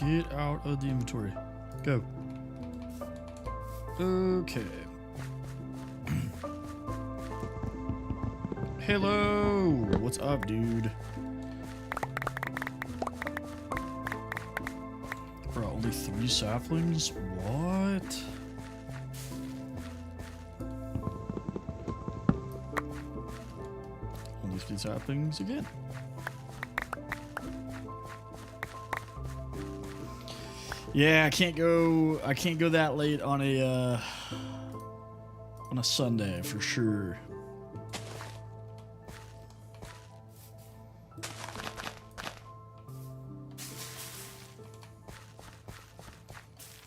Get out of the inventory. Go. Okay. Hello! What's up, dude? Bro, only 3 saplings? What? Only 3 saplings again. Yeah, I can't go that late on a Sunday for sure.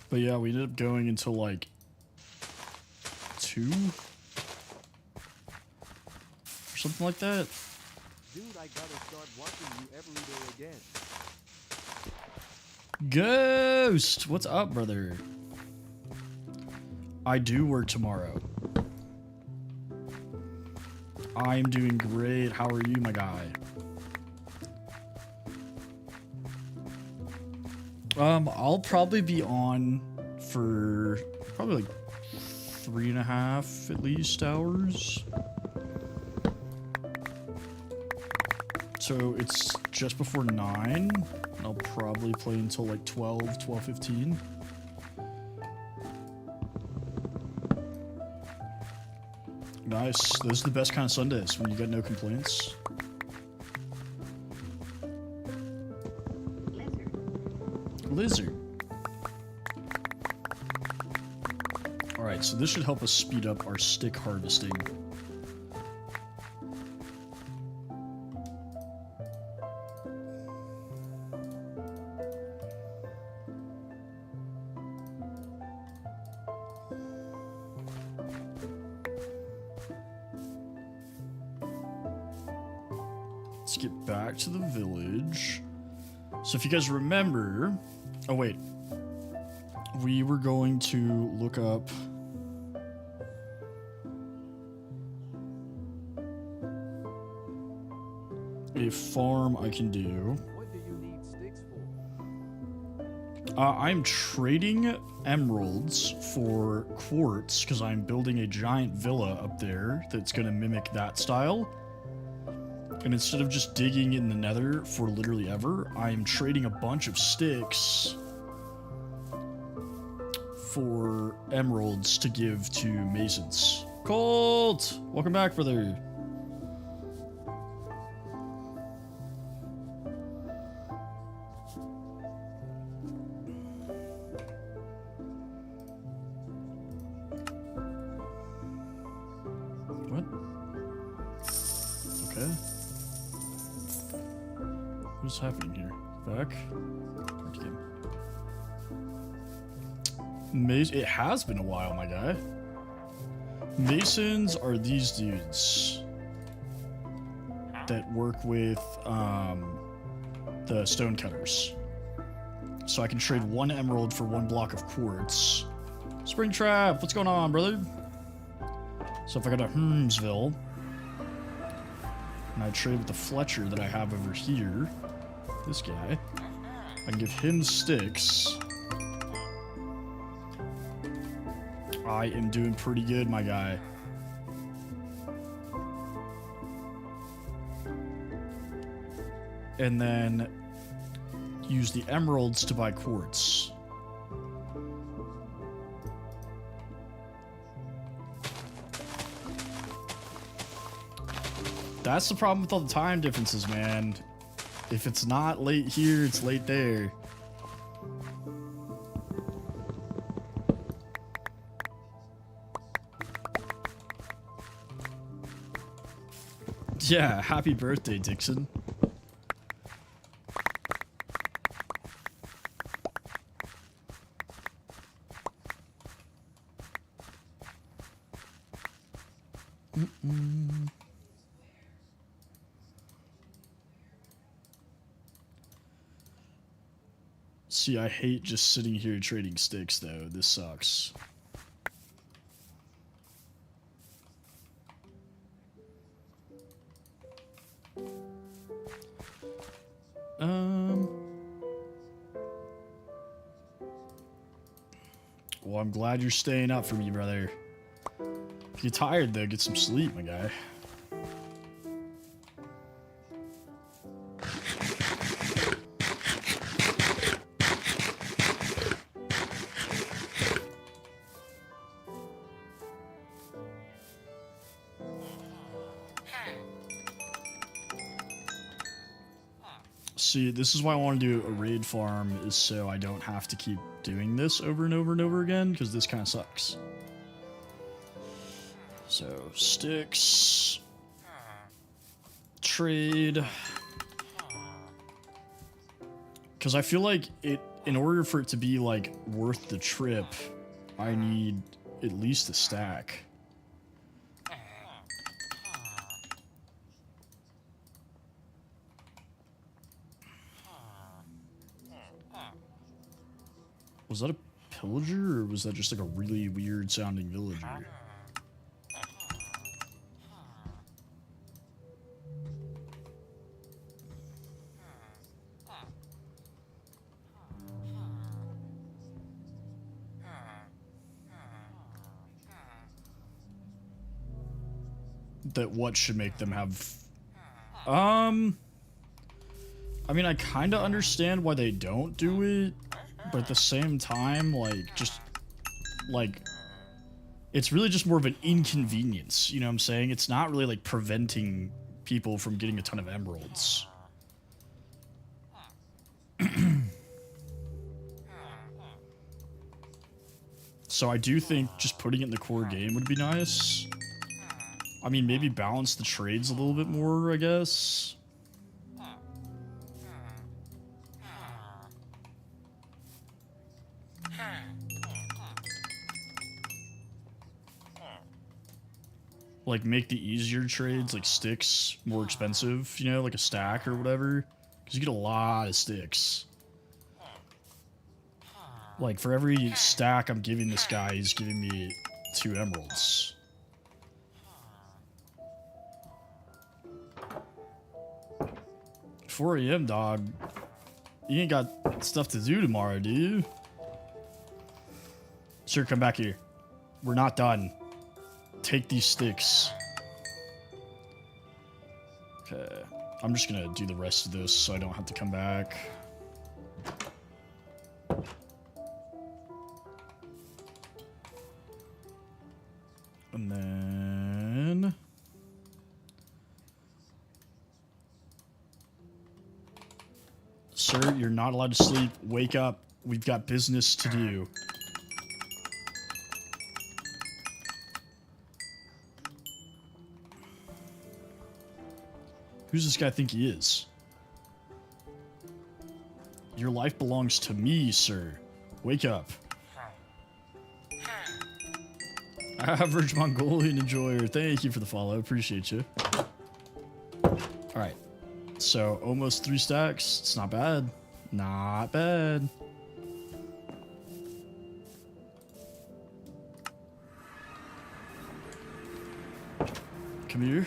But yeah, we ended up going until like 2 or something like that. Dude, I gotta start watching you every day again. Ghost, what's up, brother? I do work tomorrow. I'm doing great. How are you, my guy? I'll probably be on for probably like 3.5 at least hours. So it's just before 9. And I'll probably play until like 12:15. Nice. Those are the best kind of Sundays when you got no complaints. Lizard. Alright, so this should help us speed up our stick harvesting. Let's get back to the village. So if you guys remember... Oh, wait. We were going to look up... a farm I can do. What do you need sticks for? I'm trading emeralds for quartz because I'm building a giant villa up there that's going to mimic that style. And instead of just digging in the nether for literally ever, I'm trading a bunch of sticks for emeralds to give to masons. Colt! Welcome back, brother. What? Okay. What's happening here? Back? It has been a while, my guy. Masons are these dudes that work with the stonecutters. So I can trade 1 emerald for 1 block of quartz. Springtrap, what's going on, brother? So if I go to Hermsville and I trade with the Fletcher that I have over here, this guy, I can give him sticks. I am doing pretty good, my guy. And then use the emeralds to buy quartz. That's the problem with all the time differences, man. If it's not late here, it's late there. Yeah, happy birthday, Dixon. See, I hate just sitting here trading sticks, though. This sucks. Well, I'm glad you're staying up for me, brother. If you're tired, though, get some sleep, my guy. See, this is why I want to do a raid farm, is so I don't have to keep doing this over and over and over again, because this kind of sucks. So, sticks. Trade. Because I feel like in order for it to be, like, worth the trip, I need at least a stack. Was that a pillager, or was that just like a really weird sounding villager? That what should make them have... I mean, I kind of understand why they don't do it, but at the same time, like, just, like, it's really just more of an inconvenience, you know what I'm saying? It's not really, like, preventing people from getting a ton of emeralds. So I do think just putting it in the core game would be nice. I mean, maybe balance the trades a little bit more, I guess. Like, make the easier trades, like sticks, more expensive, you know, like a stack or whatever. Because you get a lot of sticks. Like, for every stack I'm giving this guy, he's giving me 2 emeralds. "4 a.m., dog. You ain't got stuff to do tomorrow, do you?" "Sir, come back here. We're not done. Take these sticks." Okay. I'm just gonna do the rest of this so I don't have to come back. And then... "Sir, you're not allowed to sleep. Wake up. We've got business to do." Who's this guy think he is? "Your life belongs to me, sir. Wake up." Average Mongolian enjoyer. Thank you for the follow. Appreciate you. Alright. So, almost 3 stacks. It's not bad. Not bad. Come here.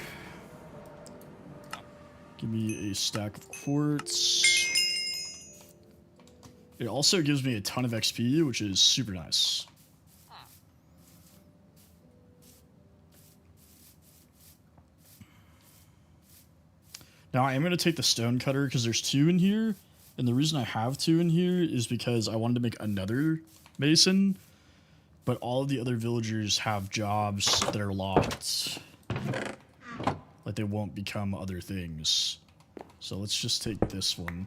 Give me a stack of quartz. It also gives me a ton of XP, which is super nice. Now, I am going to take the stone cutter because there's 2 in here. And the reason I have 2 in here is because I wanted to make another mason. But all of the other villagers have jobs that are locked. Like, they won't become other things. So let's just take this one.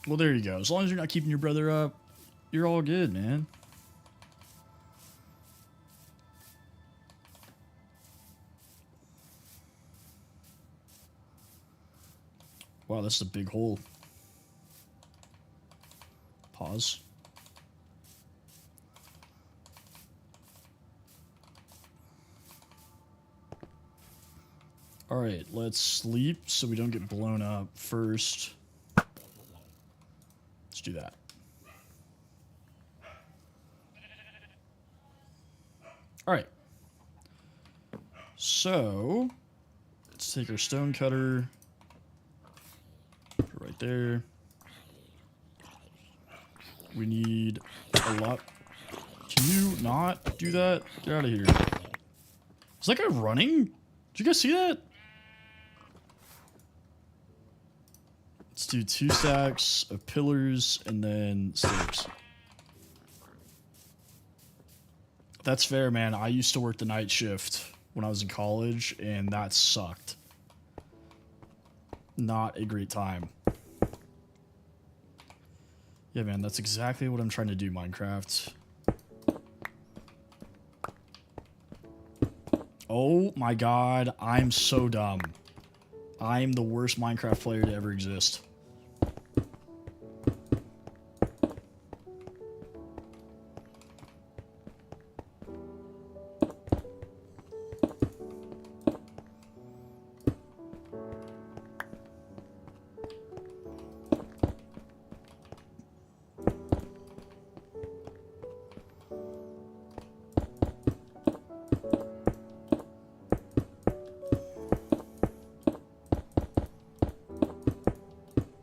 Well, there you go. As long as you're not keeping your brother up, you're all good, man. Wow, that's a big hole. Pause. Alright, let's sleep so we don't get blown up first. Let's do that. Alright. So, let's take our stone cutter. Put it right there. We need a lot. Can you not do that? Get out of here. Is that guy running? Did you guys see that? Let's do 2 stacks of pillars and then stairs. That's fair, man. I used to work the night shift when I was in college, and that sucked. Not a great time. Yeah, man, that's exactly what I'm trying to do, Minecraft. Oh my god, I'm so dumb. I'm the worst Minecraft player to ever exist.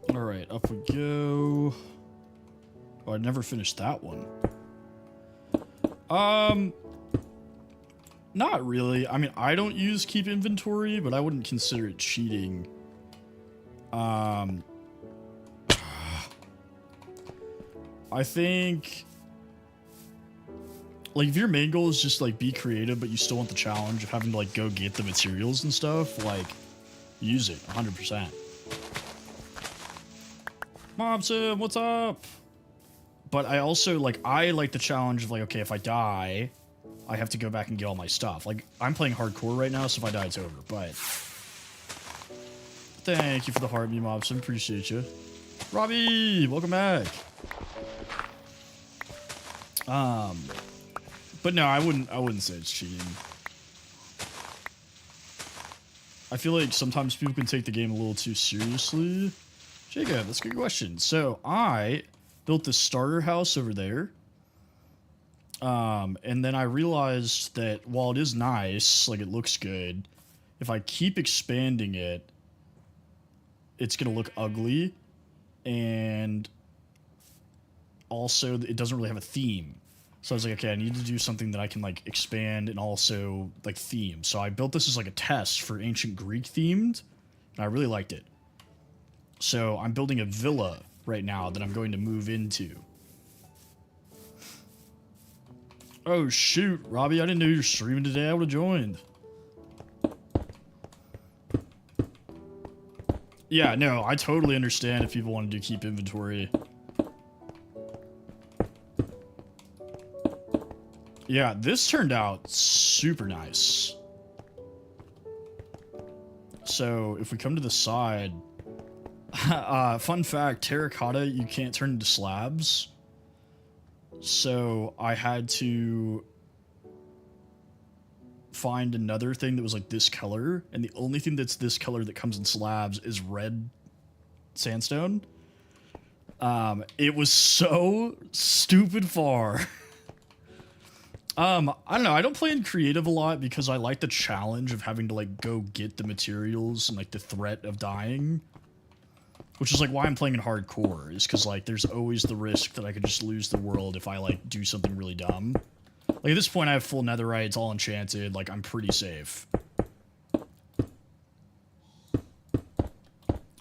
Alright, up we go. Oh, I never finished that one. Not really. I mean, I don't use keep inventory, but I wouldn't consider it cheating. I think, like, if your main goal is just, like, be creative, but you still want the challenge of having to, like, go get the materials and stuff, like, use it 100%. Mobsim, what's up? But I also, like, I like the challenge of, like, okay, if I die, I have to go back and get all my stuff. Like, I'm playing hardcore right now, so if I die, it's over. But thank you for the heart, me Mobsim. Appreciate you. Robbie, welcome back. But no, I wouldn't say it's cheating. I feel like sometimes people can take the game a little too seriously. Jacob, that's a good question. So I built this starter house over there. And then I realized that while it is nice, like it looks good, if I keep expanding it, it's going to look ugly. And also it doesn't really have a theme. So I was like, okay, I need to do something that I can like expand and also like theme. So I built this as like a test for ancient Greek themed, and I really liked it. So I'm building a villa right now that I'm going to move into. Oh shoot, Robbie, I didn't know you were streaming today. I would have joined. Yeah, no, I totally understand if people want to do keep inventory. Yeah, this turned out super nice. So if we come to the side, fun fact, terracotta, you can't turn into slabs. So I had to find another thing that was like this color, and the only thing that's this color that comes in slabs is red sandstone. It was so stupid far. I don't know, I don't play in creative a lot because I like the challenge of having to like go get the materials and like the threat of dying. Which is like why I'm playing in hardcore, is because like there's always the risk that I could just lose the world if I like do something really dumb. Like at this point I have full netherite, it's all enchanted, like I'm pretty safe.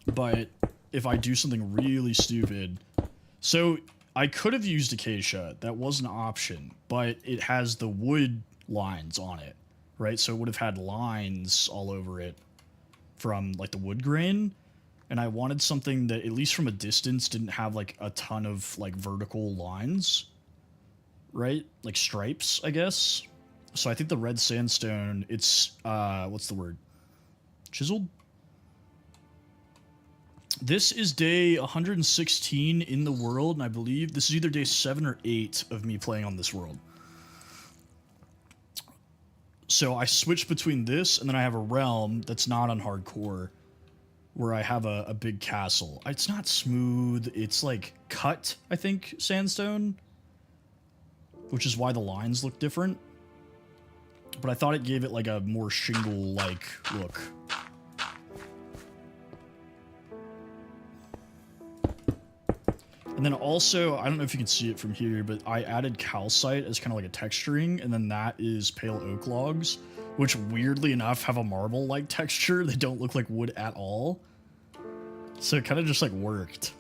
But if I do something really stupid, so I could have used acacia, that was an option, but it has the wood lines on it, right? So it would have had lines all over it from like the wood grain. And I wanted something that, at least from a distance, didn't have like a ton of like vertical lines, right? Like stripes, I guess. So I think the red sandstone, it's, what's the word? Chiseled? This is day 116 in the world, and I believe this is either day 7 or 8 of me playing on this world. So I switched between this, and then I have a realm that's not on hardcore, where I have a big castle. It's not smooth, it's like cut, I think, sandstone, which is why the lines look different. but I thought it gave it like a more shingle-like look. And then also, I don't know if you can see it from here, but I added calcite as kind of like a texturing, and then that is pale oak logs, which weirdly enough have a marble-like texture. They don't look like wood at all. So it kind of just like worked.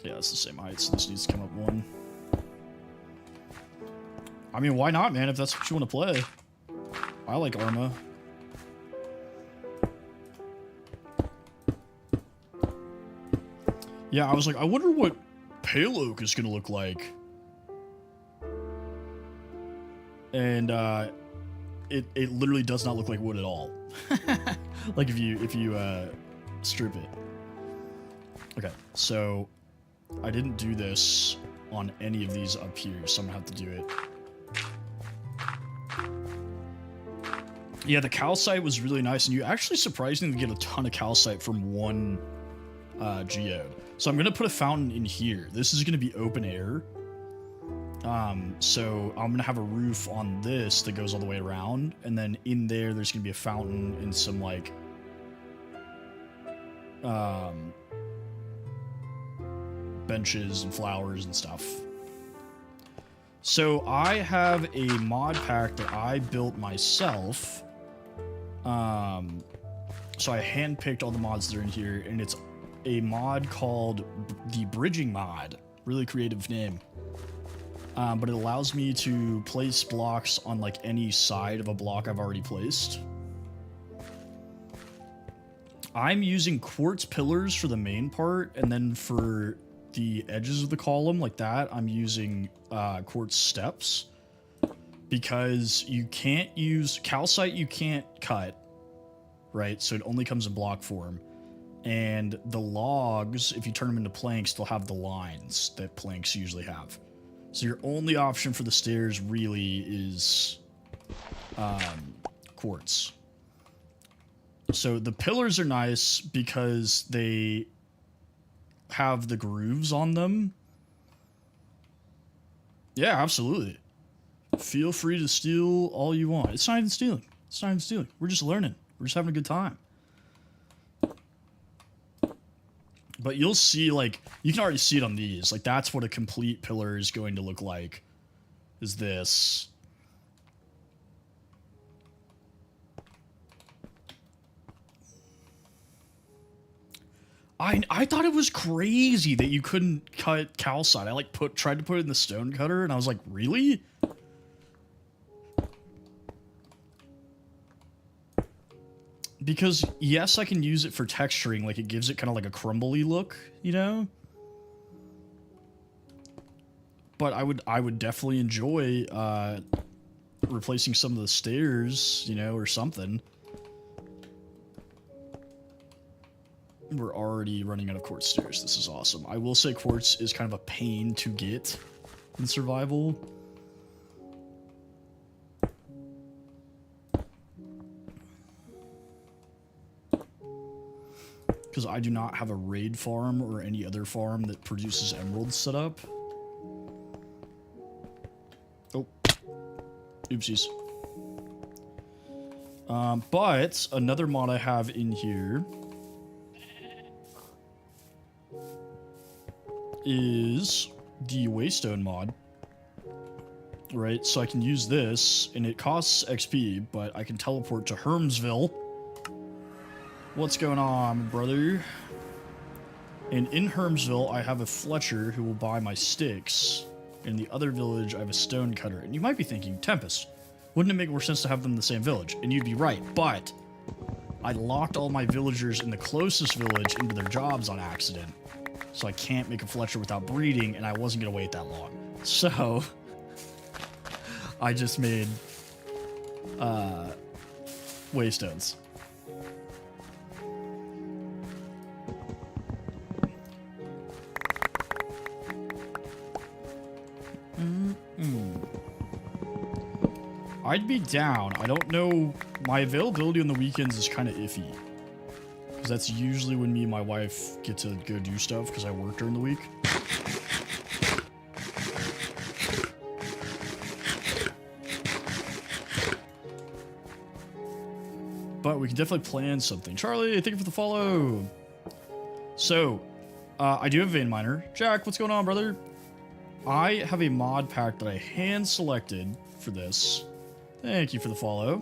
Yeah, it's the same height, so this needs to come up one. I mean, why not, man, if that's what you want to play? I like Arma. Yeah, I was like, I wonder what pale oak is going to look like. And it literally does not look like wood at all. Like if you strip it. Okay, so I didn't do this on any of these up here, so I'm gonna have to do it. Yeah, the calcite was really nice, and you actually surprisingly get a ton of calcite from one geode. So I'm gonna put a fountain in here. This is gonna be open air. So I'm gonna have a roof on this that goes all the way around, and then in there's gonna be a fountain and some like benches and flowers and stuff. So I have a mod pack that I built myself. So I handpicked all the mods that are in here, and it's a mod called the Bridging Mod. Really creative name. But it allows me to place blocks on like any side of a block I've already placed. I'm using quartz pillars for the main part, and then for the edges of the column like that, I'm using quartz steps, because you can't use calcite. You can't cut, right? So it only comes in block form. And the logs, if you turn them into planks, they'll have the lines that planks usually have. So your only option for the stairs really is quartz. So the pillars are nice because they have the grooves on them. Yeah, absolutely. Feel free to steal all you want. It's not even stealing. It's not even stealing. We're just learning. We're just having a good time. But you'll see, like, you can already see it on these. Like, that's what a complete pillar is going to look like, is this. I thought it was crazy that you couldn't cut calcite. I, like, tried to put it in the stone cutter, and I was like, really? Because, yes, I can use it for texturing, like, it gives it kind of like a crumbly look, you know? But I would definitely enjoy, replacing some of the stairs, you know, or something. We're already running out of quartz stairs. This is awesome. I will say quartz is kind of a pain to get in survival. Because I do not have a raid farm or any other farm that produces emeralds set up. Oh. Oopsies. But another mod I have in here is the Waystone mod. Right, so I can use this, and it costs XP, but I can teleport to Hermsville. What's going on, brother? And in Hermsville, I have a Fletcher who will buy my sticks. In the other village, I have a stone cutter. And you might be thinking, Tempest, wouldn't it make more sense to have them in the same village? And you'd be right, but I locked all my villagers in the closest village into their jobs on accident. So I can't make a Fletcher without breeding, and I wasn't going to wait that long. So I just made Waystones. I'd be down. I don't know. My availability on the weekends is kind of iffy. Because that's usually when me and my wife get to go do stuff because I work during the week. But we can definitely plan something. Charlie, thank you for the follow. So, I do have Vein Miner. Jack, what's going on, brother? I have a mod pack that I hand selected for this. Thank you for the follow.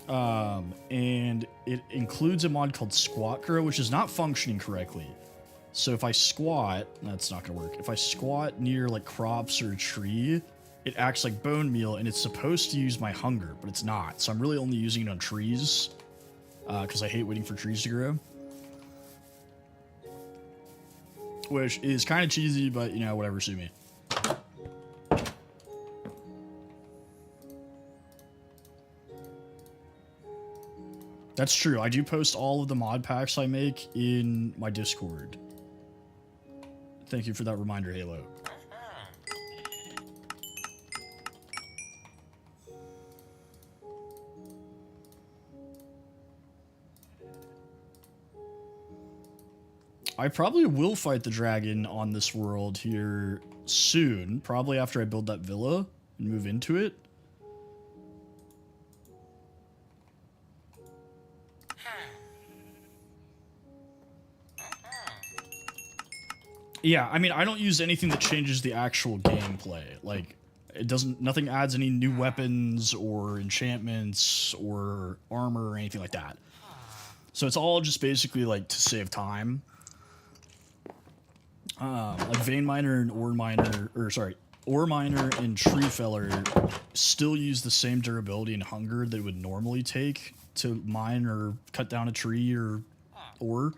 And it includes a mod called Squat Grow, which is not functioning correctly. So if I squat, that's not gonna work. If I squat near like crops or a tree, it acts like bone meal, and it's supposed to use my hunger, but it's not. So I'm really only using it on trees, because I hate waiting for trees to grow. Which is kind of cheesy, but you know, whatever, sue me. That's true. I do post all of the mod packs I make in my Discord. Thank you for that reminder, Halo. I probably will fight the dragon on this world here soon, probably after I build that villa and move into it. Yeah, I mean, I don't use anything that changes the actual gameplay. Like, nothing adds any new weapons or enchantments or armor or anything like that. So it's all just basically like to save time. Like Vein Miner and Ore Miner, Ore Miner and Tree Feller still use the same durability and hunger that it would normally take to mine or cut down a tree or ore.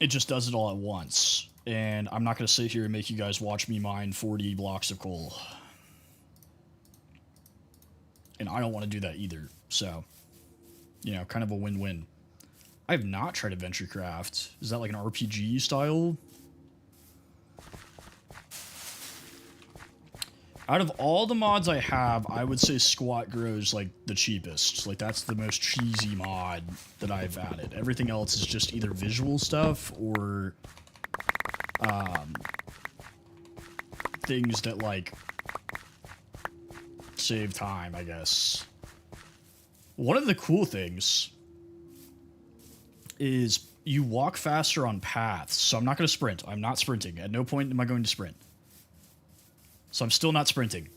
It just does it all at once. And I'm not going to sit here and make you guys watch me mine 40 blocks of coal. And I don't want to do that either. So, you know, kind of a win-win. I have not tried AdventureCraft. Is that like an RPG style? Out of all the mods I have, I would say Squat Grow is like the cheapest. Like that's the most cheesy mod that I've added. Everything else is just either visual stuff or things that like save time, I guess. One of the cool things is you walk faster on paths. So I'm not going to sprint. I'm not sprinting. At no point am I going to sprint. So I'm still not sprinting,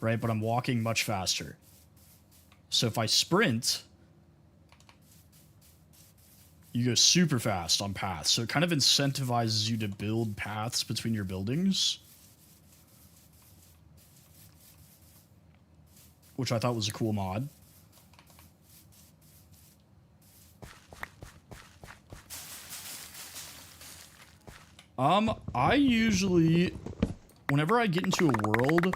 right? But I'm walking much faster. So if I sprint, you go super fast on paths. So it kind of incentivizes you to build paths between your buildings, which I thought was a cool mod. I usually, whenever I get into a world,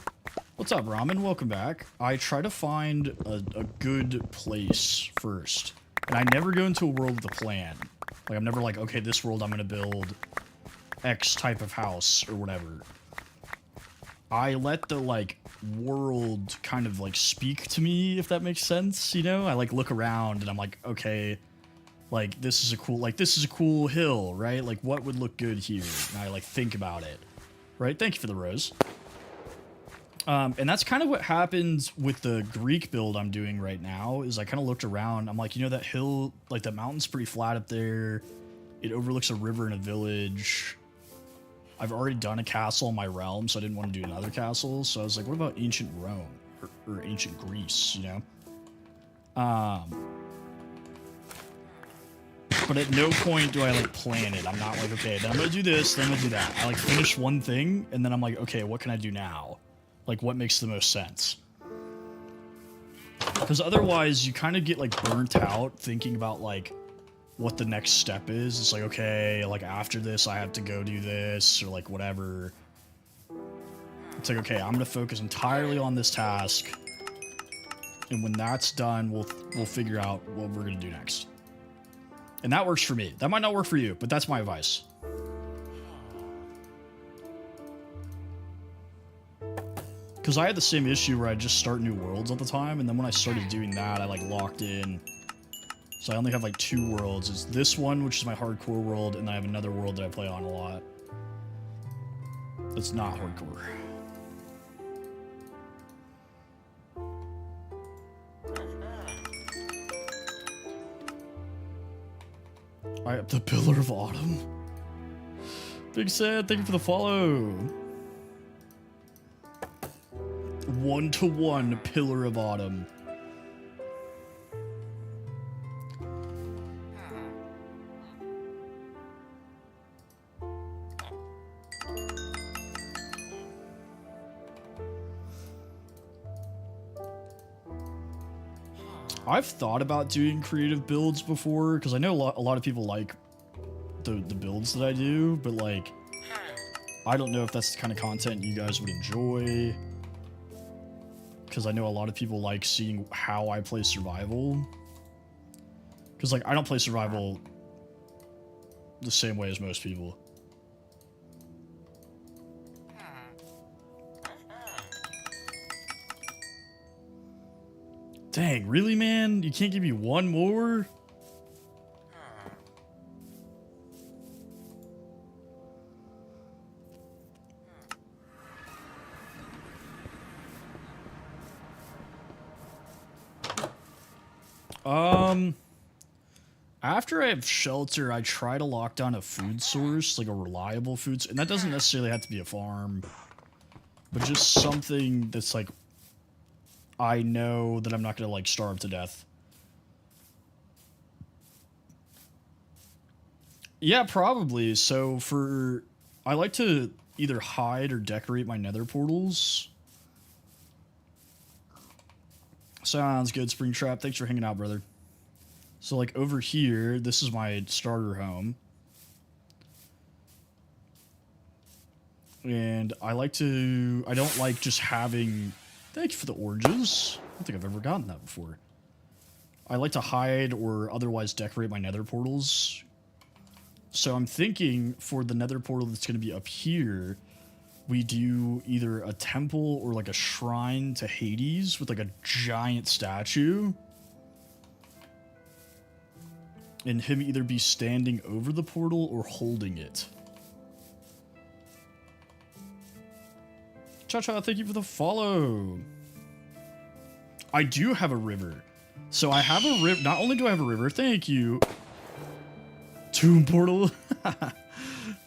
what's up, Ramen? Welcome back. I try to find a good place first. And I never go into a world with a plan. Like, I'm never like, okay, this world I'm going to build X type of house or whatever. I let the, like, world kind of, like, speak to me, if that makes sense, you know? I, like, look around and I'm like, okay, like, this is a cool hill, right? Like, what would look good here? And I, like, think about it, right? Thank you for the rose. And that's kind of what happens with the Greek build I'm doing right now, is I kind of looked around. I'm like, you know, that hill, like, that mountain's pretty flat up there. It overlooks a river and a village. I've already done a castle in my realm, so I didn't want to do another castle. So I was like, what about ancient Rome? Or ancient Greece, you know? But at no point do I, like, plan it. I'm not like, okay, then I'm going to do this, then I'm going to do that. I, like, finish one thing, and then I'm like, okay, what can I do now? Like, what makes the most sense? Because otherwise, you kind of get, like, burnt out thinking about, like, what the next step is. It's like, okay, like, after this, I have to go do this, or, like, whatever. It's like, okay, I'm going to focus entirely on this task. And when that's done, we'll figure out what we're going to do next. And that works for me. That might not work for you, but that's my advice. Because I had the same issue where I just start new worlds all the time, and then when I started doing that, I, like, locked in. So I only have, like, 2 worlds. It's this one, which is my hardcore world, and I have another world that I play on a lot. That's not hardcore. I the Pillar of Autumn. Big Sad, thank you for the follow. 1-to-1 Pillar of Autumn. I've thought about doing creative builds before, because I know a lot of people like the builds that I do, but like, I don't know if that's the kind of content you guys would enjoy, because I know a lot of people like seeing how I play survival, because like, I don't play survival the same way as most people. Dang, really, man? You can't give me one more? After I have shelter, I try to lock down a food source, like a reliable food, and that doesn't necessarily have to be a farm, but just something that's like, I know that I'm not gonna like starve to death. Yeah, probably. So I like to either hide or decorate my nether portals. Sounds good, Springtrap. Thanks for hanging out, brother. So like over here, this is my starter home. And I don't like just having, thank you for the oranges. I don't think I've ever gotten that before. I like to hide or otherwise decorate my nether portals. So I'm thinking for the nether portal that's going to be up here, we do either a temple or like a shrine to Hades with like a giant statue. And him either be standing over the portal or holding it. Cha-Cha, thank you for the follow. I do have a river. So I have a river. Not only do I have a river, thank you. Tomb portal.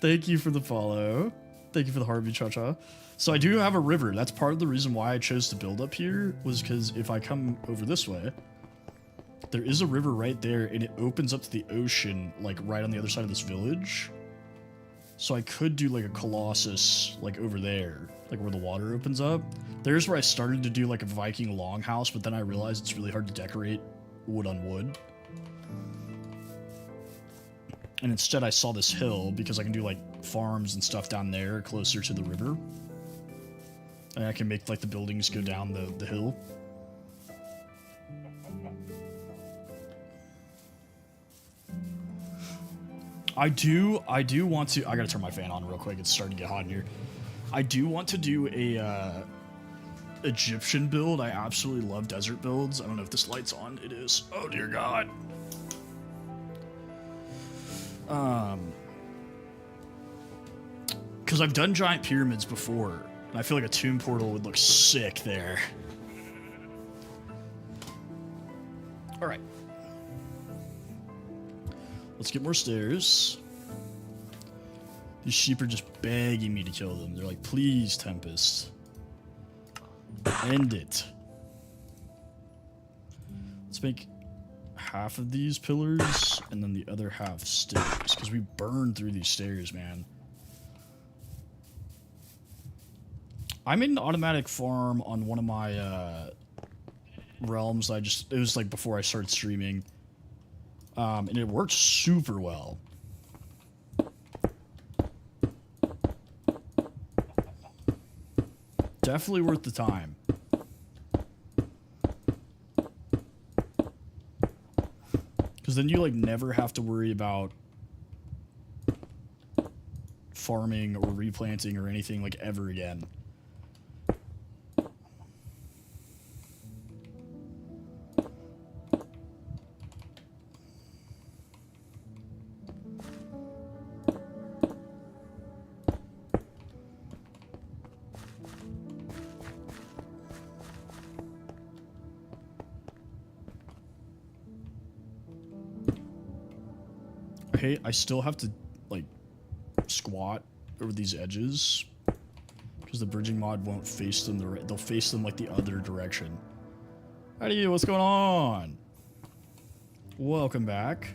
Thank you for the follow. Thank you for the Harvey, Cha-Cha. So I do have a river. That's part of the reason why I chose to build up here, was because if I come over this way, there is a river right there, and it opens up to the ocean, like right on the other side of this village. So I could do like a Colossus, like over there, like where the water opens up. There's where I started to do like a Viking longhouse, but then I realized it's really hard to decorate wood on wood. And instead I saw this hill because I can do like farms and stuff down there closer to the river. And I can make like the buildings go down the hill. I do want to, I gotta turn my fan on real quick, it's starting to get hot in here. I do want to do a Egyptian build. I absolutely love desert builds. I don't know if this light's on. It is. Oh dear God. Because I've done giant pyramids before, and I feel like a tomb portal would look sick there. Alright. Let's get more stairs. These sheep are just begging me to kill them. They're like, please, Tempest. End it. Let's make half of these pillars, and then the other half stairs, because we burned through these stairs, man. I made an automatic farm on one of my realms. It was like before I started streaming. And it worked super well. Definitely worth the time. Because then you like never have to worry about farming or replanting or anything like ever again. Okay, I still have to, like, squat over these edges. Because the bridging mod won't face them the right. They'll face them, like, the other direction. Howdy, what's going on? Welcome back.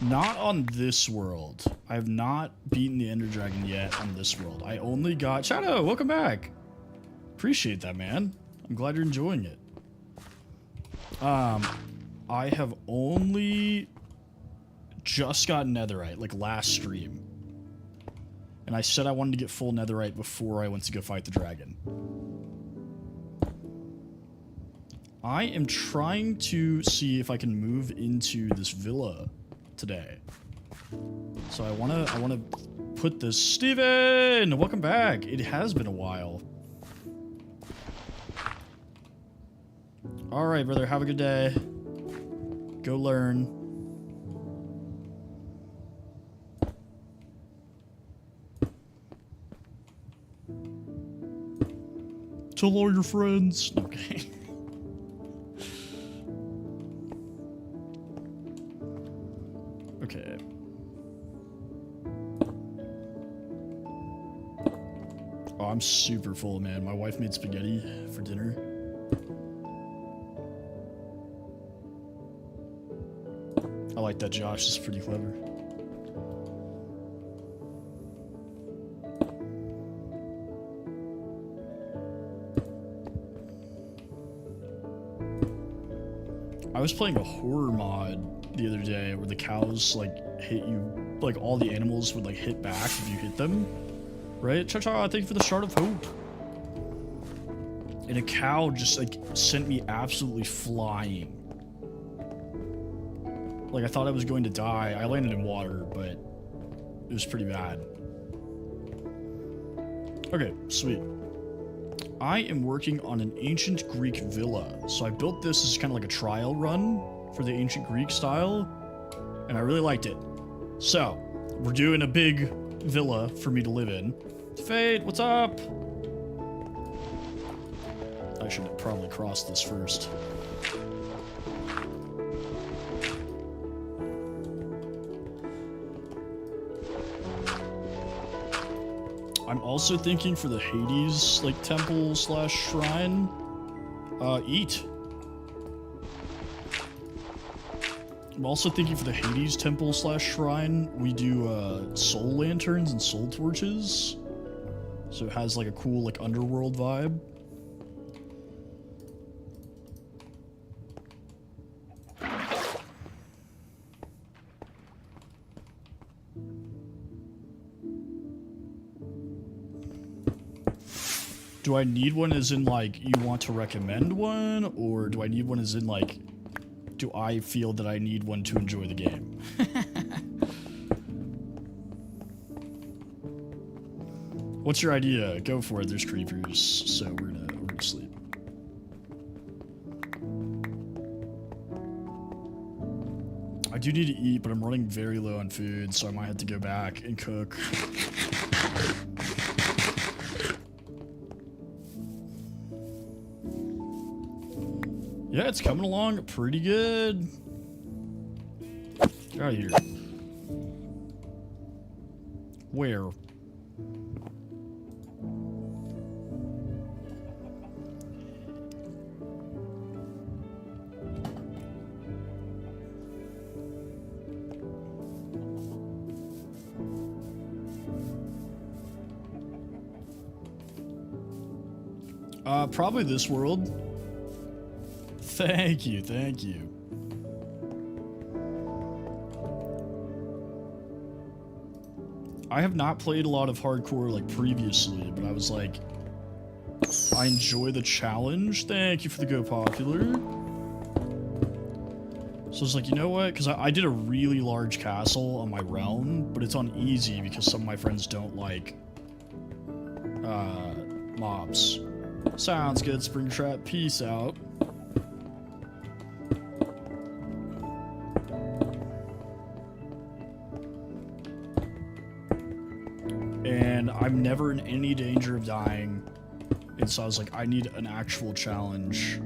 Not on this world. I have not beaten the Ender Dragon yet on this world. I only got... Shadow, welcome back. Appreciate that, man. I'm glad you're enjoying it. I have only just got Netherite, like last stream. And I said I wanted to get full Netherite before I went to go fight the dragon. I am trying to see if I can move into this villa today. So I wanna put this... Steven! Welcome back! It has been a while. Alright, brother, have a good day. Go learn. Tell all your friends. Okay. Okay. Oh, I'm super full, man. My wife made spaghetti for dinner. I like that, Josh. This is pretty clever. I was playing a horror mod the other day where the cows, like, hit you, like, all the animals would, like, hit back if you hit them. Right? Cha-cha, thank you for the shard of hope. And a cow just, like, sent me absolutely flying. Like, I thought I was going to die. I landed in water, but it was pretty bad. Okay, sweet. I am working on an ancient Greek villa. So I built this as kind of like a trial run for the ancient Greek style, and I really liked it. So, we're doing a big villa for me to live in. Fate, what's up? I should probably cross this first. I'm also thinking for the Hades, like, temple slash shrine, eat. I'm also thinking for the Hades temple slash shrine, we do, soul lanterns and soul torches. So it has, like, a cool, like, underworld vibe. Do I need one as in, like, you want to recommend one? Or do I need one as in, like, do I feel that I need one to enjoy the game? What's your idea? Go for it. There's creepers, so we're gonna sleep. I do need to eat, but I'm running very low on food, so I might have to go back and cook. Yeah, it's coming along pretty good. Get out of here. Where? Probably this world. Thank you, thank you. I have not played a lot of hardcore, like, previously, but I was like, I enjoy the challenge. Thank you for the Go Popular. So I was like, you know what? Because I did a really large castle on my realm, but it's on easy because some of my friends don't like mobs. Sounds good, Springtrap. Peace out. and I'm never in any danger of dying. And so I was like, I need an actual challenge.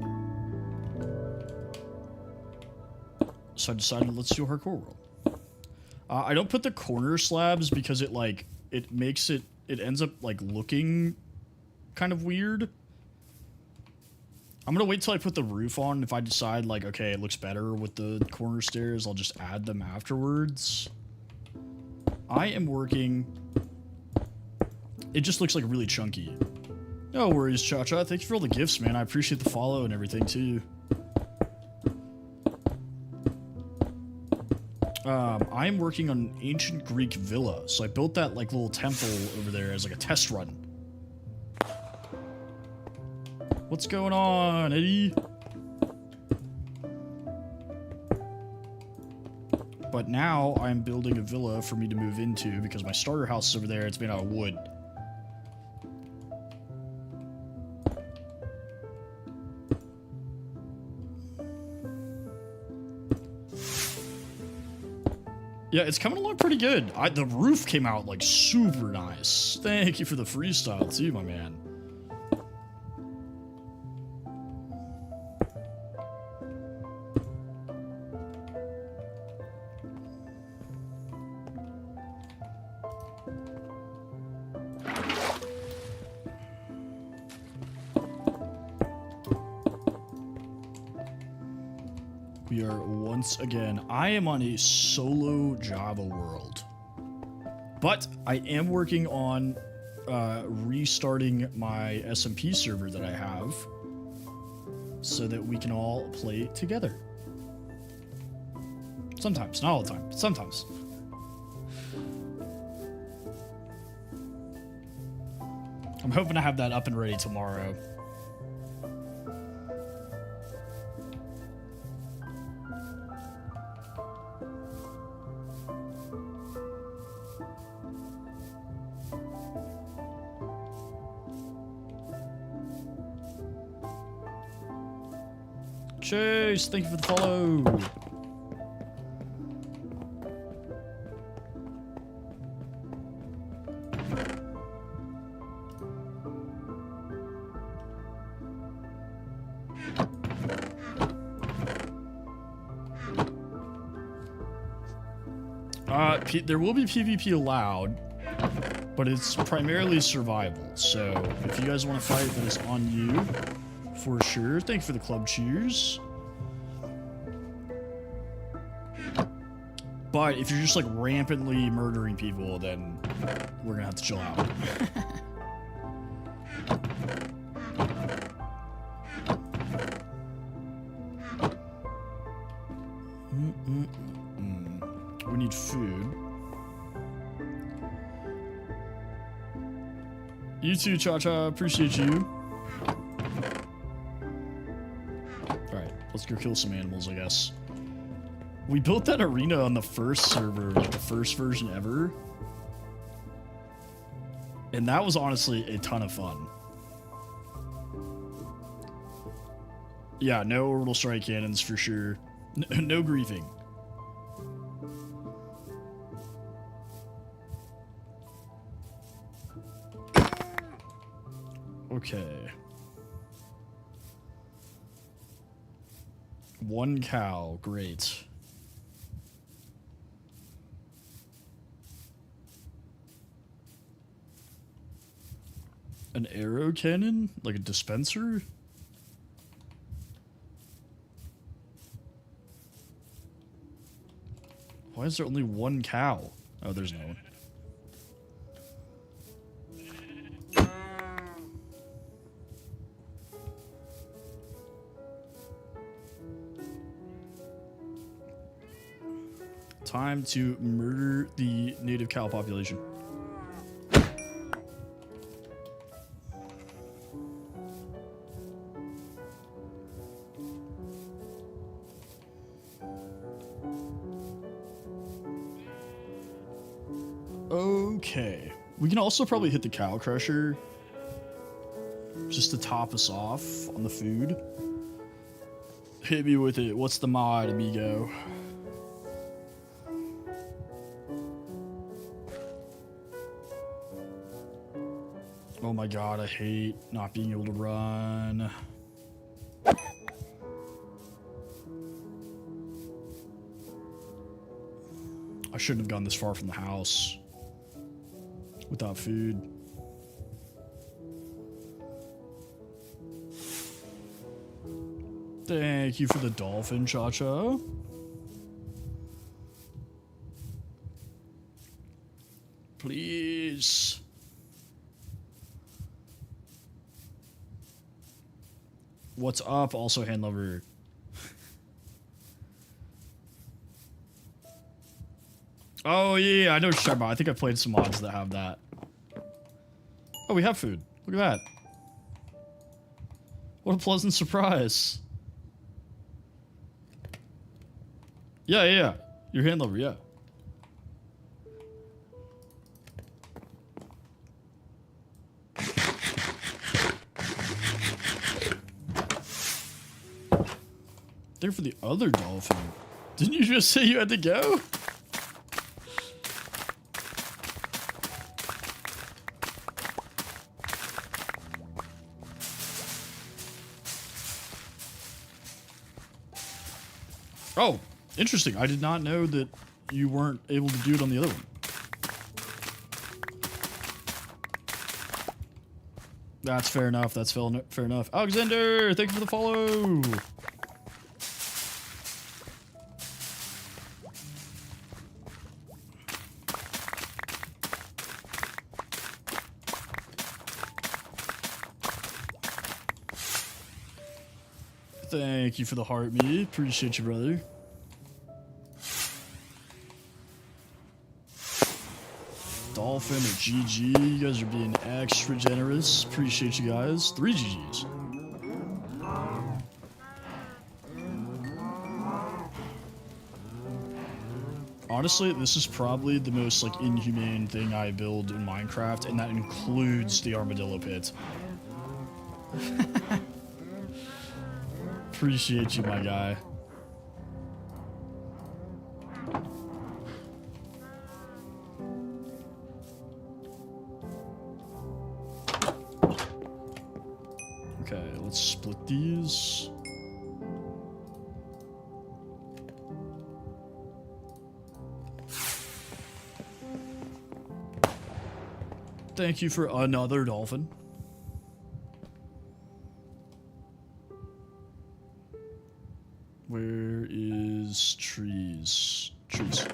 So I decided, let's do Hardcore World. I don't put the corner slabs because it makes it ends up like looking kind of weird. I'm gonna wait till I put the roof on. If I decide like, okay, it looks better with the corner stairs, I'll just add them afterwards. I am working. It just looks like really chunky. No worries, Cha-Cha. Thank you for all the gifts, man. I appreciate the follow and everything too. I am working on an ancient Greek villa, so I built that like little temple over there as like a test run. What's going on, Eddie? But now I'm building a villa for me to move into because my starter house is over there. It's made out of wood. Yeah, it's coming along pretty good. The roof came out like super nice. Thank you for the freestyle too, my man. We are once again, I am on a solo Java world, but I am working on restarting my SMP server that I have so that we can all play together. Sometimes, not all the time, but sometimes. I'm hoping to have that up and ready tomorrow. Chase, thank you for the follow. There will be PvP allowed, but it's primarily survival. So if you guys want to fight, that is on you. For sure. Thank you for the club cheers. But if you're just like rampantly murdering people, then we're gonna have to chill out. We need food. You too, Cha-Cha. Appreciate you. Let's go kill some animals, I guess. We built that arena on the first server, like the first version ever. And that was honestly a ton of fun. Yeah, no orbital strike cannons for sure. No griefing. Okay. 1 cow, great. An arrow cannon? Like a dispenser? Why is there only 1 cow? Oh, there's no one. Time to murder the native cow population. Okay. We can also probably hit the cow crusher just to top us off on the food. Hit me with it. What's the mod, amigo? my god, I hate not being able to run. I shouldn't have gone this far from the house without food. Thank you for the dolphin, Cha-Cha. Please. What's up, also hand lover? Oh yeah, I know what you're talking about. I think I played some mods that have that. Oh, we have food. Look at that. What a pleasant surprise. Yeah. Your hand lover, yeah. There for the other dolphin. Didn't you just say you had to go? Oh, interesting. I did not know that you weren't able to do it on the other one. That's fair enough. That's fair enough. Alexander, thank you for the follow. Thank you for the heart, me. Appreciate you, brother. Dolphin or GG. You guys are being extra generous. Appreciate you guys. 3 GGs. Honestly, this is probably the most like inhumane thing I build in Minecraft, and that includes the armadillo pit. Appreciate you, my guy. Okay, let's split these. Thank you for another dolphin. Where is trees? Trees.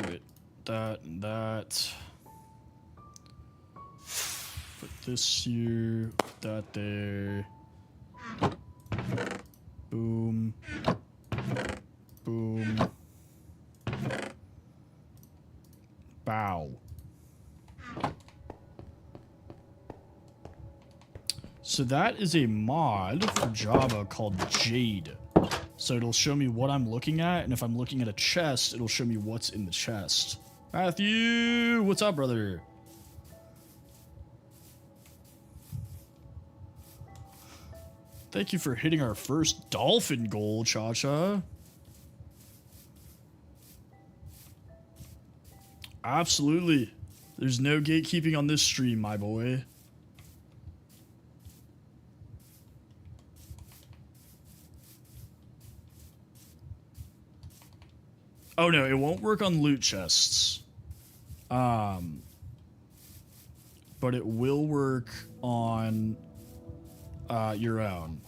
Wait, that and that. Put this here, put that there. Boom. Boom. Bow. So that is a mod for Java called Jade. So it'll show me what I'm looking at, and if I'm looking at a chest, it'll show me what's in the chest. Matthew, what's up, brother? Thank you for hitting our first dolphin goal, Cha-Cha. Absolutely. There's no gatekeeping on this stream, my boy. Oh no, it won't work on loot chests. But it will work on your own.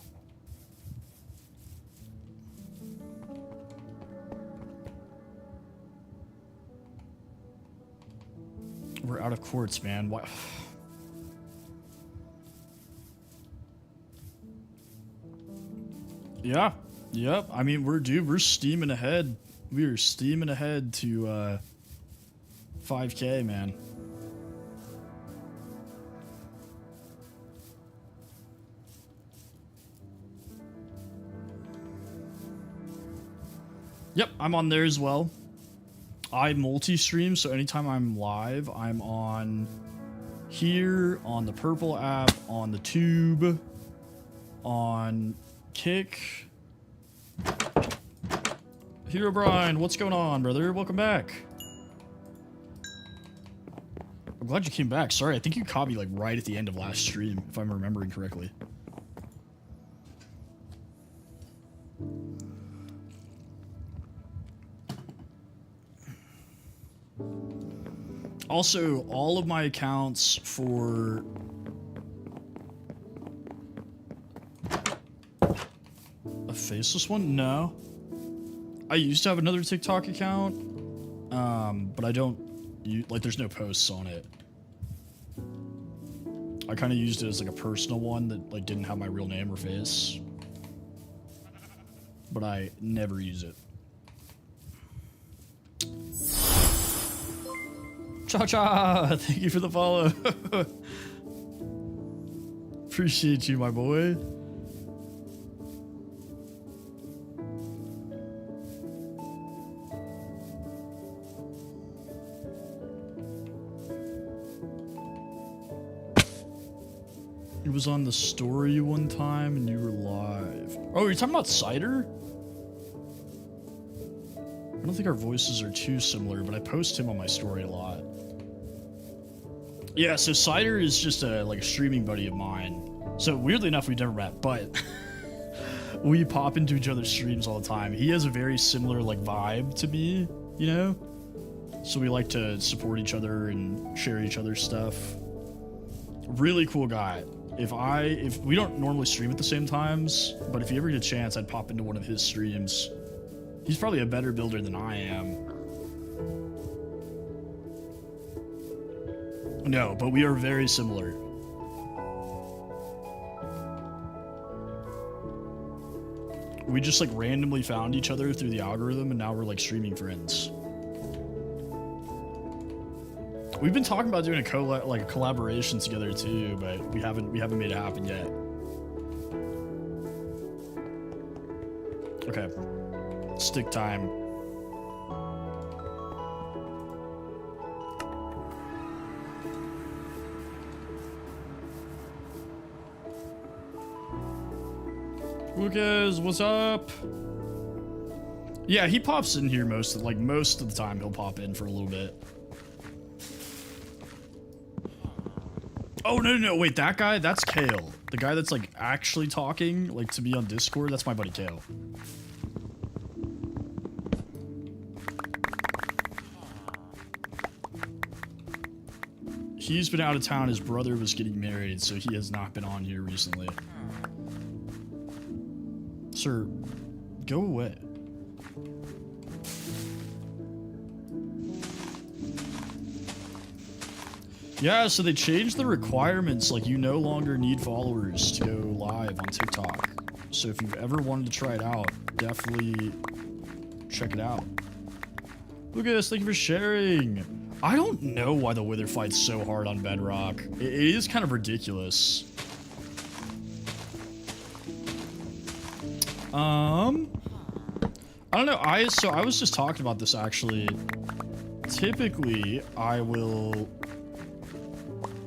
We're out of quartz, man. What? Yeah. Yep. I mean, we're steaming ahead. We are steaming ahead to 5K, man. Yep, I'm on there as well. I multi-stream, so anytime I'm live, I'm on here, on the Purple app, on the Tube, on Kick, Hero Brian, what's going on, brother? Welcome back. I'm glad you came back. Sorry, I think you caught me like right at the end of last stream, if I'm remembering correctly. Also, all of my accounts for a faceless one? No. I used to have another TikTok account, but I don't, like, there's no posts on it. I kind of used it as like a personal one that like didn't have my real name or face, but I never use it. Cha-cha! Thank you for the follow. Appreciate you, my boy. It was on the story one time and you were live. Oh, you're talking about Cider? I don't think our voices are too similar, but I post him on my story a lot. Yeah, so Cider is just like a streaming buddy of mine. So weirdly enough, we've never met, but we pop into each other's streams all the time. He has a very similar like vibe to me, you know? So we like to support each other and share each other's stuff. Really cool guy. If we don't normally stream at the same times, but if you ever get a chance, I'd pop into one of his streams. He's probably a better builder than I am. No, but we are very similar. We just like randomly found each other through the algorithm and now we're like streaming friends. We've been talking about doing a collaboration together too, but we haven't made it happen yet. Okay. Stick time. Lucas, what's up? Yeah, he pops in here most of the time. He'll pop in for a little bit. Oh, no, wait, that guy, that's Kale. The guy that's, like, actually talking, like, to me on Discord, that's my buddy Kale. He's been out of town, his brother was getting married, so he has not been on here recently. Sir, go away. Yeah, so they changed the requirements, like you no longer need followers to go live on TikTok. So if you've ever wanted to try it out, definitely check it out. Lucas, thank you for sharing. I don't know why the Wither fights so hard on Bedrock. It is kind of ridiculous. I don't know, I was just talking about this actually. Typically, I will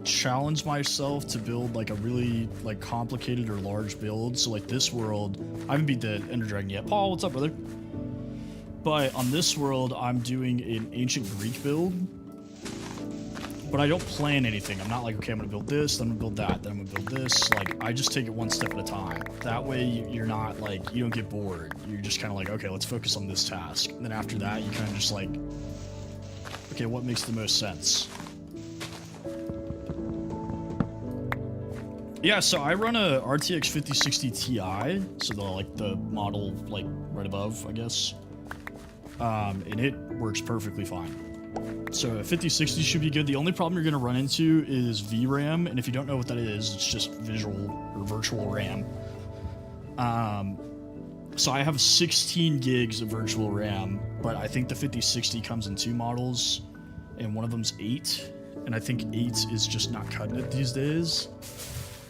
challenge myself to build like a really like complicated or large build. So like this world, I haven't beat the Ender Dragon yet. Paul, what's up, brother? But on this world, I'm doing an ancient Greek build. But I don't plan anything. I'm not like, okay, I'm gonna build this, then I'm gonna build that, then I'm gonna build this. Like, I just take it one step at a time. That way, you're not like, you don't get bored. You're just kind of like, okay, let's focus on this task. And then after that, you kind of just like, okay, what makes the most sense? Yeah, so I run a RTX 5060 Ti, so the model like right above, I guess. And it works perfectly fine. So a 5060 should be good. The only problem you're going to run into is VRAM, and if you don't know what that is, it's just visual or virtual RAM. So I have 16 gigs of virtual RAM, but I think the 5060 comes in 2 models, and one of them's 8, and I think 8 is just not cutting it these days,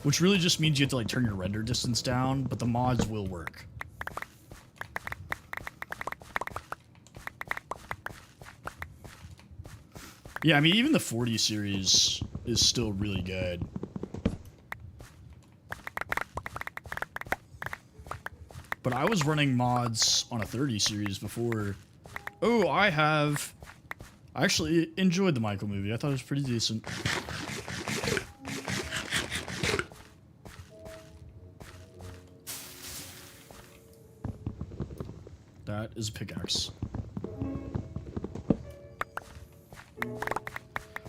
which really just means you have to like turn your render distance down, but the mods will work. Yeah, I mean, even the 40 series is still really good. But I was running mods on a 30 series before. Oh, I actually enjoyed the Michael movie. I thought it was pretty decent. That is a pickaxe.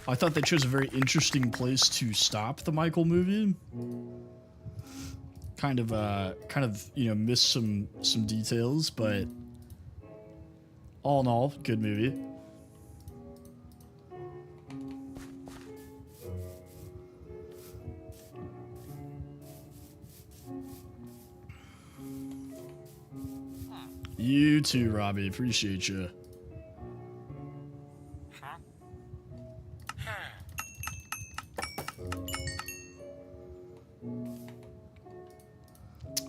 I thought they chose a very interesting place to stop the Michael movie. Kind of, you know, missed some details, but all in all, good movie. You too, Robbie. Appreciate you.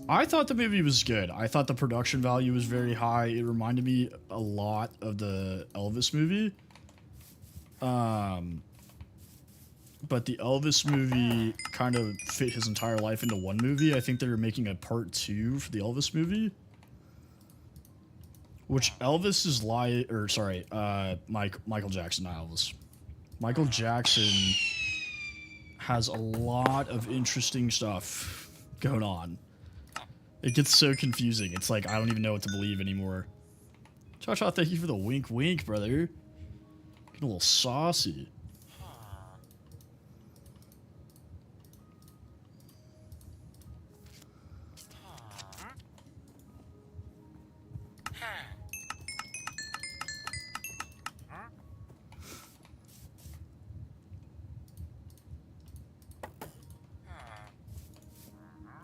I thought the movie was good. I thought the production value was very high. It reminded me a lot of the Elvis movie. But the Elvis movie kind of fit his entire life into one movie. I think they're making a part 2 for the Elvis movie. Which Elvis is Michael Jackson, not Elvis. Michael Jackson has a lot of interesting stuff going on. It gets so confusing. It's like, I don't even know what to believe anymore. Cha-Cha, thank you for the wink wink, brother. Getting a little saucy.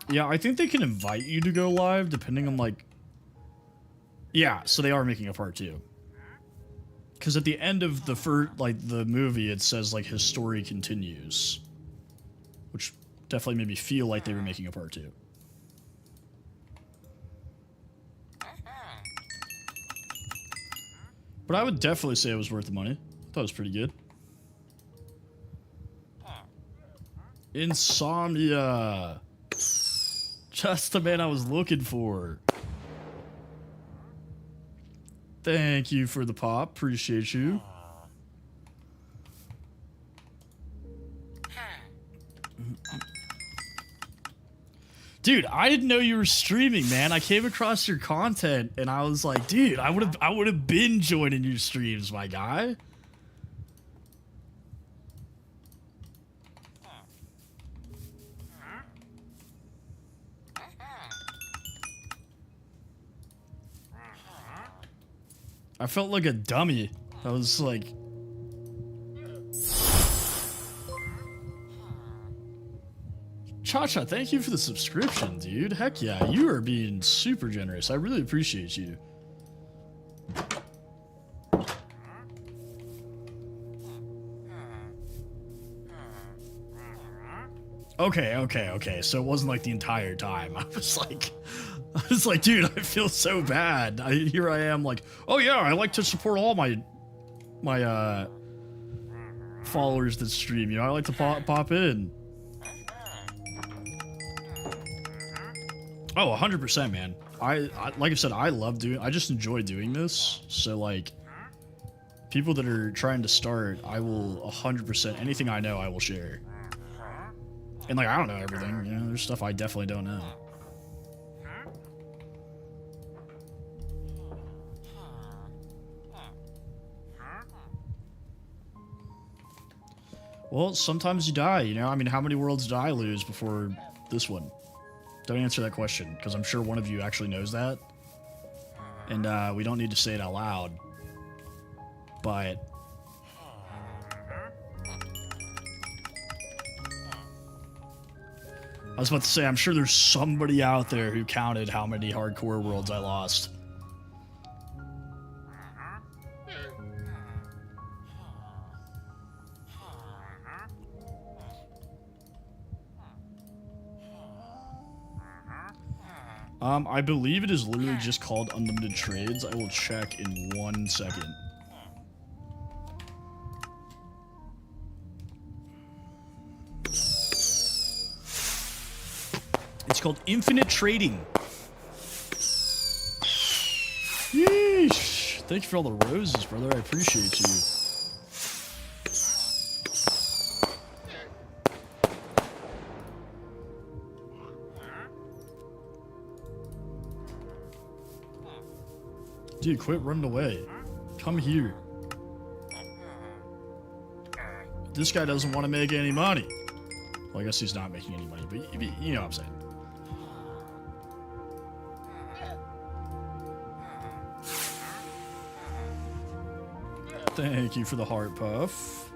Yeah, I think they can invite you to go live depending on like... Yeah, so they are making a part 2. Because at the end of the the movie, it says like his story continues. Which definitely made me feel like they were making a part 2. But I would definitely say it was worth the money. I thought it was pretty good. Insomnia. Just the man I was looking for. Thank you for the pop. Appreciate you. Dude, I didn't know you were streaming, man. I came across your content and I was like, dude, I would have been joining your streams, my guy. I felt like a dummy. I was like... Cha-Cha, thank you for the subscription, dude. Heck yeah, you are being super generous. I really appreciate you. Okay. So it wasn't like the entire time. I was like, dude, I feel so bad. Here I am like, oh yeah, I like to support all my followers that stream. You know, I like to pop in. Oh, 100%, man. I like I said, I just enjoy doing this. So like, people that are trying to start, I will 100%, anything I know, I will share. And like, I don't know everything, you know, there's stuff I definitely don't know. Well, sometimes you die, you know? I mean, how many worlds did I lose before this one? Don't answer that question, because I'm sure one of you actually knows that. And we don't need to say it out loud. But... I was about to say, I'm sure there's somebody out there who counted how many hardcore worlds I lost. I believe it is literally just called Unlimited Trades. I will check in 1 second. It's called Infinite Trading. Thank you for all the roses, brother. I appreciate you. Dude, quit running away. Come here. This guy doesn't want to make any money. Well, I guess he's not making any money, but you know what I'm saying. Thank you for the heart puff.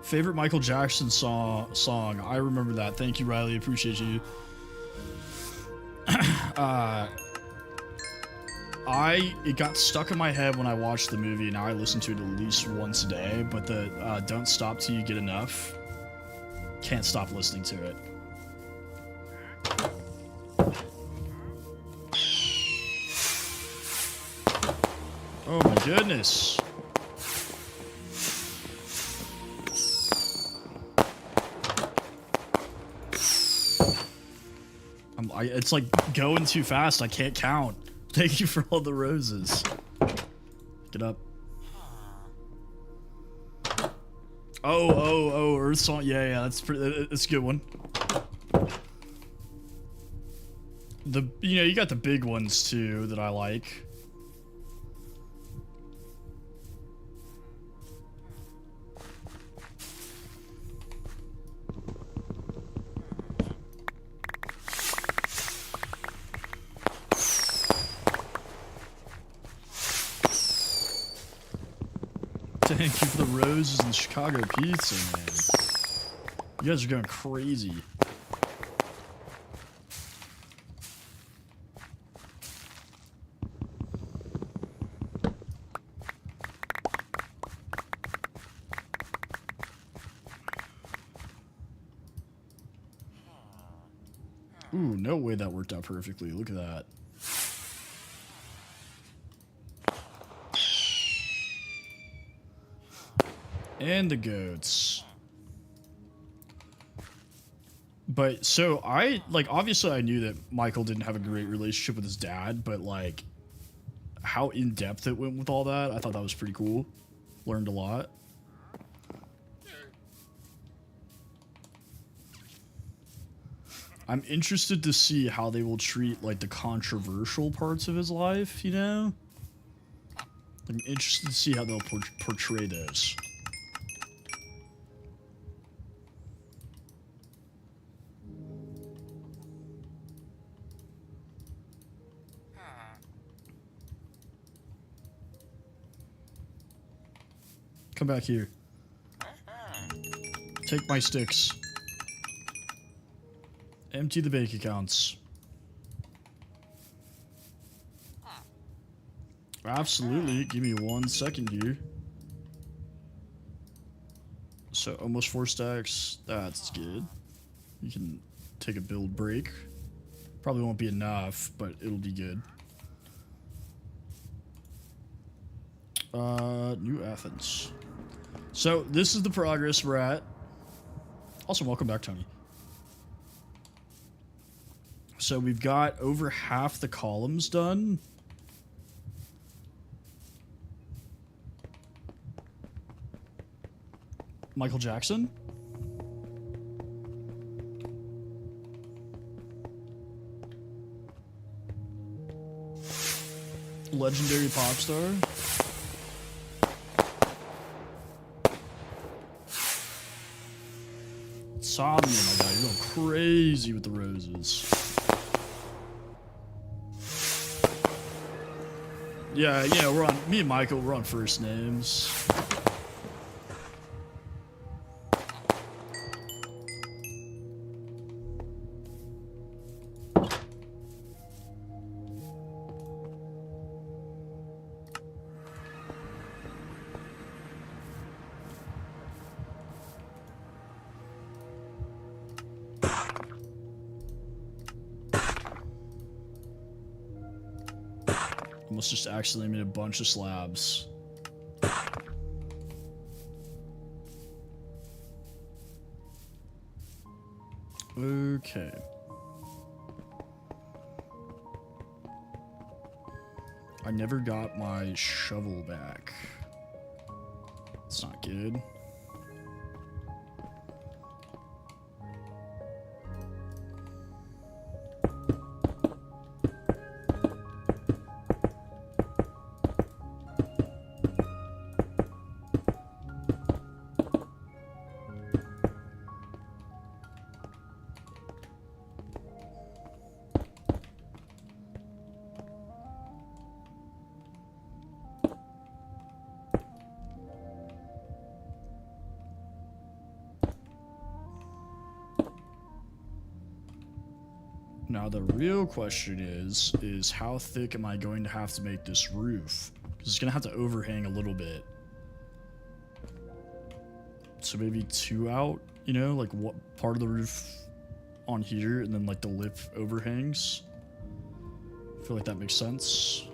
Favorite Michael Jackson song. I remember that. Thank you, Riley. Appreciate you. It got stuck in my head when I watched the movie. Now I listen to it at least once a day. But the "Don't Stop Till You Get Enough." Can't stop listening to it. Oh my goodness. It's like going too fast. I can't count. Thank you for all the roses. Get up. Oh, Earth Song. Yeah, that's a good one. You got the big ones too that I like. Thank you for the roses and Chicago pizza, man. You guys are going crazy. Ooh, no way that worked out perfectly. Look at that. And the goats. But so obviously I knew that Michael didn't have a great relationship with his dad, but like how in depth it went with all that, I thought that was pretty cool. Learned a lot. I'm interested to see how they will treat like the controversial parts of his life, you know? I'm interested to see how they'll portray those. Come back here. Take my sticks. Empty the bank accounts. Absolutely. Give me 1 second here. So almost 4 stacks. That's good. You can take a build break. Probably won't be enough, but it'll be good. New Athens. So this is the progress we're at. Also, welcome back, Tony. So we've got over half the columns done. Michael Jackson. Legendary pop star. Insomnia, my guy. You're going crazy with the roses. Yeah, me and Michael, we're on first names. Almost just accidentally made a bunch of slabs. Okay. I never got my shovel back. It's not good. Now the real question is how thick am I going to have to make this roof? Because it's going to have to overhang a little bit. So maybe 2 out, you know, like what part of the roof on here and then like the lip overhangs. I feel like that makes sense.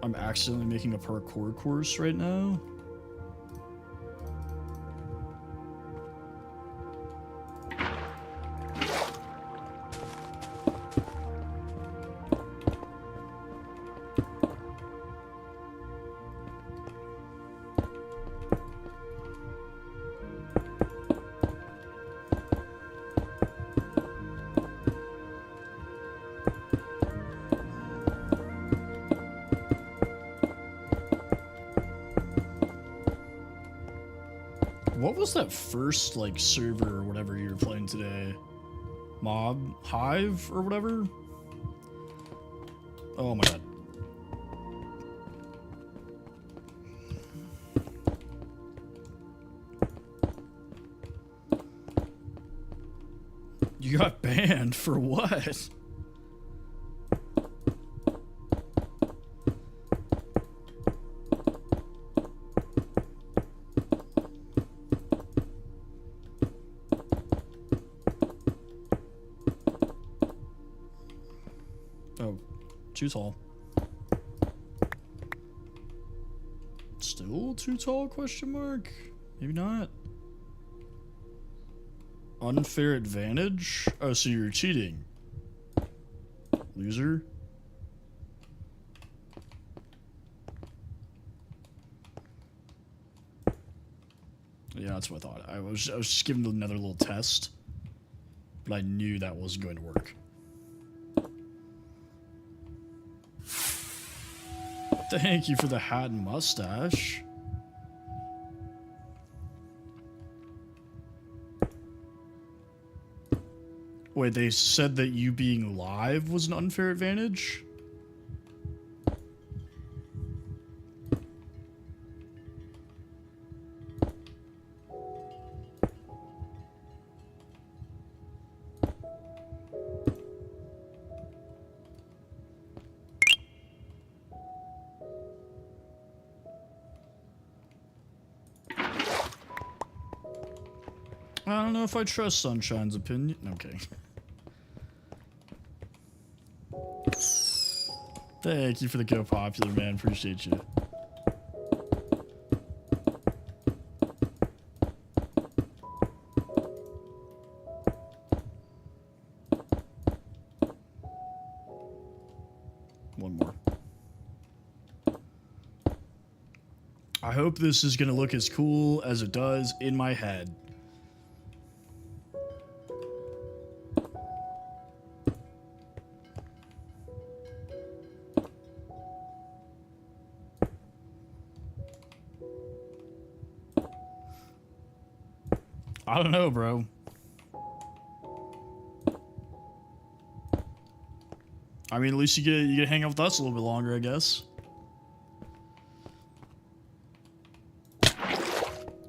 I'm accidentally making a parkour course right now. What was that first, like, server or whatever you were playing today? Mob Hive or whatever? Oh my god. You got banned for what? Oh, too tall. Still too tall, question mark? Maybe not. Unfair advantage? Oh, so you're cheating. Loser. Yeah, that's what I thought. I was just giving another little test. But I knew that wasn't going to work. Thank you for the hat and mustache. Wait, they said that you being live was an unfair advantage? I don't know if I trust Sunshine's opinion. Okay. Thank you for the Go Popular, man. Appreciate you. One more. I hope this is going to look as cool as it does in my head. I don't know, bro. I mean, at least you get to hang out with us a little bit longer, I guess.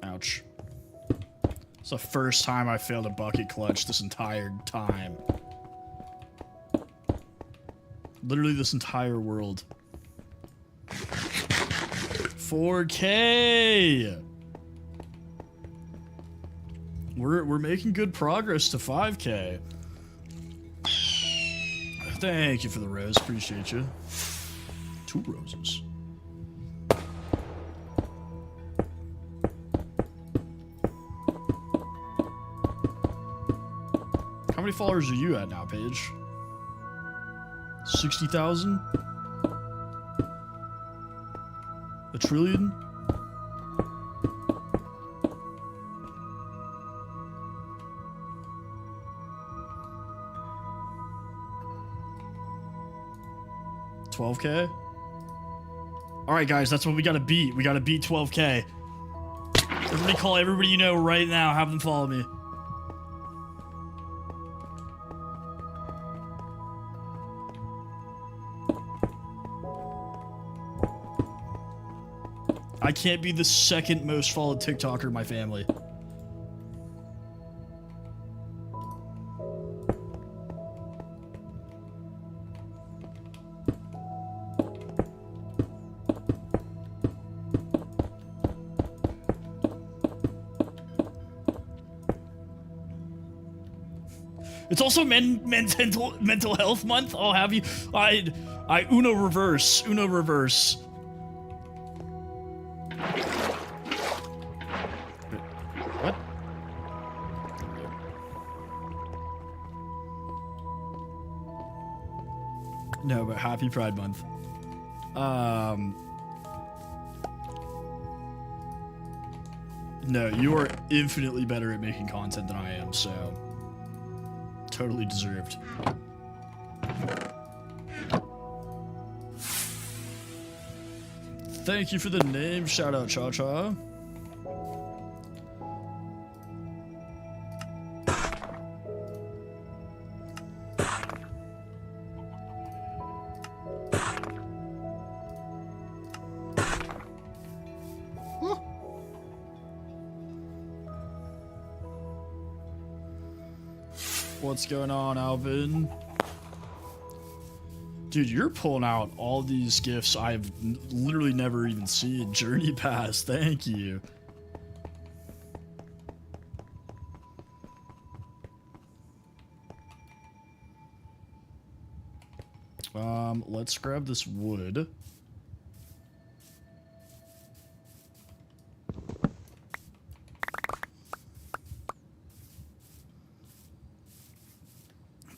Ouch. It's the first time I failed a bucket clutch this entire time. Literally this entire world. 4K! We're making good progress to 5K. Thank you for the rose. Appreciate you. 2 roses. many followers are you at now, Paige? 60,000? A trillion? $12K? Alright guys, that's what we gotta beat. We gotta beat 12K. Everybody call everybody you know right now. Have them follow me. I can't be the second most followed TikToker in my family. It's also men's mental health month. I'll have you. I Uno reverse. Uno reverse. What? No, but happy Pride Month. No, you are infinitely better at making content than I am, so totally deserved. Thank you for the name. Shout out, Cha Cha. What's going on, Alvin? Dude, you're pulling out all these gifts I've literally never even seen. Journey Pass, thank you. Let's grab this wood.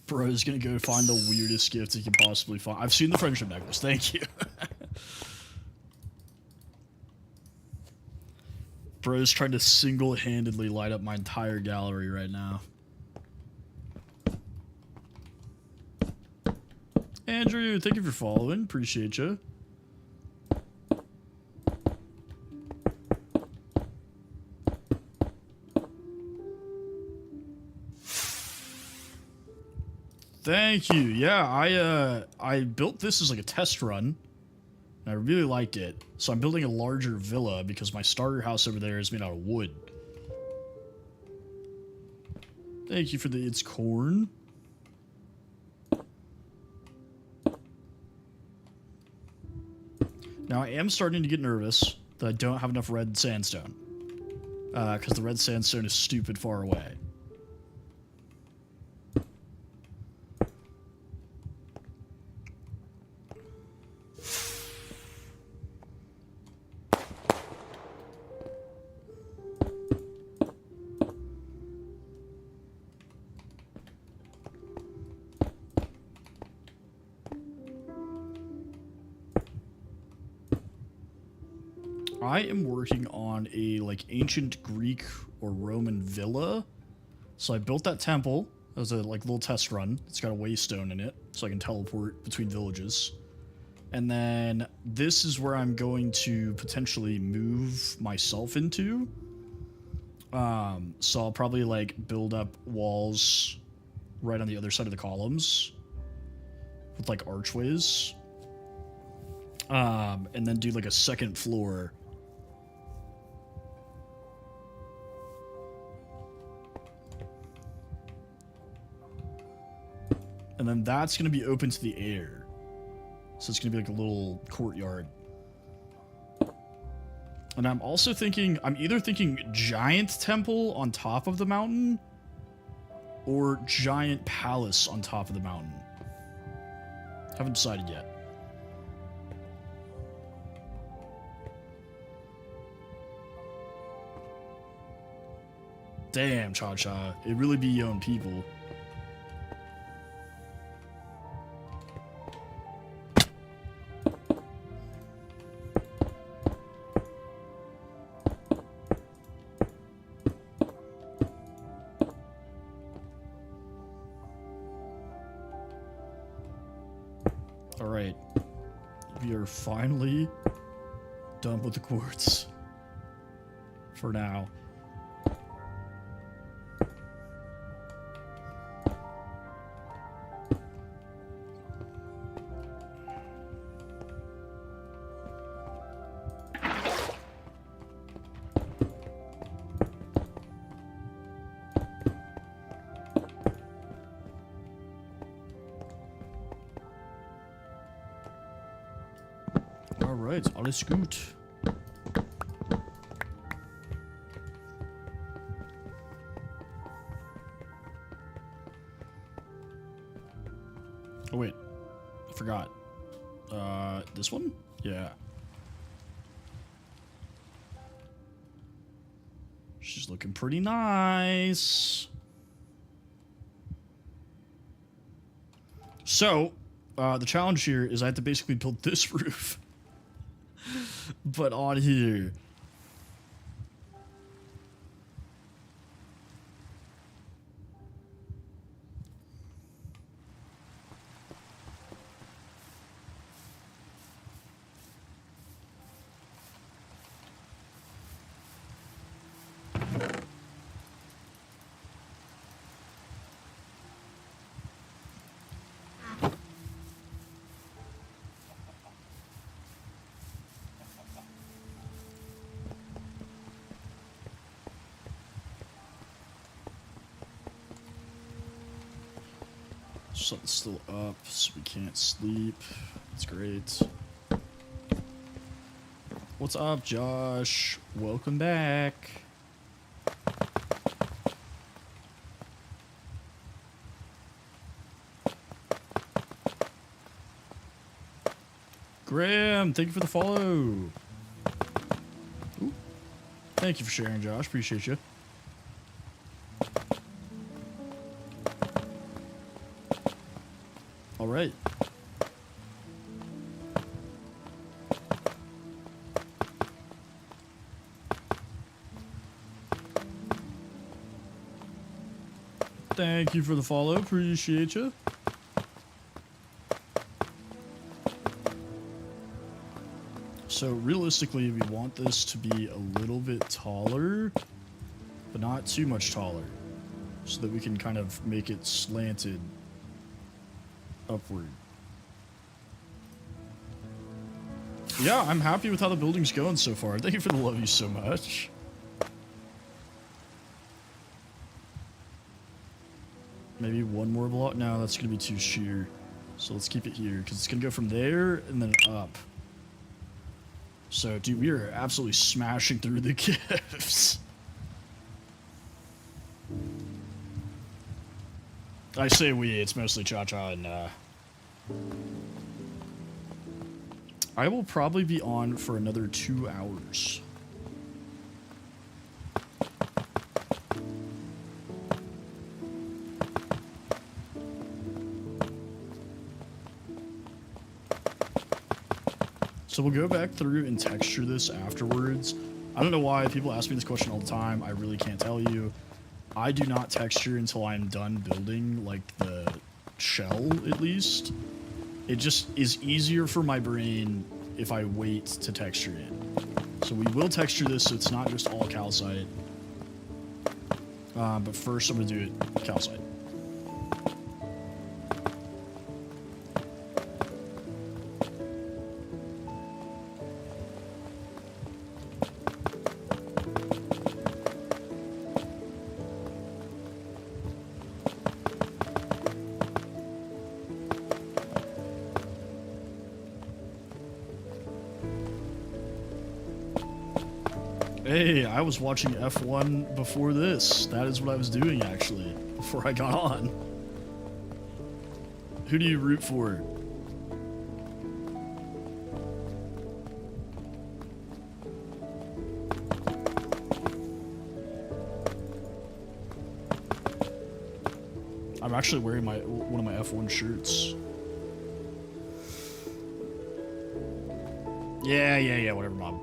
Bro's gonna go find the weirdest gift he can possibly find. I've seen the friendship necklace, thank you. Bro's trying to single-handedly light up my entire gallery right now. Andrew, thank you for following. Appreciate you. Thank you. Yeah, I built this as like a test run. And I really liked it. So I'm building a larger villa because my starter house over there is made out of wood. Thank you for the it's corn. Now I am starting to get nervous that I don't have enough red sandstone. Because the red sandstone is stupid far away. I am working on a like ancient Greek or Roman villa. So I built that temple as a like little test run. It's got a waystone in it, so I can teleport between villages. And then this is where I'm going to potentially move myself into. So I'll probably like build up walls right on the other side of the columns with like archways. And then do like a second floor. And then that's going to be open to the air. So it's going to be like a little courtyard. And I'm also thinking, I'm either thinking giant temple on top of the mountain or giant palace on top of the mountain. Haven't decided yet. Damn, Cha-Cha. It really be your own people. Alright. We are finally done with the quartz. For now. Alright, alles gut. Oh wait, I forgot. This one? Yeah. She's looking pretty nice. So, the challenge here is I have to basically build this roof. But on here. Sun's still up, so we can't sleep. That's great. What's up, Josh? Welcome back. Graham, thank you for the follow. Ooh. Thank you for sharing, Josh. Appreciate you. All right. Thank you for the follow. Appreciate you. So realistically, we want this to be a little bit taller, but not too much taller, so that we can kind of make it slanted upward. Yeah, I'm happy with how the building's going so far. Thank you for the love you so much. Maybe one more block? No, that's gonna be too sheer. So let's keep it here, because it's gonna go from there and then up. So, dude, we are absolutely smashing through the gifts. I say we, it's mostly Cha-Cha and, I will probably be on for another 2 hours. So we'll go back through and texture this afterwards. I don't know why people ask me this question all the time. I really can't tell you. I do not texture until I'm done building, like, the shell, at least. It just is easier for my brain if I wait to texture it. So we will texture this so it's not just all calcite. But first I'm going to do it calcite. Hey, I was watching F1 before this. That is what I was doing, actually, before I got on. Who do you root for? I'm actually wearing one of my F1 shirts. Yeah, whatever, Mob.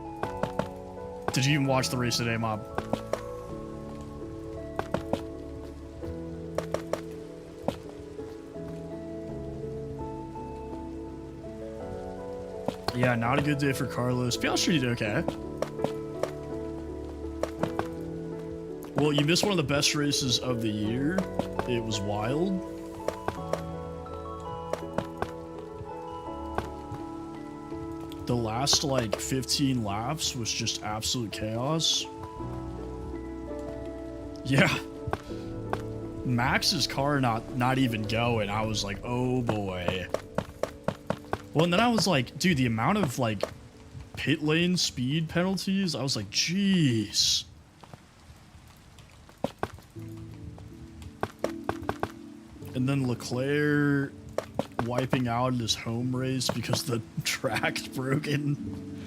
Did you even watch the race today, Mob? Yeah, not a good day for Carlos. Piastri did okay. Well, you missed one of the best races of the year. It was wild. The last, like, 15 laps was just absolute chaos. Yeah. Max's car not even going. I was like, oh boy. Well, and then I was like, dude, the amount of, like, pit lane speed penalties, I was like, jeez. And then Leclerc wiping out his home race because the track's broken.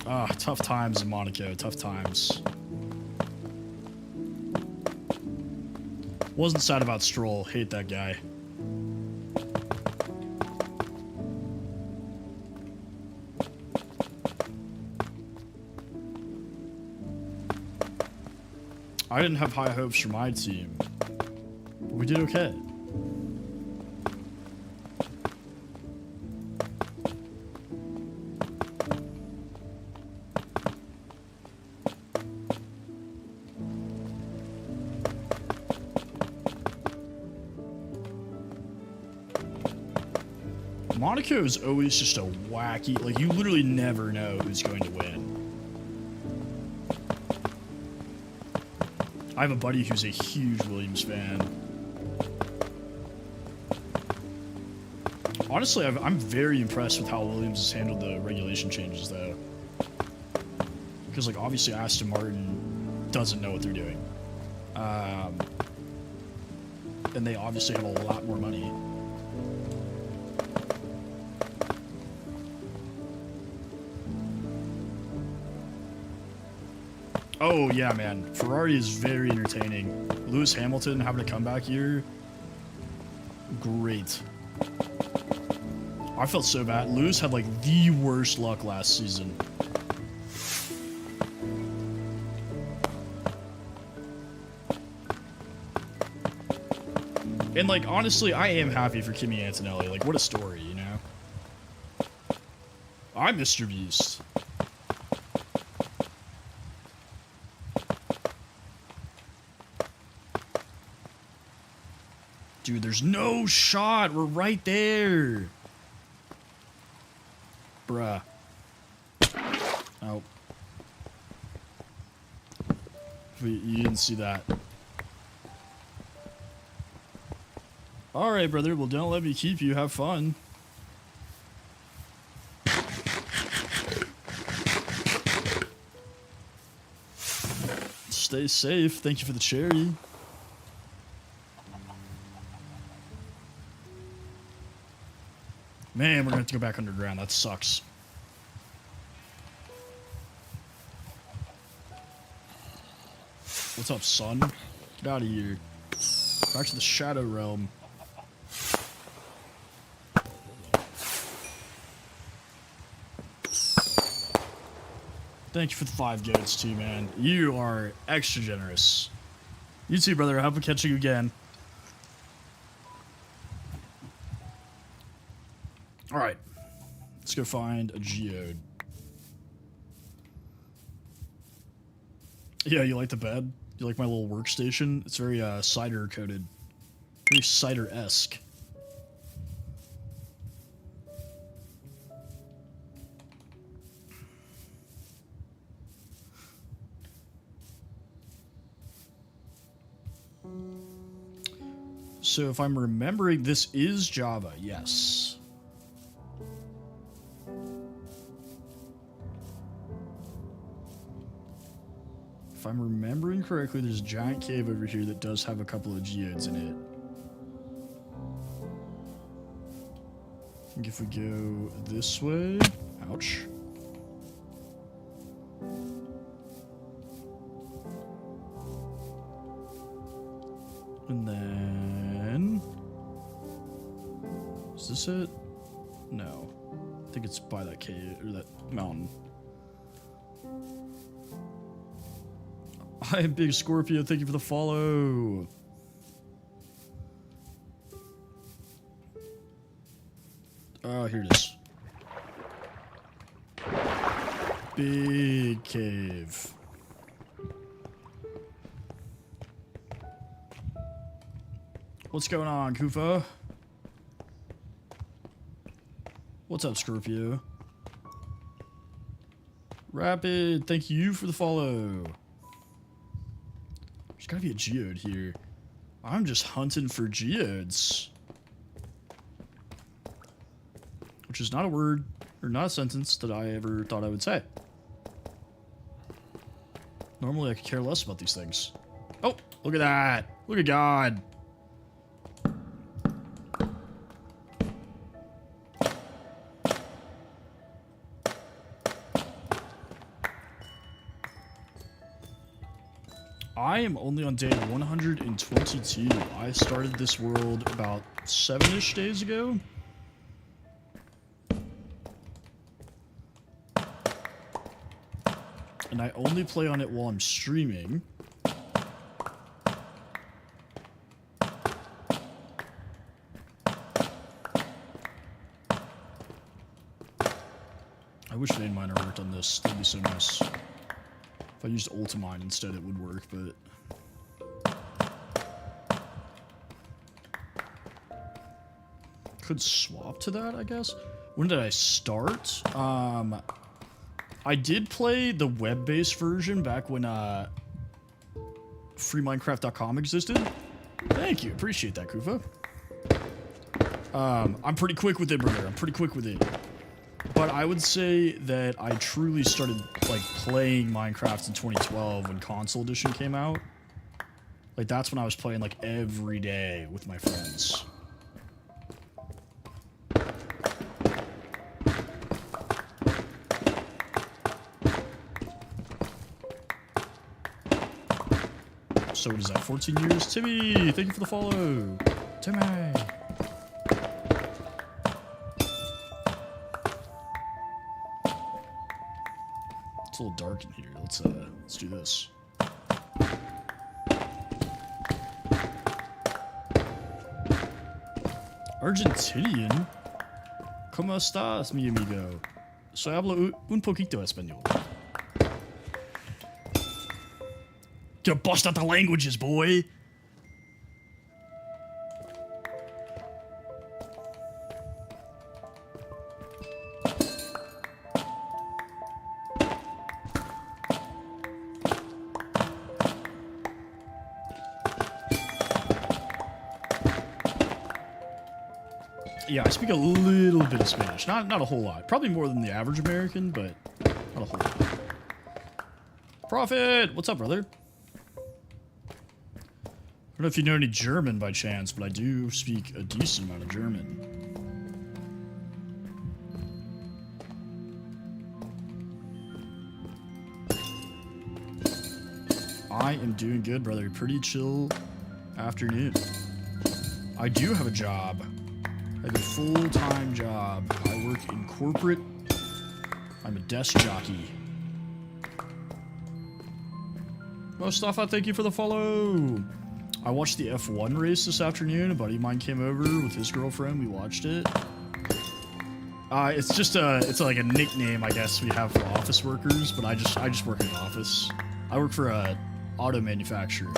Ah, tough times in Monaco, tough times. Wasn't sad about Stroll, hate that guy. I didn't have high hopes for my team, but we did okay. Monaco is always just a wacky, like, you literally never know who's going to win. I have a buddy who's a huge Williams fan. Honestly, I'm very impressed with how Williams has handled the regulation changes, though. Because, like, obviously Aston Martin doesn't know what they're doing. And they obviously have a lot more money. Oh, yeah, man. Ferrari is very entertaining. Lewis Hamilton having a comeback year. Great. I felt so bad. Lewis had, like, the worst luck last season. And, like, honestly, I am happy for Kimi Antonelli. Like, what a story, you know? I'm Mr. Beast. Dude, there's no shot. We're right there. Bruh. Oh. You didn't see that. Alright, brother. Well, don't let me keep you. Have fun. Stay safe. Thank you for the cherry. Man, we're gonna have to go back underground. That sucks. What's up, son? Get out of here. Back to the Shadow Realm. Thank you for the 5 goats, too, man. You are extra generous. You too, brother. I hope to catch you again. Alright. Let's go find a geode. Yeah, you like the bed? You like my little workstation? It's very cider coated. Very cider-esque. So if I'm remembering, this is Java, yes. If I'm remembering correctly, there's a giant cave over here that does have a couple of geodes in it. I think if we go this way... Ouch. And then... Is this it? No. I think it's by that cave, or that mountain. Hi, Big Scorpio. Thank you for the follow. Oh, here it is. Big cave. What's going on, Kufa? What's up, Scorpio? Rapid, thank you for the follow. There's gotta be a geode here. I'm just hunting for geodes. Which is not a word, or not a sentence that I ever thought I would say. Normally I could care less about these things. Oh, look at that. Look at God. I am only on day 122. I started this world about 7-ish days ago. And I only play on it while I'm streaming. I wish Vein Miner worked on this. That'd be so nice. If I used Ultimine instead, it would work, but... could swap to that, I guess? When did I start? I did play the web-based version back when, freeminecraft.com existed. Thank you, appreciate that, Kufa. I'm pretty quick with it, brother. I'm pretty quick with it. But I would say that I truly started, like, playing Minecraft in 2012 when Console Edition came out. Like, that's when I was playing, like, every day with my friends. So what is that, 14 years? Timmy, thank you for the follow. Timmy. It's a little dark in here. Let's do this. Argentinian? ¿Cómo estás, mi amigo? Soy hablo un poquito español. To bust out the languages, boy. Yeah, I speak a little bit of Spanish. Not a whole lot. Probably more than the average American, but not a whole lot. Prophet! What's up, brother? I don't know if you know any German by chance, but I do speak a decent amount of German. I am doing good, brother. Pretty chill afternoon. I do have a job. I have a full-time job. I work in corporate. I'm a desk jockey. Mustafa, thank you for the follow. I watched the F1 race this afternoon. A buddy of mine came over with his girlfriend. We watched it. It's just it's like a nickname, I guess, we have for office workers, but I just work in an office. I work for a auto manufacturer.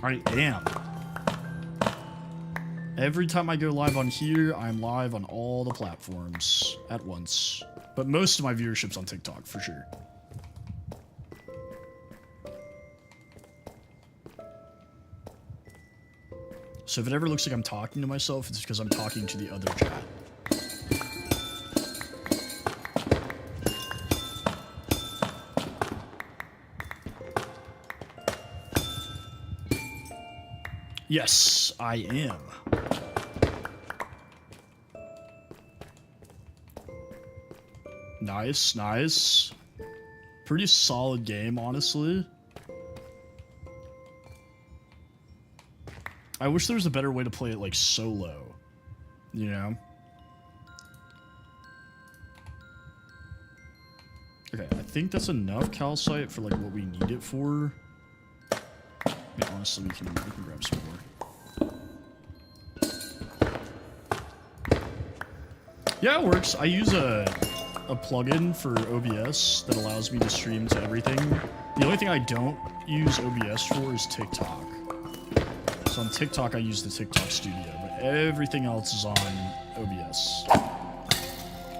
I am. Every time I go live on here, I'm live on all the platforms at once. But most of my viewership's on TikTok, for sure. So if it ever looks like I'm talking to myself, it's because I'm talking to the other chat. Yes, I am. Nice, nice. Pretty solid game, honestly. I wish there was a better way to play it, like, solo. You know? Okay, I think that's enough calcite for, like, what we need it for. I mean, honestly, we can grab some more. Yeah, it works. I use a plugin for OBS that allows me to stream to everything. The only thing I don't use OBS for is TikTok. So on TikTok, I use the TikTok Studio, but everything else is on OBS.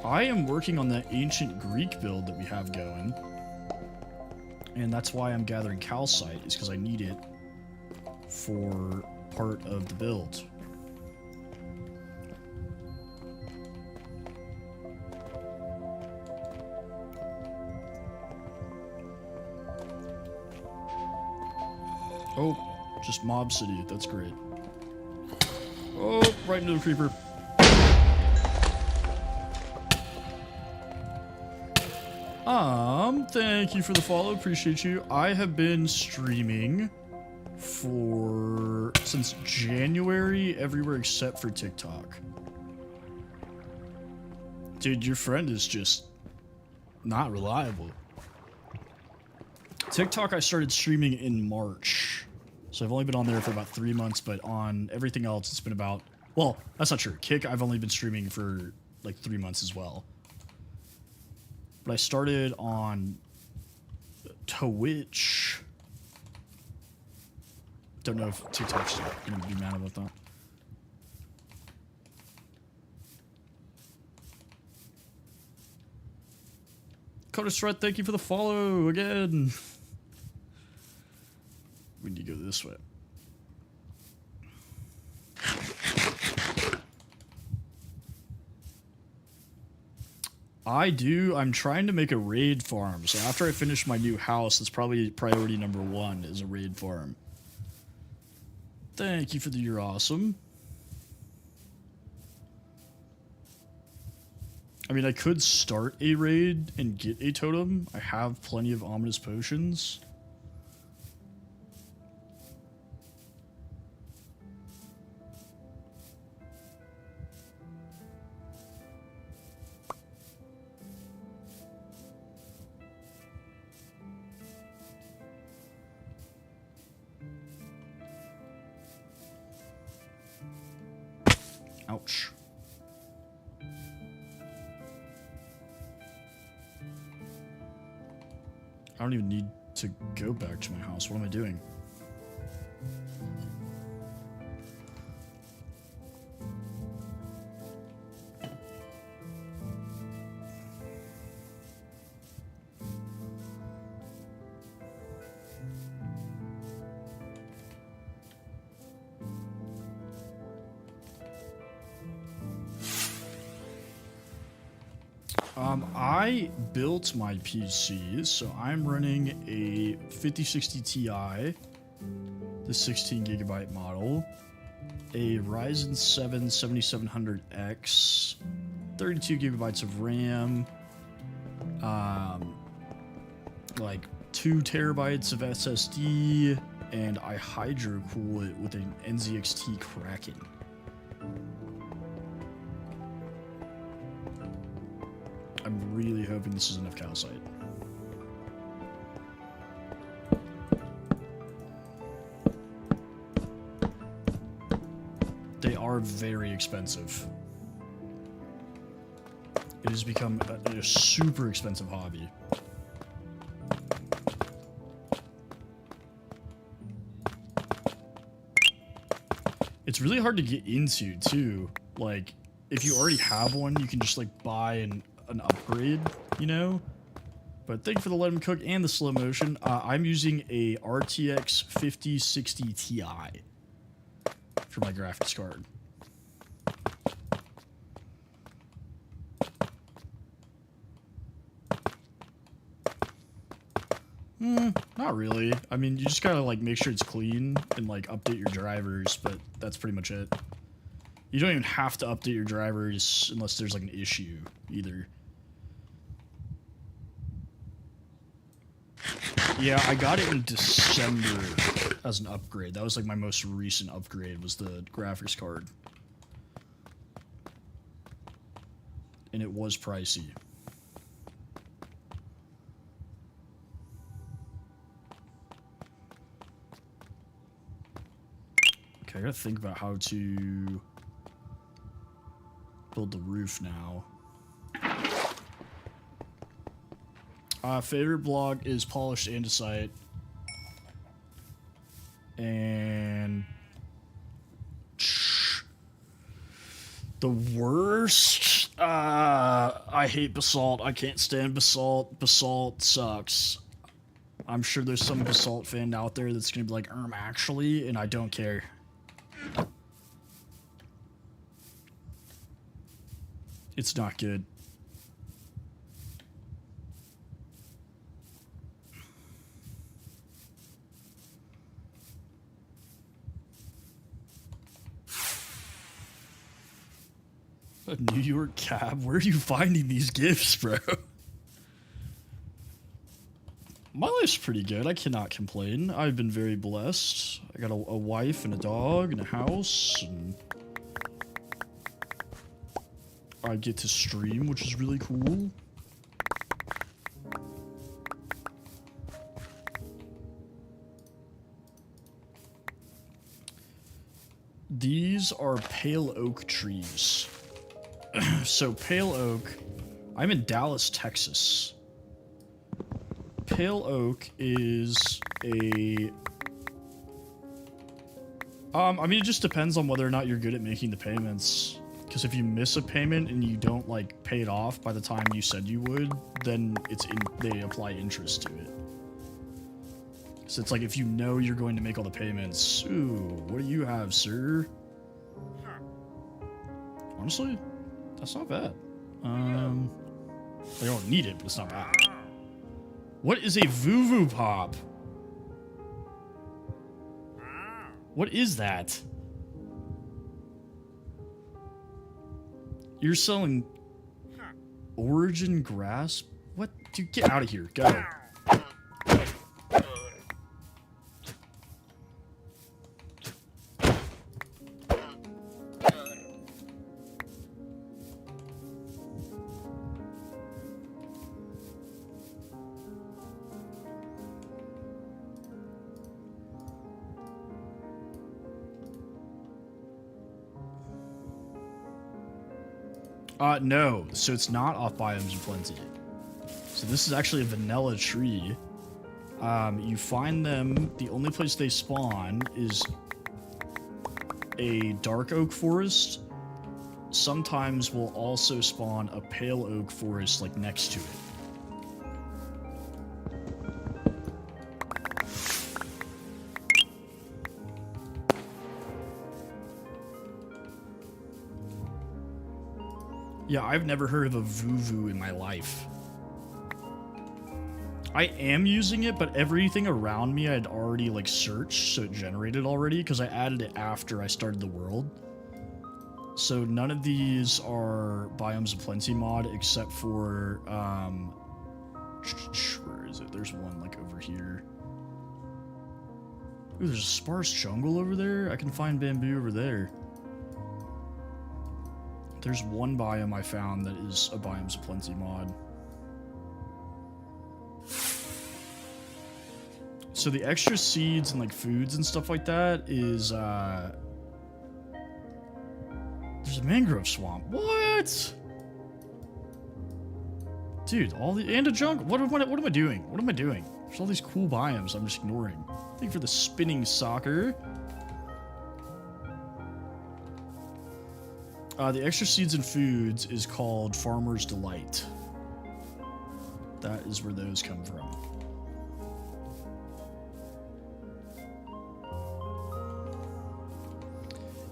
I am working on that ancient Greek build that we have going. And that's why I'm gathering calcite, is because I need it for part of the build. Oh, just Mob City. That's great. Oh, right into the creeper. Thank you for the follow. Appreciate you. I have been streaming since January everywhere except for TikTok. Dude, your friend is just not reliable. TikTok I started streaming in March. So I've only been on there for about 3 months, but on everything else it's been about, well, that's not true. Kick I've only been streaming for like 3 months as well. But I started on Twitch. Don't know if TikTok's gonna be mad about that. Coda Strut, thank you for the follow again. We need to go this way. I'm trying to make a raid farm. So after I finish my new house, that's probably priority number 1 is a raid farm. Thank you for the you're awesome. I mean, I could start a raid and get a totem. I have plenty of ominous potions. Ouch. I don't even need to go back to my house. What am I doing? I built my PC, so I'm running a 5060 Ti, the 16 gigabyte model, a Ryzen 7 7700X, 32 gigabytes of RAM, like 2 terabytes of SSD, and I hydro cool it with an NZXT Kraken. I'm really hoping this is enough calcite. They are very expensive. It has become a super expensive hobby. It's really hard to get into, too. Like, if you already have one, you can just, like, buy an upgrade, you know? But thank you for the let him cook and the slow motion. I'm using a RTX 5060 Ti for my graphics card. Not really. I mean, you just gotta, like, make sure it's clean and, like, update your drivers, but that's pretty much it. You don't even have to update your drivers unless there's, like, an issue, either. Yeah, I got it in December as an upgrade. That was, like, my most recent upgrade, was the graphics card. And it was pricey. Okay, I gotta think about how to build the roof now. Favorite block is polished andesite. And the worst, I hate basalt. I can't stand basalt. Basalt sucks. I'm sure there's some basalt fan out there that's gonna be like, actually, and I don't care. It's not good. A New York cab? Where are you finding these gifts, bro? My life's pretty good. I cannot complain. I've been very blessed. I got a wife and a dog and a house, and I get to stream, which is really cool. These are pale oak trees. So pale oak, I'm in Dallas, Texas. Pale oak is a... I mean, it just depends on whether or not you're good at making the payments. Because if you miss a payment and you don't, like, pay it off by the time you said you would, then they apply interest to it. So it's like, if you know you're going to make all the payments, ooh, what do you have, sir? Honestly, that's not bad. I don't need it, but it's not bad. What is a Vuvu Pop? What is that? You're selling Origin Grasp? What? Dude, get out of here. Go. No. So it's not off Biomes of Plenty. So this is actually a vanilla tree. You find them, the only place they spawn is a dark oak forest. Sometimes we'll also spawn a pale oak forest, like, next to it. Yeah, I've never heard of a Vuvu in my life. I am using it, but everything around me I'd already, like, searched, so it generated already, because I added it after I started the world. So none of these are Biomes of Plenty mod, except for, where is it? There's one, like, over here. Ooh, there's a sparse jungle over there? I can find bamboo over there. There's one biome I found that is a Biomes of Plenty mod. So the extra seeds and, like, foods and stuff like that is, there's a mangrove swamp. What? Dude, and a jungle. What am I doing? What am I doing? There's all these cool biomes I'm just ignoring. Thank you for the spinning soccer. The extra seeds and foods is called Farmer's Delight. That is where those come from.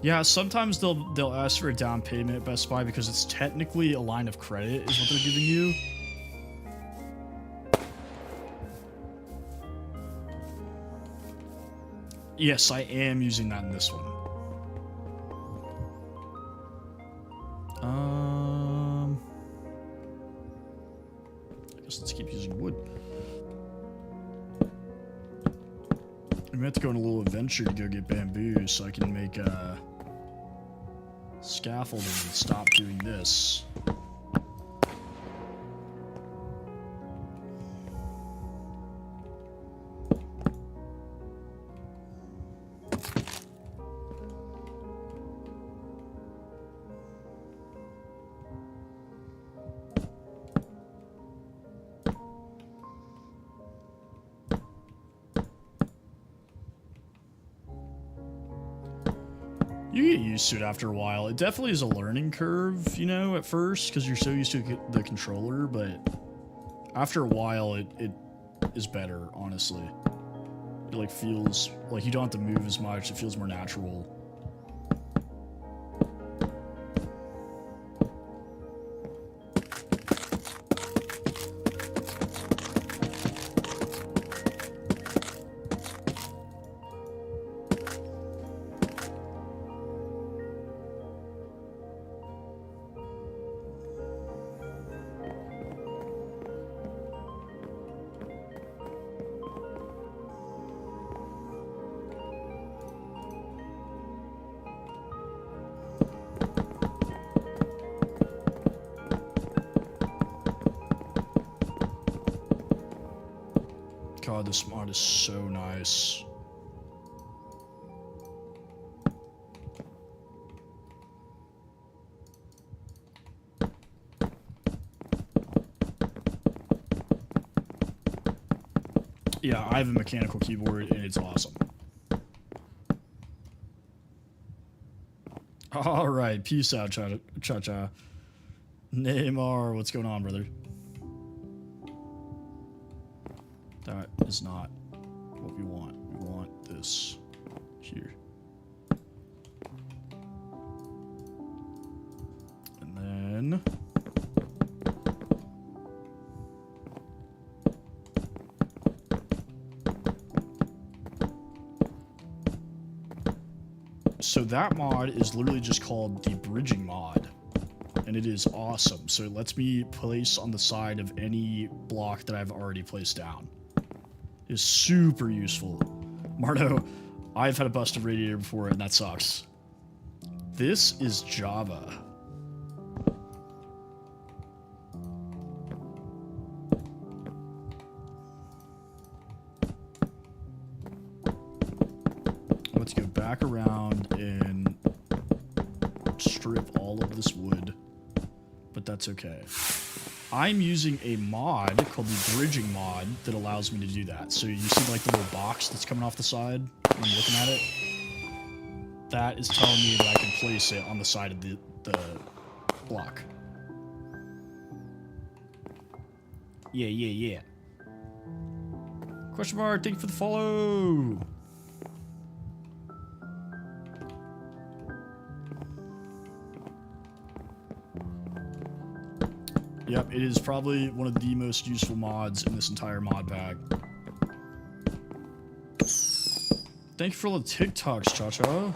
Yeah, sometimes they'll ask for a down payment at Best Buy because it's technically a line of credit is what they're giving you. Yes, I am using that in this one. I guess let's keep using wood. I'm gonna have to go on a little adventure to go get bamboo so I can make scaffolding and stop doing this. You get used to it after a while. It definitely is a learning curve, you know, at first, because you're so used to the controller, but after a while, it is better, honestly. It, like, feels like you don't have to move as much. It feels more natural. God, this mod is so nice. Yeah, I have a mechanical keyboard and it's awesome. All right, peace out, Cha-Cha. Neymar, what's going on, brother? That is not what we want. We want this here. And then... So that mod is literally just called the bridging mod. And it is awesome. So it lets me place on the side of any block that I've already placed down. It is super useful. Marno, I've had a busted radiator before and that sucks. This is Java. Let's go back around and strip all of this wood, but that's okay. I'm using a mod called the bridging mod that allows me to do that. So you see like the little box that's coming off the side when I'm looking at it? That is telling me that I can place it on the side of the block. Yeah. Question mark, thank you for the follow. Yep, it is probably one of the most useful mods in this entire mod pack. Thank you for all the TikToks, Cha-Cha.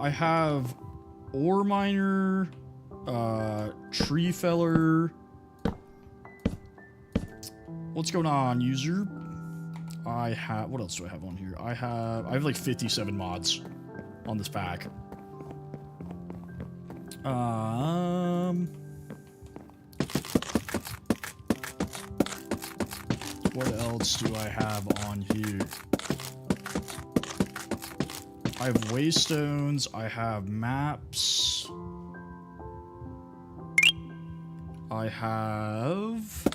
I have ore miner, tree feller. What's going on, user? I have, what else do I have on here? I have like 57 mods on this pack. What else do I have on here? I have waystones, I have maps. I have...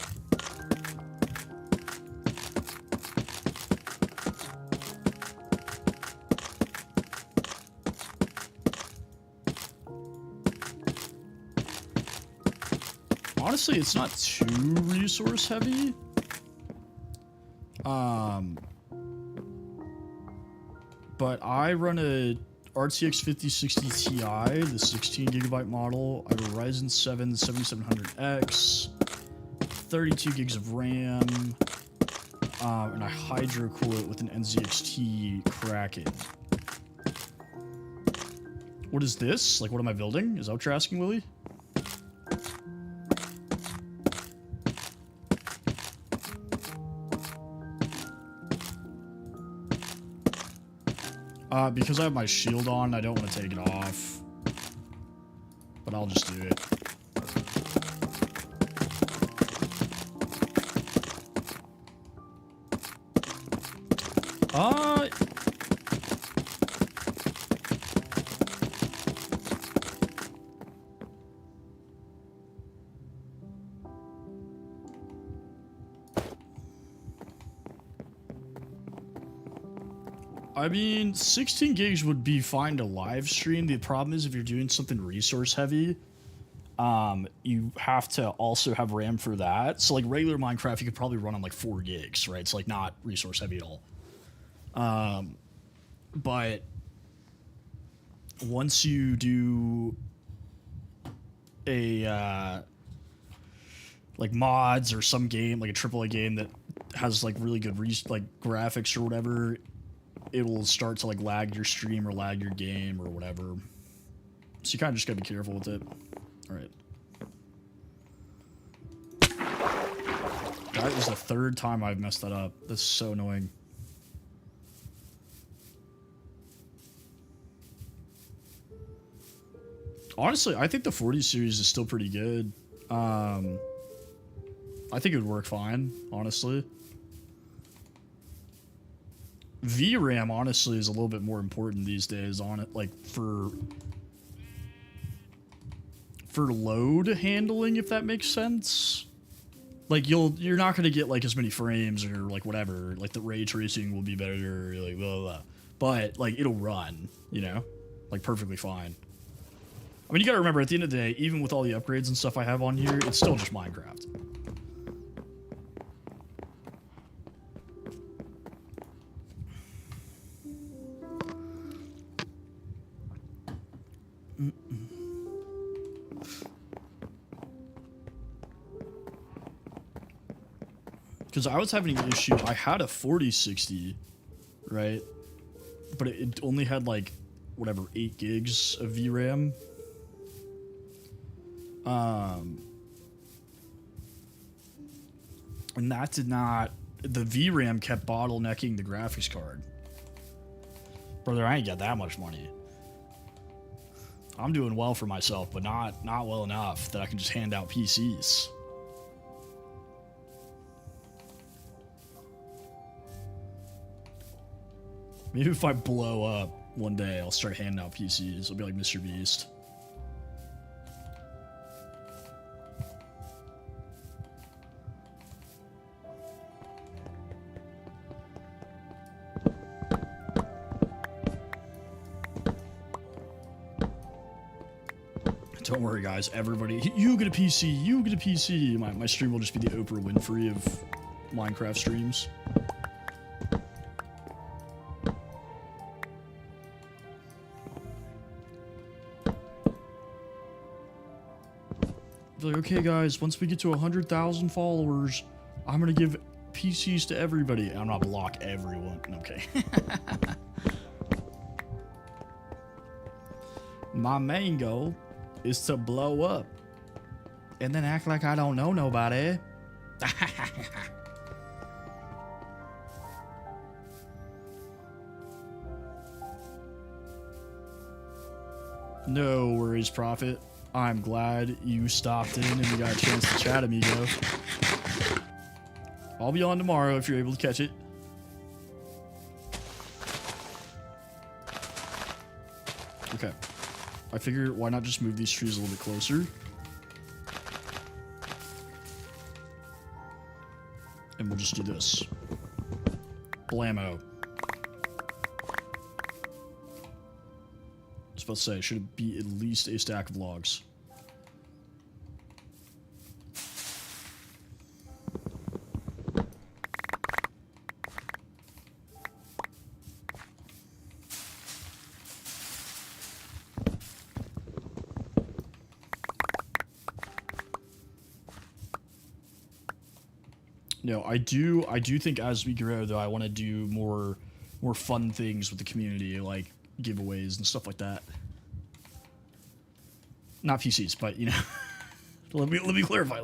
Honestly, it's not too resource heavy. But I run a RTX 5060 Ti, the 16 gigabyte model. I have a Ryzen 7 7700X, 32 gigs of RAM, and I hydro cool it with an NZXT Kraken. What is this? Like, what am I building? Is that what you're asking, Willie? Because I have my shield on, I don't want to take it off. But I'll just do it. I mean, 16 gigs would be fine to live stream. The problem is if you're doing something resource heavy, you have to also have RAM for that. So like regular Minecraft, you could probably run on like 4 gigs, right? It's like not resource heavy at all. But once you do a like mods or some game, like a AAA game that has like really good like graphics or whatever, it will start to like lag your stream or lag your game or whatever. So you kind of just gotta be careful with it. All right. That is the 3rd time I've messed that up. That's so annoying. Honestly, I think the 40 series is still pretty good. I think it would work fine, honestly. VRAM, honestly, is a little bit more important these days on it, like for load handling, if that makes sense. Like you're not gonna get like as many frames or like whatever. Like the ray tracing will be better, like blah blah blah. But like it'll run, you know, like perfectly fine. I mean, you gotta remember at the end of the day, even with all the upgrades and stuff I have on here, it's still just Minecraft. Because I was having an issue. I had a 4060, right? But it only had like, whatever, 8 gigs of VRAM. And that did not... The VRAM kept bottlenecking the graphics card. Brother, I ain't got that much money. I'm doing well for myself, but not well enough that I can just hand out PCs. Maybe if I blow up one day, I'll start handing out PCs. I'll be like Mr. Beast. Don't worry, guys. Everybody, you get a PC. You get a PC. My stream will just be the Oprah Winfrey of Minecraft streams. Like, okay, guys, once we get to 100,000 followers, I'm gonna give PCs to everybody. I'm not block everyone. Okay. My main goal is to blow up and then act like I don't know nobody. No worries, Prophet. I'm glad you stopped in and you got a chance to chat, amigo. I'll be on tomorrow if you're able to catch it. Okay. I figure why not just move these trees a little bit closer. And we'll just do this. Blammo. I was about to say, it should be at least a stack of logs. No, I do think as we grow, though, I want to do more fun things with the community, like giveaways and stuff like that. Not PCs, but you know. let me clarify.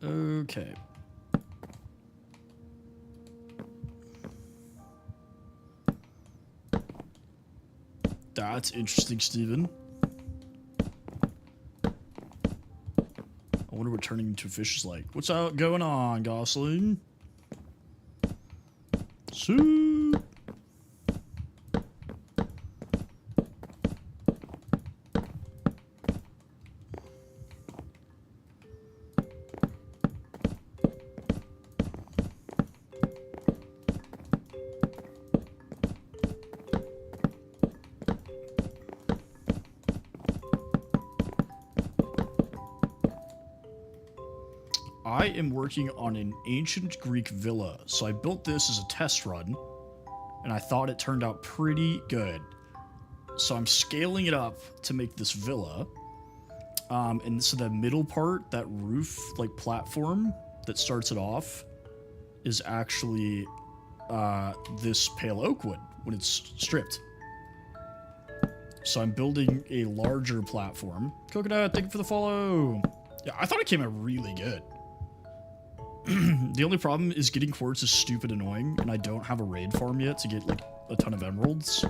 Okay. That's interesting, Steven. I wonder what turning into a fish is like. What's out going on, Gosling? Soup. I am working on an ancient Greek villa. So I built this as a test run, and I thought it turned out pretty good. So I'm scaling it up to make this villa. And so the middle part, that roof, like platform that starts it off, is actually this pale oak wood when it's stripped. So I'm building a larger platform. Coconut, thank you for the follow. Yeah, I thought it came out really good. The only problem is getting quartz is stupid annoying, and I don't have a raid farm yet to get like a ton of emeralds.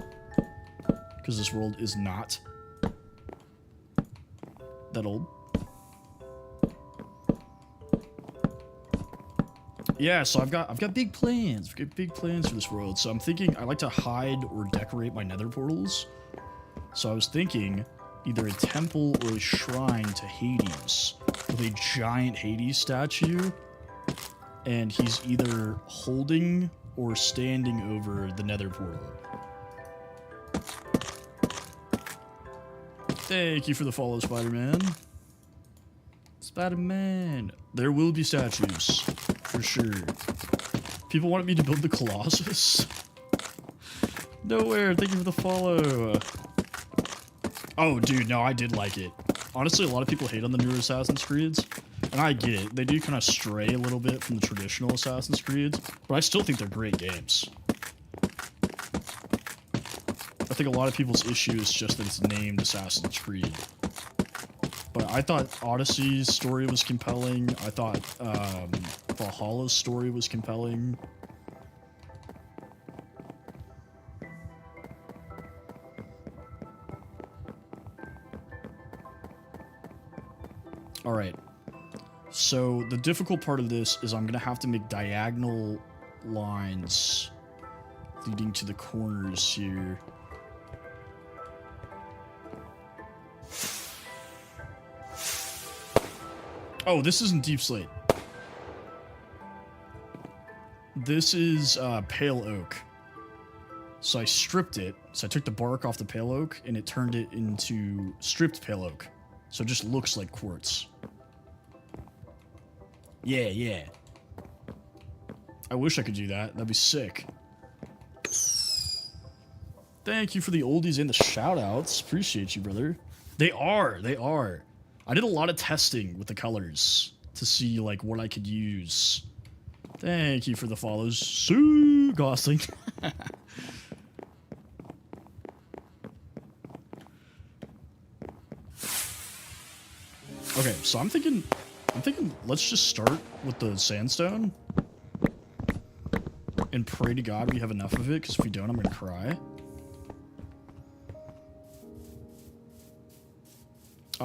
Because this world is not that old. Yeah, so I've got big plans. I've got big plans for this world. So I'm thinking I like to hide or decorate my nether portals. So I was thinking either a temple or a shrine to Hades with a giant Hades statue, and he's either holding or standing over the nether portal. Thank you for the follow, Spider-Man. Spider-Man. There will be statues, for sure. People wanted me to build the Colossus. Nowhere, thank you for the follow. Oh, dude, no, I did like it. Honestly, a lot of people hate on the newer Assassin's Creeds, and I get it. They do kind of stray a little bit from the traditional Assassin's Creeds, but I still think they're great games. I think a lot of people's issue is just that it's named Assassin's Creed. But I thought Odyssey's story was compelling. I thought Valhalla's story was compelling. Alright. So the difficult part of this is I'm going to have to make diagonal lines leading to the corners here. Oh, this isn't deep slate. This is pale oak. So I stripped it. So I took the bark off the pale oak and it turned it into stripped pale oak. So it just looks like quartz. Yeah, yeah. I wish I could do that. That'd be sick. Thank you for the oldies and the shout-outs. Appreciate you, brother. They are. They are. I did a lot of testing with the colors to see, like, what I could use. Thank you for the follows. Sue Gosling. Okay, so I'm thinking let's just start with the sandstone and pray to God we have enough of it, because if we don't, I'm gonna cry.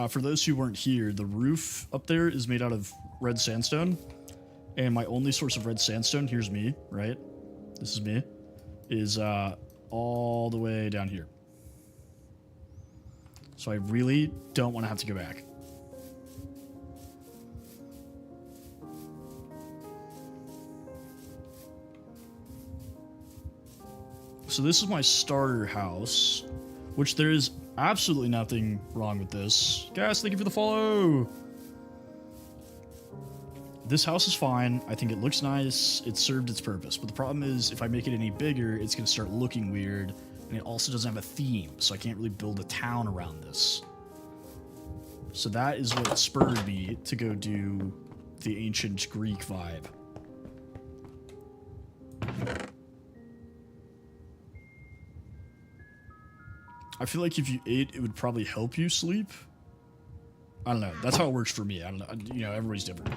For those who weren't here, the roof up there is made out of red sandstone, and my only source of red sandstone, here's me, right? This is me, is all the way down here. So I really don't want to have to go back. So this is my starter house, which there is absolutely nothing wrong with this. Guys, thank you for the follow. This house is fine. I think it looks nice. It served its purpose. But the problem is, if I make it any bigger, it's going to start looking weird. And it also doesn't have a theme, so I can't really build a town around this. So that is what spurred me to go do the ancient Greek vibe. I feel like if you ate, it would probably help you sleep. I don't know. That's how it works for me. I don't know. You know, everybody's different.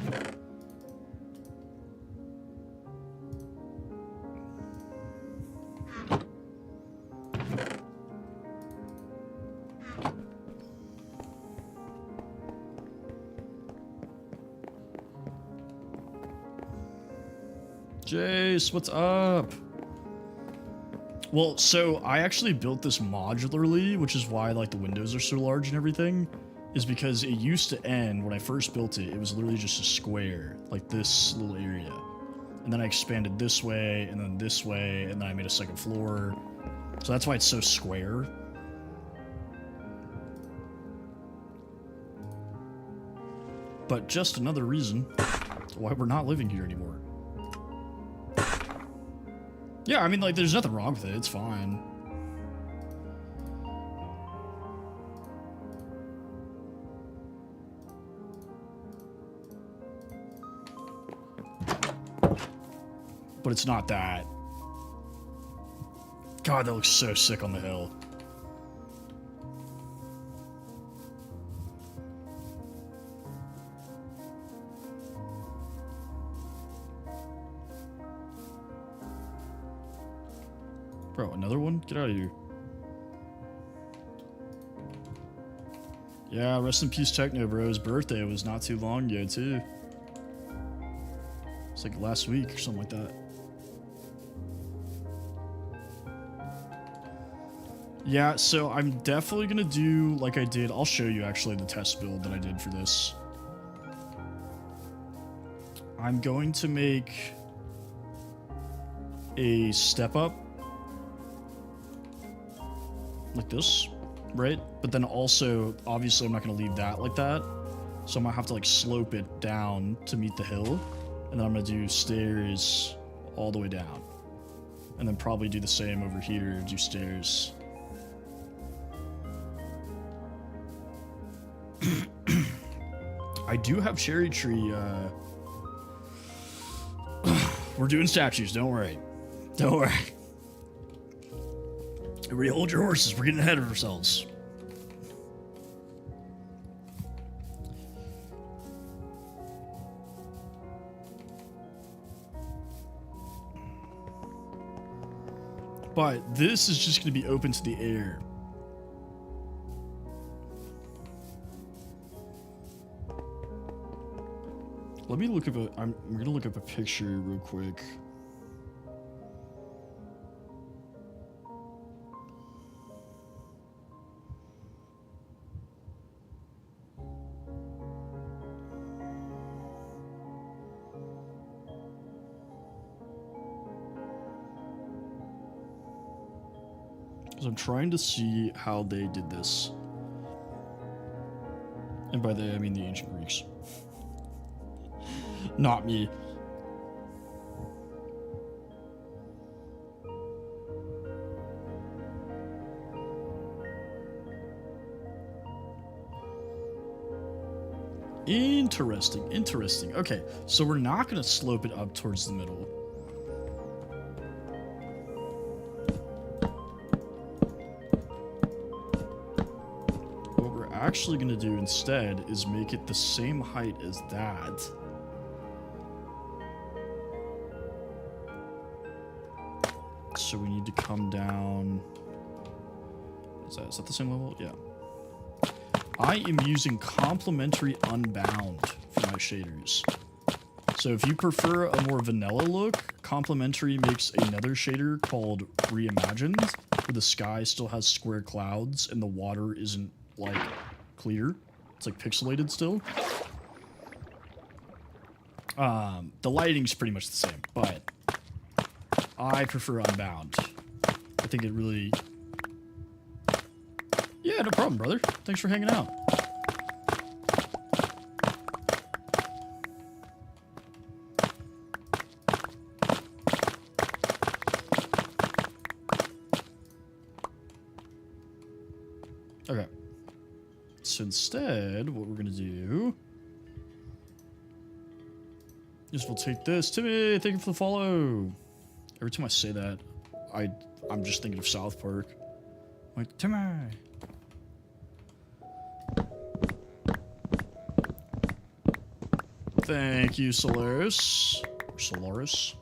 Jace, what's up? Well, so I actually built this modularly, which is why like the windows are so large and everything, is because it used to end, when I first built it, it was literally just a square, like this little area. And then I expanded this way, and then this way, and then I made a second floor. So that's why it's so square. But just another reason why we're not living here anymore. Yeah, I mean, like, there's nothing wrong with it. It's fine. But it's not that. God, that looks so sick on the hill. Bro, another one? Get out of here. Yeah, rest in peace Techno, bro. His birthday was not too long ago, too. It's like last week or something like that. Yeah, so I'm definitely gonna do like I did. I'll show you actually the test build that I did for this. I'm going to make a step up like this, right? But then also, obviously I'm not gonna leave that like that. So I'm gonna have to like slope it down to meet the hill. And then I'm gonna do stairs all the way down. And then probably do the same over here, do stairs. I do have cherry tree, we're doing statues, don't worry. Don't worry. Everybody hold your horses, we're getting ahead of ourselves. But this is just going to be open to the air. Let me look up a... I'm going to look up a picture real quick. Because I'm trying to see how they did this. And by they, I mean the ancient Greeks. Not me. Interesting, interesting. Okay, so we're not going to slope it up towards the middle. What we're actually going to do instead is make it the same height as that. So we need to come down. Is that the same level? Yeah. I am using complementary unbound for my shaders. So if you prefer a more vanilla look, complementary makes another shader called reimagined, where the sky still has square clouds and the water isn't like clear. It's like pixelated still. The lighting's pretty much the same, but I prefer unbound. I think it really... Yeah, no problem, brother. Thanks for hanging out. Okay. So instead, what we're going to do is we'll take this. Timmy, thank you for the follow. Every time I say that, I'm just thinking of South Park. Like, Timmy. Thank you, Solaris. Or Solaris.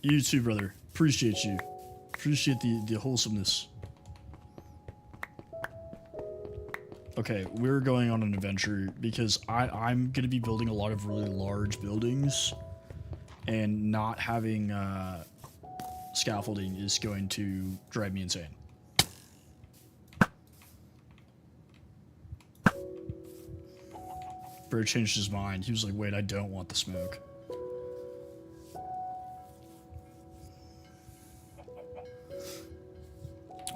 You too, brother. Appreciate you. Appreciate the wholesomeness. Okay, we're going on an adventure because I'm going to be building a lot of really large buildings, and not having scaffolding is going to drive me insane. Bird changed his mind. He was like, wait, I don't want the smoke.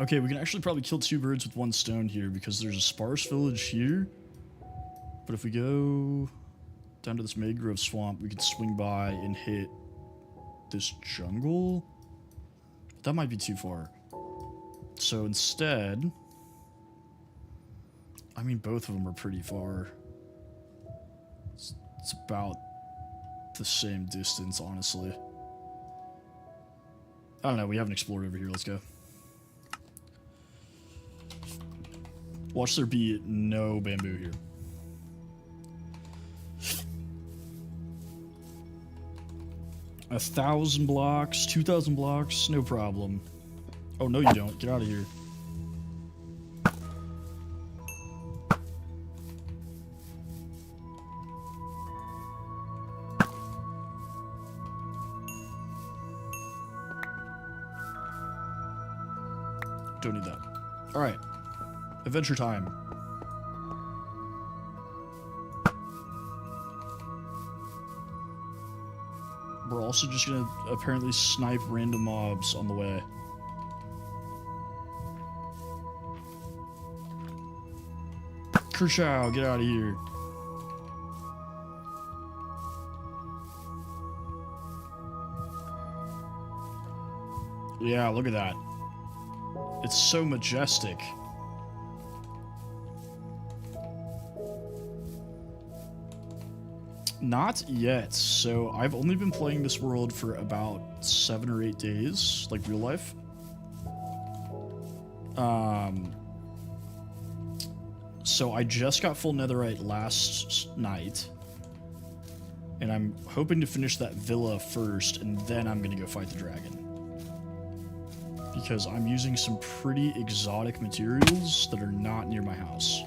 Okay, we can actually probably kill 2 birds with 1 stone here because there's a sparse village here. But if we go down to this mangrove swamp, we could swing by and hit this jungle. That might be too far. So instead, I mean, both of them are pretty far. It's about the same distance, honestly. I don't know. We haven't explored over here. Let's go. Watch there be no bamboo here. A 1,000 blocks, 2,000 blocks, no problem. Oh, no you don't. Get out of here. Don't need that. Alright. Adventure time. We're also just gonna apparently snipe random mobs on the way. Kershaw, get out of here. Yeah, look at that. It's so majestic. Not yet. So I've only been playing this world for about 7 or 8 days, like real life. So I just got full netherite last night. And I'm hoping to finish that villa first, and then I'm gonna go fight the dragon. Because I'm using some pretty exotic materials that are not near my house.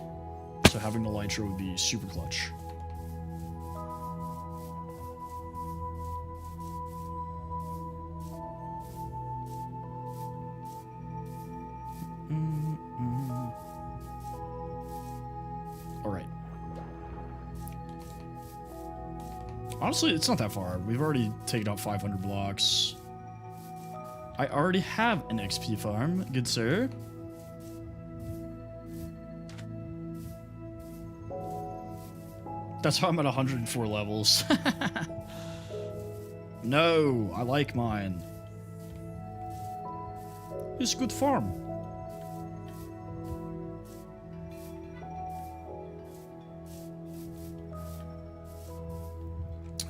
So having the elytra would be super clutch. Alright. Honestly, it's not that far. We've already taken out 500 blocks. I already have an XP farm, good sir. That's how I'm at 104 levels. No, I like mine. It's a good farm.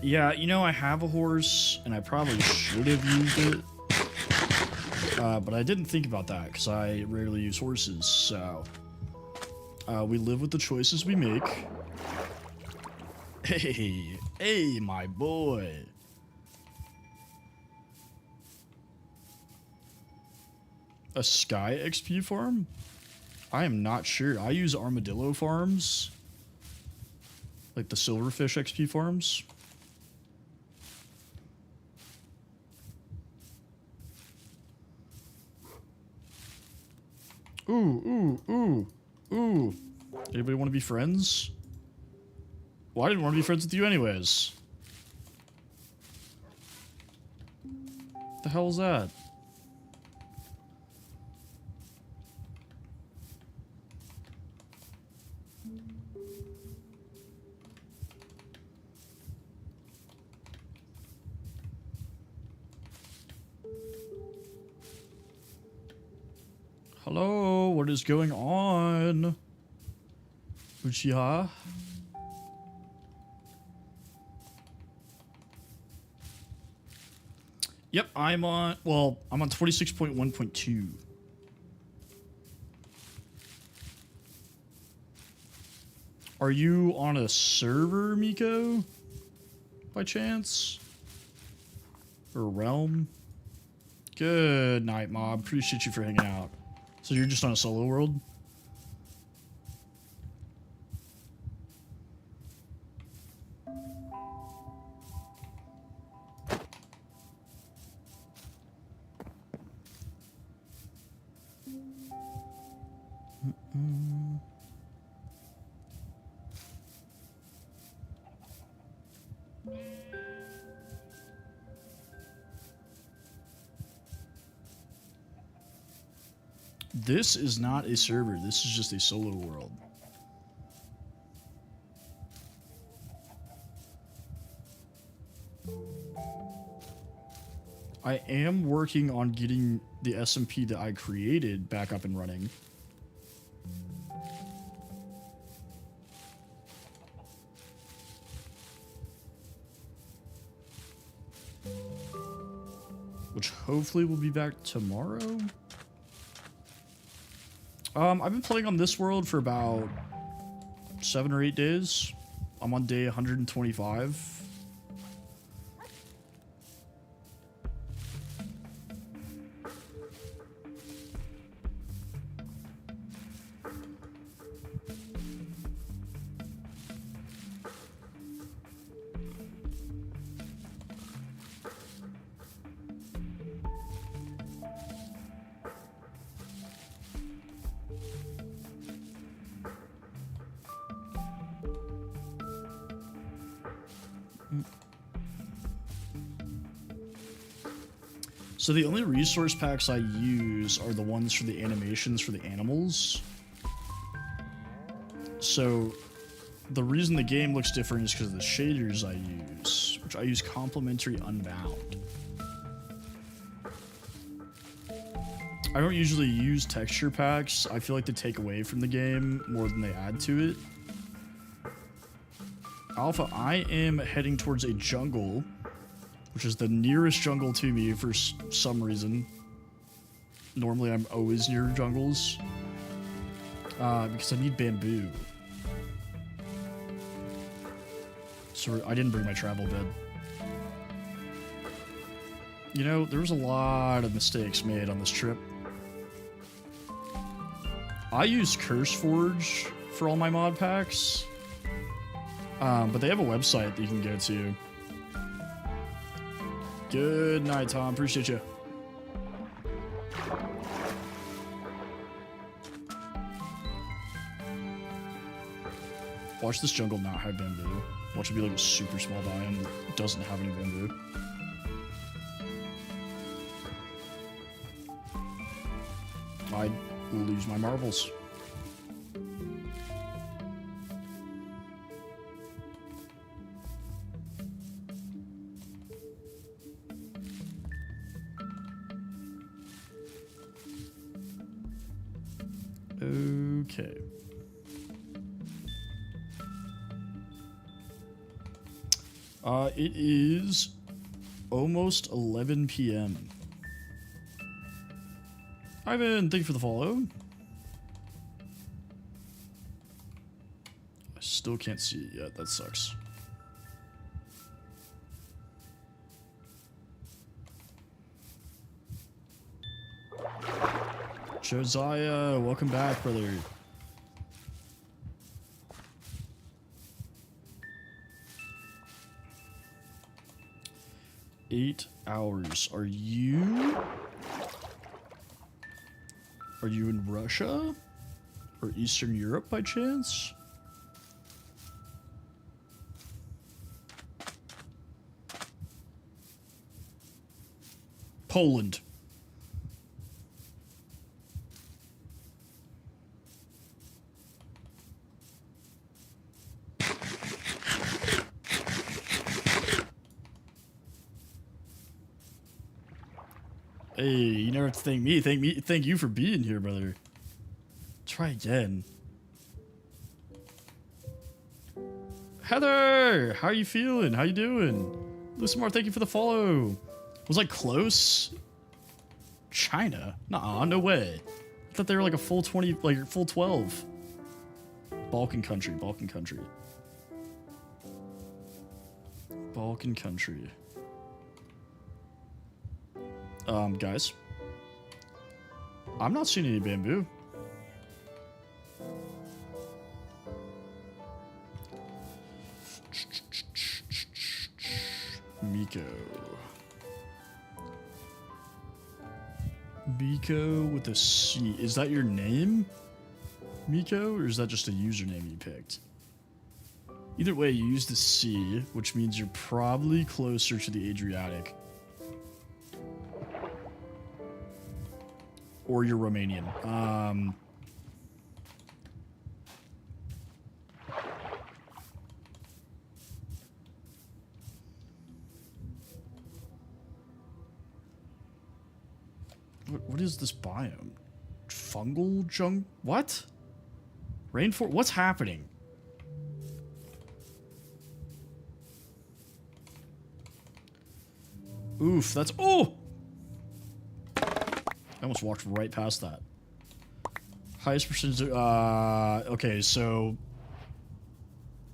Yeah, you know, I have a horse, and I probably should have used it. But I didn't think about that, because I rarely use horses, so... we live with the choices we make. Hey, hey, my boy. A sky XP farm? I am not sure. I use armadillo farms. Like the silverfish XP farms. Ooh. Anybody want to be friends? Well, I didn't want to be friends with you anyways. What the hell is that? Hello, what is going on? Uchiha? Yep, I'm on 26.1.2. Are you on a server, Miko? By chance? Or a realm? Good night, Mob. Appreciate you for hanging out. So you're just on a solo world? This is not a server. This is just a solo world. I am working on getting the SMP that I created back up and running. Which hopefully will be back tomorrow. I've been playing on this world for about 7 or 8 days. I'm on day 125. So the only resource packs I use are the ones for the animations for the animals. So the reason the game looks different is because of the shaders I use, which I use Complementary Unbound. I don't usually use texture packs. I feel like they take away from the game more than they add to it. Alpha, I am heading towards a jungle, which is the nearest jungle to me for some reason. Normally I'm always near jungles. Because I need bamboo. So I didn't bring my travel bed. You know, there was a lot of mistakes made on this trip. I use CurseForge for all my mod packs. But they have a website that you can go to. Good night, Tom. Appreciate you. Watch this jungle not have bamboo. Watch it be like a super small biome that doesn't have any bamboo. I'd lose my marbles. Okay. It is almost 11 p.m. Ivan, thank you for the follow. I still can't see it yet. That sucks. Josiah, welcome back, brother. Eight hours. Are you in Russia or Eastern Europe by chance? Poland. Hey, you never have to thank me. Thank you for being here, brother. Try again. Heather, how are you feeling? How you doing? Lusamar, thank you for the follow. Was I close? China? Nuh-uh, no way. I thought they were like a full 20, like full 12. Balkan country, Balkan country. Balkan country. Guys. I'm not seeing any bamboo. Miko. Miko with a C. Is that your name? Miko? Or is that just a username you picked? Either way, you used the C, which means you're probably closer to the Adriatic. Or you're Romanian. What is this biome? Fungal junk? What? Rainforest? What's happening? Oof, that's... Oh! I almost walked right past that. Highest percentage... okay, so...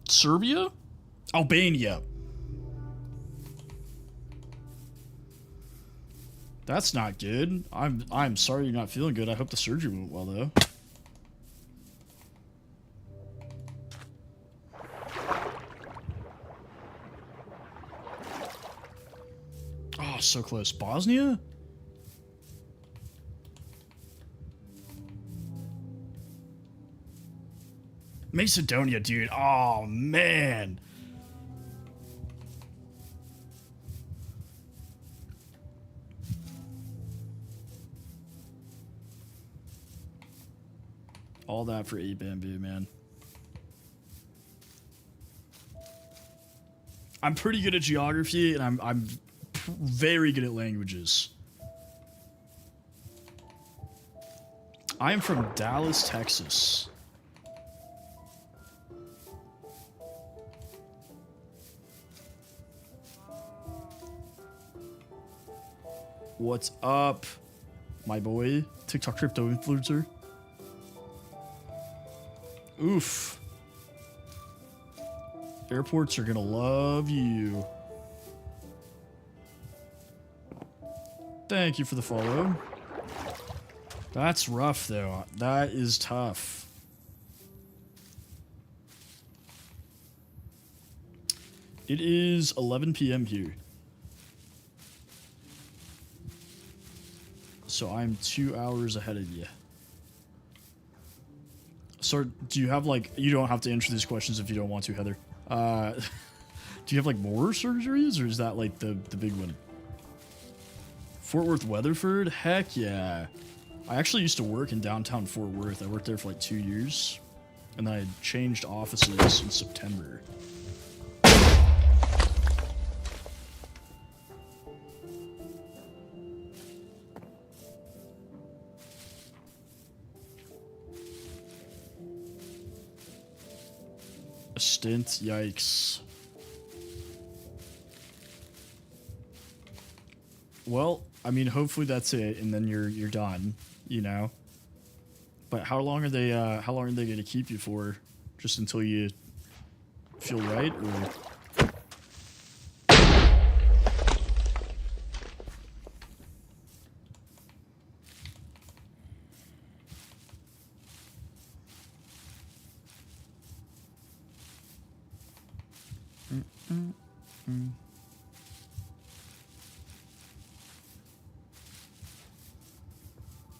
Serbia? Albania. That's not good. I'm sorry you're not feeling good. I hope the surgery went well, though. Oh, so close. Bosnia? Macedonia, dude. Oh, man. All that for 8 bamboo, man. I'm pretty good at geography, and I'm very good at languages. I am from Dallas, Texas. What's up, my boy? TikTok crypto influencer. Oof. Airports are gonna love you. Thank you for the follow. That's rough, though. That is tough. It is 11 p.m. here. So I'm 2 hours ahead of you. So, do you have, like... You don't have to answer these questions if you don't want to, Heather. Do you have, like, more surgeries, or is that, like, the big one? Fort Worth, Weatherford? Heck yeah. I actually used to work in downtown Fort Worth. I worked there for, like, 2 years. And then I changed offices in September. A stint? Yikes. Well, I mean, hopefully that's it, and then you're done, you know. But how long are they going to keep you for? Just until you feel right, or?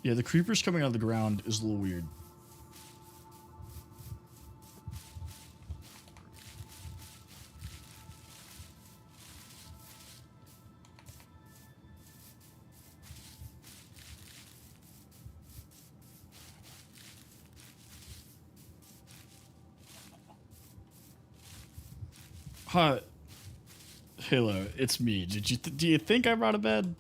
Yeah, the creepers coming out of the ground is a little weird. Hi, Halo, it's me. Do you think I'm out of bed?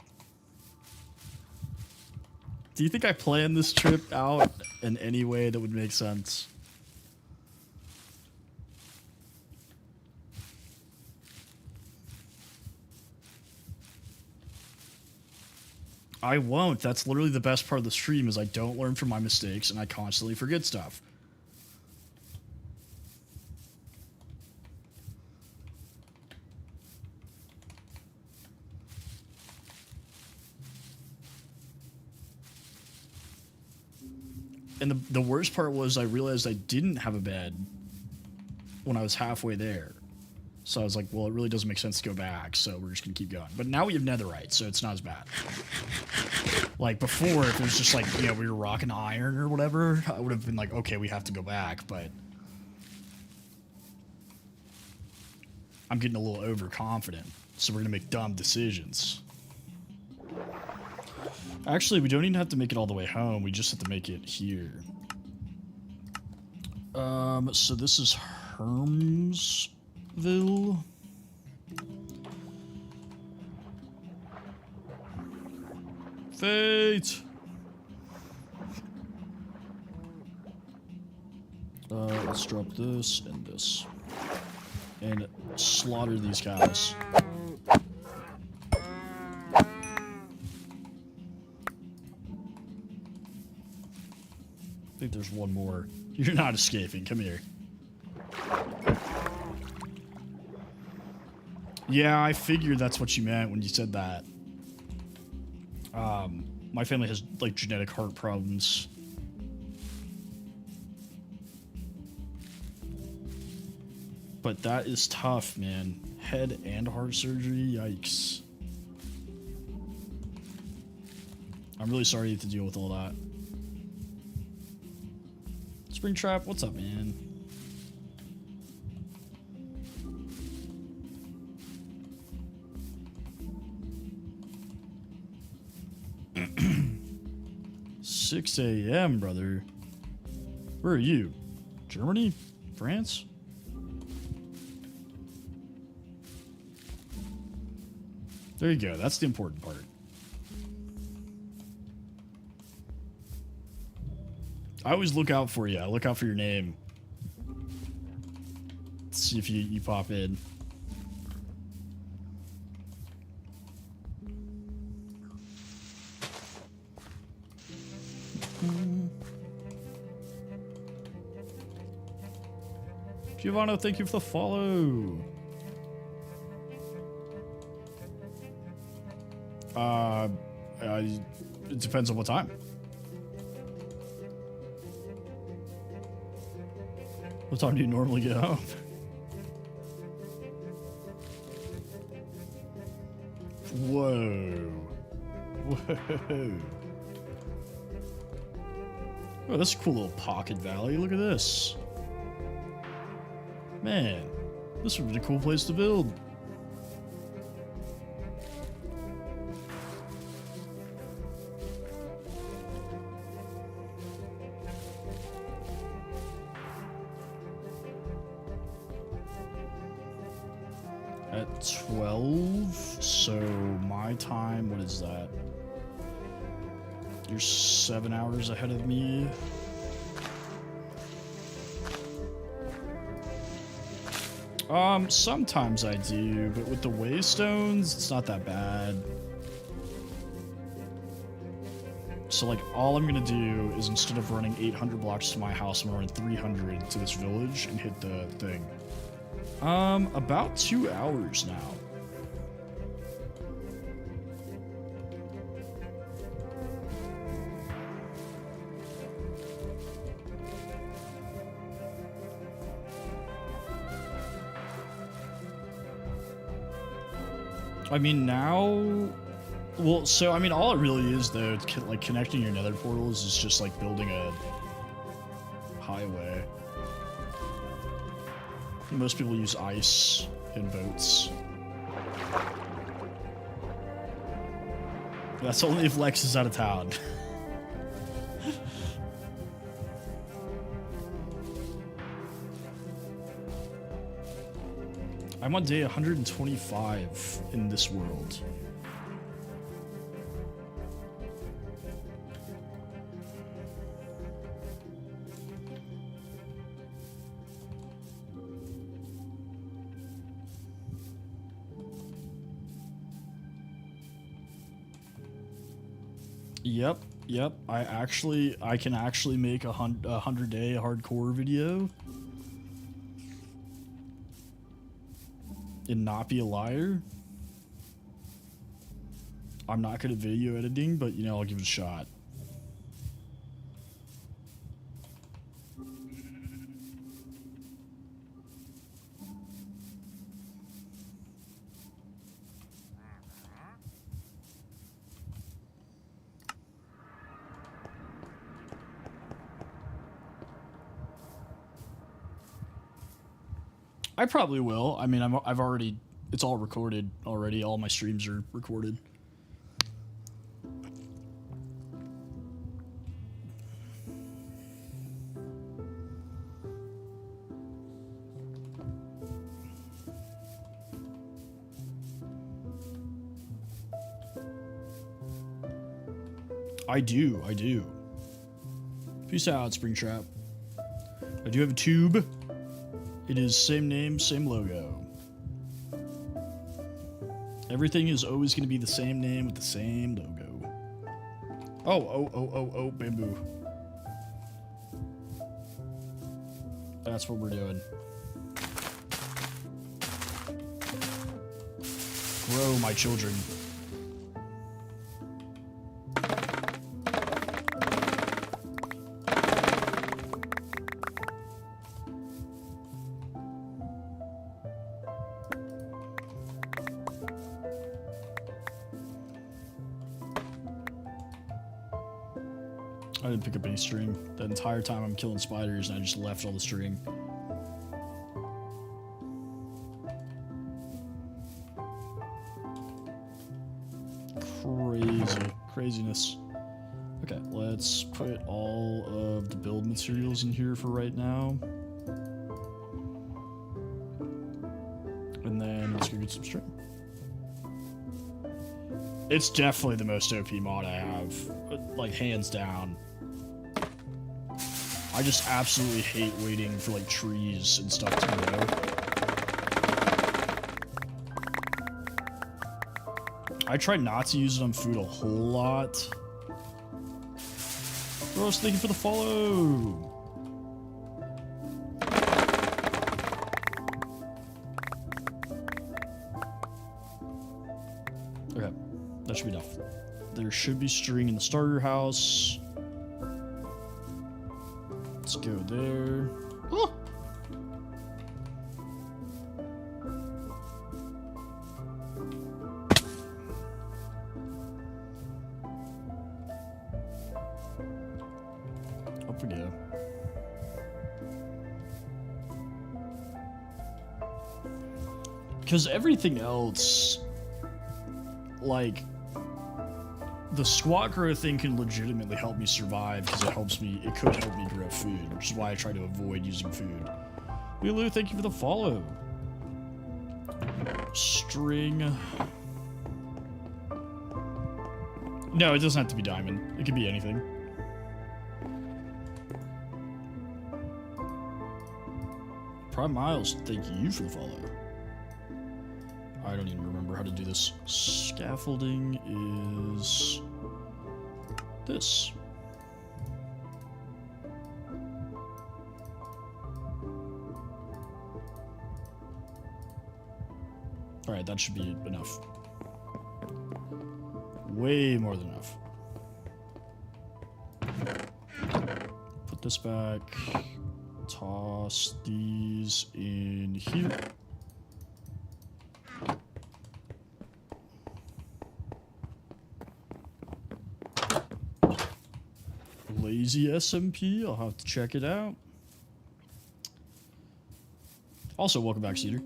Do you think I planned this trip out in any way that would make sense? I won't. That's literally the best part of the stream is I don't learn from my mistakes and I constantly forget stuff. And the worst part was I realized I didn't have a bed when I was halfway there. So I was like, well, it really doesn't make sense to go back, so we're just going to keep going. But now we have netherite, so it's not as bad. Like, before, if it was just like, you know, we were rocking iron or whatever, I would have been like, okay, we have to go back, but... I'm getting a little overconfident, so we're going to make dumb decisions. Actually, we don't even have to make it all the way home. We just have to make it here. So this is Hermsville. Fate! Let's drop this and this. And slaughter these cows. I think there's one more. You're not escaping. Come here. Yeah, I figured that's what you meant when you said that. My family has, like, genetic heart problems. But that is tough, man. Head and heart surgery, yikes. I'm really sorry you have to deal with all that. Springtrap, what's up, man? $6 a.m., brother. Where are you? Germany? France? There you go. That's the important part. I always look out for you. I look out for your name. See if you pop in. Giovanna, thank you for the follow. It depends on what time. What time do you normally get home? Whoa. Whoa. Oh, that's a cool little pocket valley. Look at this. Man, this would be a cool place to build. At 12, so my time, what is that? You're 7 hours ahead of me. Sometimes I do, but with the waystones, it's not that bad. So, like, all I'm gonna do is instead of running 800 blocks to my house, I'm gonna run 300 to this village and hit the thing. About 2 hours now. I mean, now... Well, so, I mean, all it really is, though, like, connecting your nether portals is just, like, building a highway. Most people use ice in boats. That's only if Lex is out of town. I'm on day 125 in this world. Yep. I can actually make a 100-day hardcore video and not be a liar. I'm not good at video editing, but you know, I'll give it a shot. I probably will. I mean, I've already, it's all recorded already. All my streams are recorded. I do. Peace out, Springtrap. I do have a tube. It is same name, same logo. Everything is always going to be the same name with the same logo. Oh, bamboo. That's what we're doing. Grow, my children. I didn't pick up any string. The entire time I'm killing spiders and I just left all the string. Craziness. Okay, let's put all of the build materials in here for right now. And then let's go get some string. It's definitely the most OP mod I have, like hands down. I just absolutely hate waiting for like trees and stuff to grow. I try not to use it on food a whole lot. Bros, thank you for the follow. Okay, that should be enough. There should be string in the starter house. Let's go there. Oh! Up we go. Because everything else, like, the squat grow thing can legitimately help me survive because it could help me grow food, which is why I try to avoid using food. Lulu, thank you for the follow. String. No, it doesn't have to be diamond. It could be anything. Prime Miles, thank you for the follow. I don't even remember how to do this. Scaffolding is this. Alright, that should be enough. Way more than enough. Put this back. Toss these in here. Lazy SMP, I'll have to check it out. Also, welcome back, Cedar.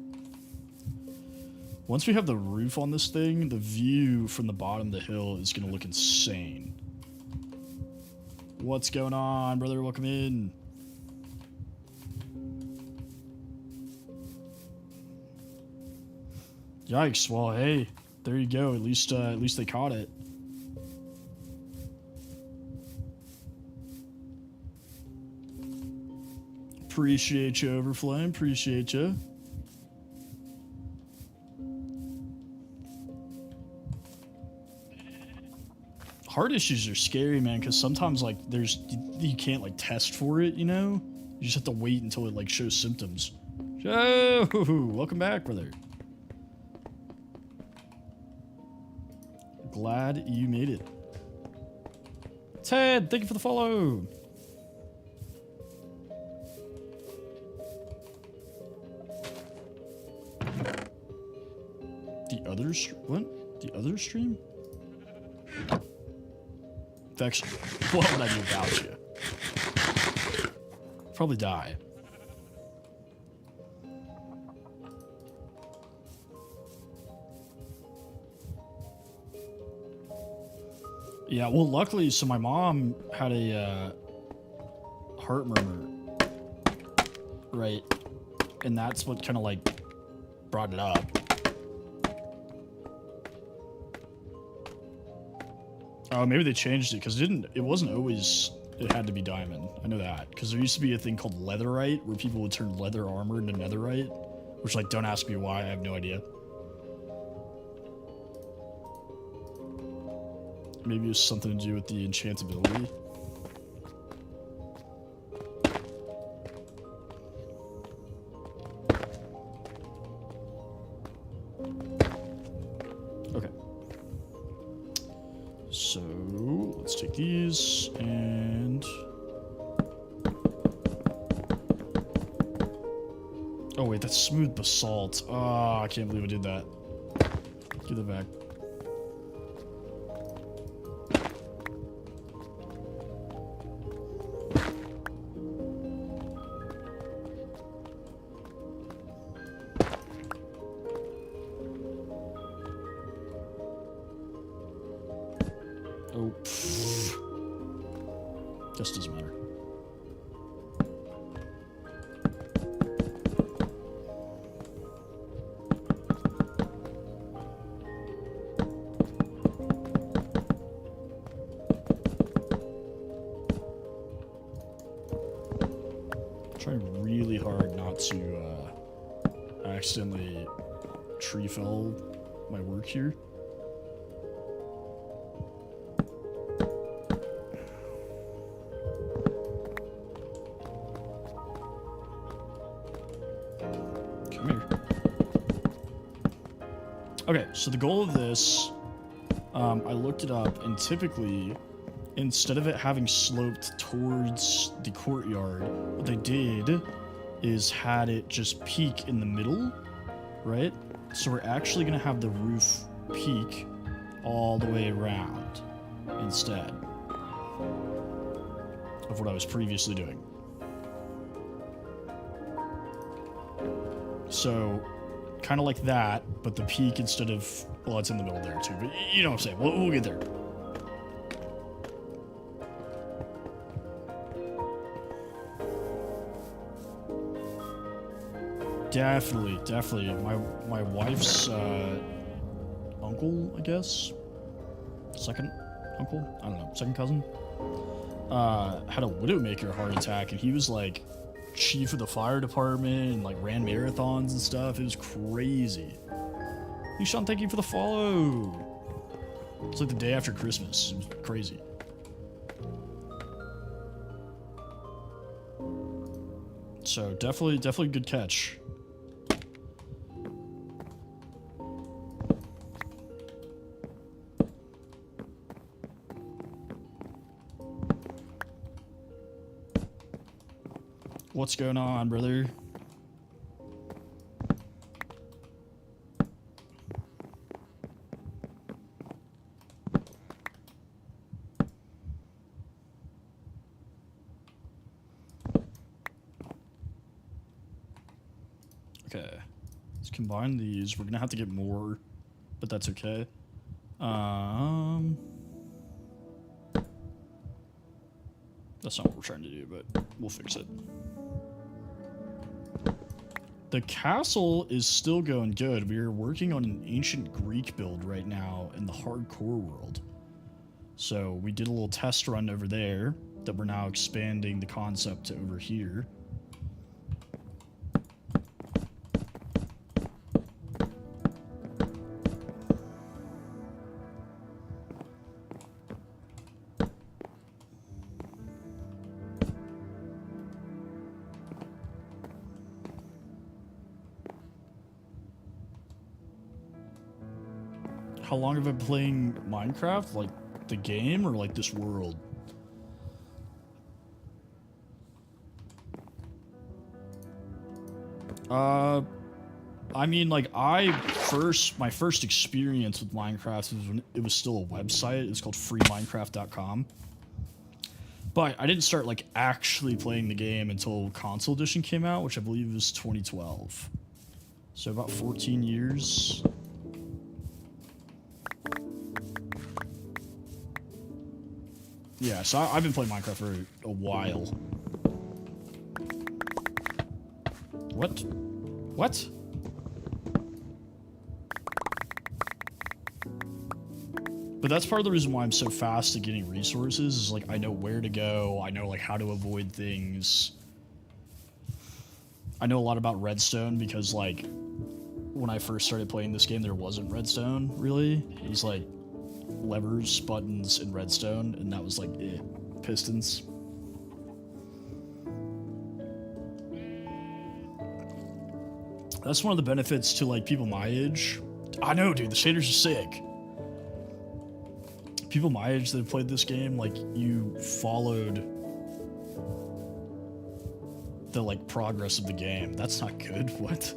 Once we have the roof on this thing, the view from the bottom of the hill is going to look insane. What's going on, brother? Welcome in. Yikes, well, hey, there you go. At least they caught it. Appreciate you, Overflame. Appreciate you. Heart issues are scary, man, because sometimes, like, you can't, like, test for it, you know? You just have to wait until it, like, shows symptoms. Joe! Welcome back, brother. Glad you made it. Ted, thank you for the follow. What? The other stream? Vex, what would I do without you? Probably die. Yeah, well, luckily, so my mom had a heart murmur, right? And that's what kind of, like, brought it up. Oh, maybe they changed it, because it wasn't always it had to be diamond. I know that. Because there used to be a thing called leatherite, where people would turn leather armor into netherite. Which, like, don't ask me why, I have no idea. Maybe it was something to do with the enchantability. Okay. So, let's take these, and... Oh wait, that's smooth basalt. Oh, I can't believe I did that. Give it back. Oh, pfft. Just doesn't matter. Trying really hard not to accidentally tree fell my work here. Come here. Okay, so the goal of this, I looked it up, and typically, instead of it having sloped towards the courtyard, what they did is had it just peak in the middle, right? So we're actually going to have the roof peak all the way around instead of what I was previously doing. So, kind of like that, but the peak instead of... Well, it's in the middle there too, but you know what I'm saying. We'll get there. Definitely, definitely. My wife's uncle, I guess. Second uncle? I don't know. Second cousin? Had a Widowmaker heart attack, and he was like chief of the fire department and like ran marathons and stuff. It was crazy. Hey Sean, thank you for the follow. It's like the day after Christmas. It was crazy. So definitely good catch. What's going on, brother? Okay, let's combine these. We're gonna have to get more, but that's okay. That's not what we're trying to do, but we'll fix it. The castle is still going good. We are working on an ancient Greek build right now in the hardcore world. So we did a little test run over there that we're now expanding the concept to over here. How long have I been playing Minecraft? Like the game or like this world? I mean, like my first experience with Minecraft was when it was still a website. It was called freeminecraft.com. But I didn't start like actually playing the game until console edition came out, which I believe was 2012. So about 14 years. Yeah, so I've been playing Minecraft for a while. What? What? But that's part of the reason why I'm so fast at getting resources, is like I know where to go, I know like how to avoid things. I know a lot about redstone because like when I first started playing this game there wasn't redstone really. It was like levers, buttons, and redstone, and that was like pistons. That's one of the benefits to like people my age. I know, dude, the shaders are sick. People my age that have played this game, like, you followed the, like, progress of the game. That's not good. What?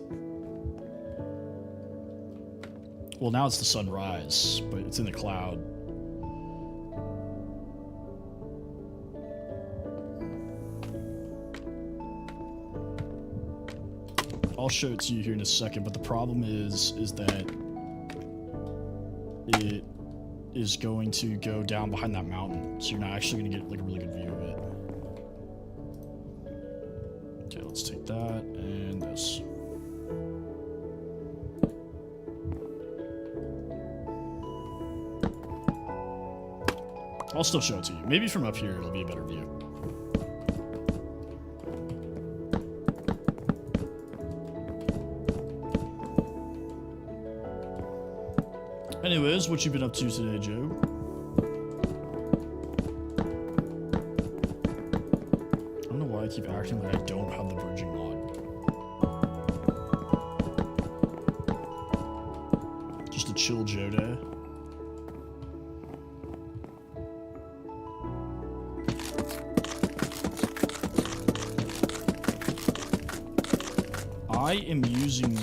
Well, now it's the sunrise, but it's in the cloud. I'll show it to you here in a second, but the problem is that it is going to go down behind that mountain, so you're not actually going to get like a really good view of it. Okay, let's take that and this. I'll still show it to you. Maybe from up here it'll be a better view. Anyways, what you been up to today, Joe? I don't know why I keep acting like I don't have the bridging mod. Just a chill Joe day. I am using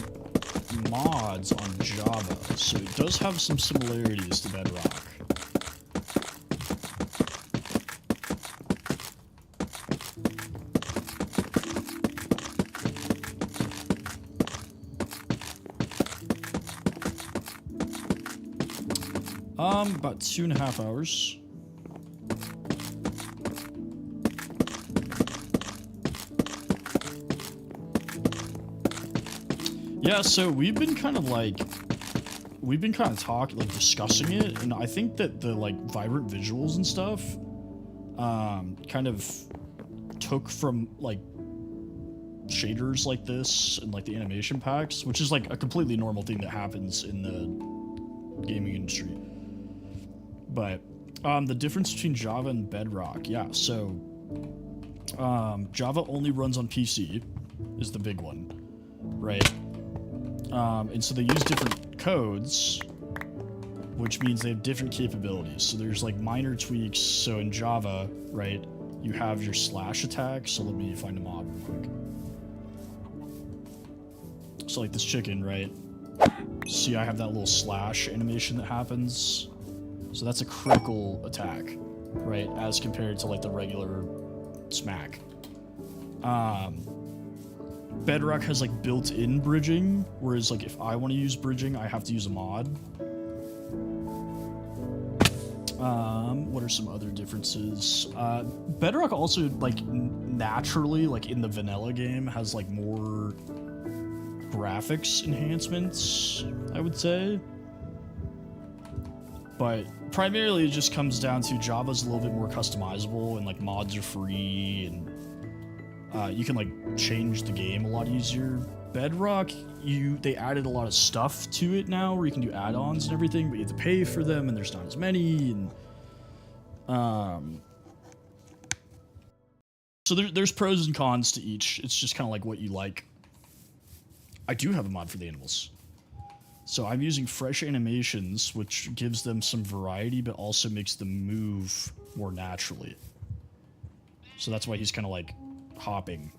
mods on Java, so it does have some similarities to Bedrock. About 2.5 hours. Yeah, so we've been kind of talking, like discussing it, and I think that the like vibrant visuals and stuff, kind of took from like shaders like this and like the animation packs, which is like a completely normal thing that happens in the gaming industry. But the difference between Java and Bedrock, yeah, so Java only runs on PC is the big one, right? And so they use different codes, which means they have different capabilities. So there's like minor tweaks. So in Java, right, you have your slash attack. So let me find a mod real quick. So like this chicken, right? See, I have that little slash animation that happens. So that's a critical attack, right? As compared to like the regular smack. Bedrock has like built-in bridging, whereas like if I want to use bridging, I have to use a mod. What are some other differences? Bedrock also like naturally, like in the vanilla game, has like more graphics enhancements, I would say. But primarily it just comes down to Java's a little bit more customizable, and like mods are free, and you can like change the game a lot easier. Bedrock, they added a lot of stuff to it now where you can do add-ons and everything, but you have to pay for them, and there's not as many. And so there's pros and cons to each. It's just kind of like what you like. I do have a mod for the animals. So I'm using fresh animations, which gives them some variety, but also makes them move more naturally. So that's why he's kind of like hopping.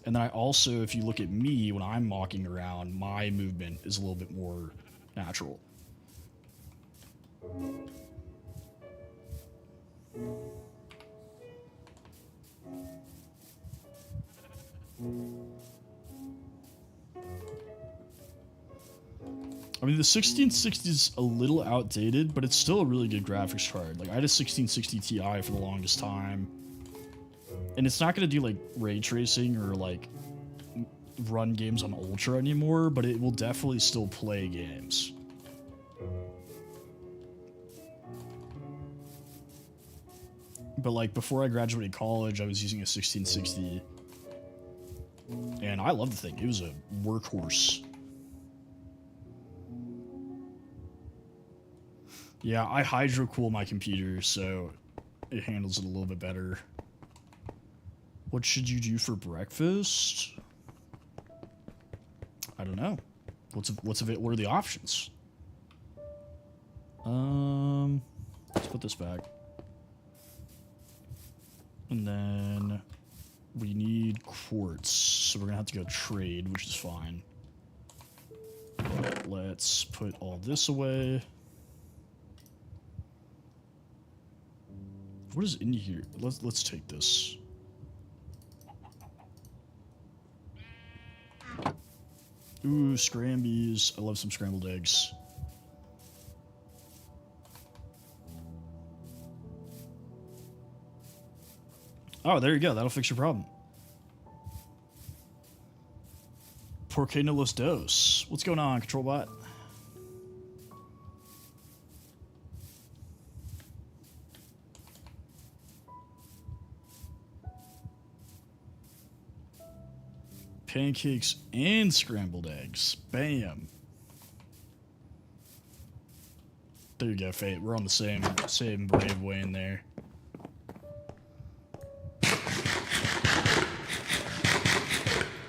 And then I also, if you look at me when I'm walking around, my movement is a little bit more natural. I mean, the 1660 is a little outdated, but it's still a really good graphics card. Like, I had a 1660 Ti for the longest time. And it's not going to do, like, ray tracing or, like, run games on Ultra anymore, but it will definitely still play games. But like before I graduated college, I was using a 1660. And I love the thing. It was a workhorse. Yeah, I hydrocool my computer, so it handles it a little bit better. What should you do for breakfast? I don't know. What's of it? What are the options? Let's put this back. And then we need quartz, so we're gonna have to go trade, which is fine. Let's put all this away. What is in here? Let's take this. Ooh, scrambies. I love some scrambled eggs. Oh, there you go. That'll fix your problem. Por qué no los dos? What's going on, Control Bot? Pancakes and scrambled eggs. Bam. There you go, Fate. We're on the same brave way in there.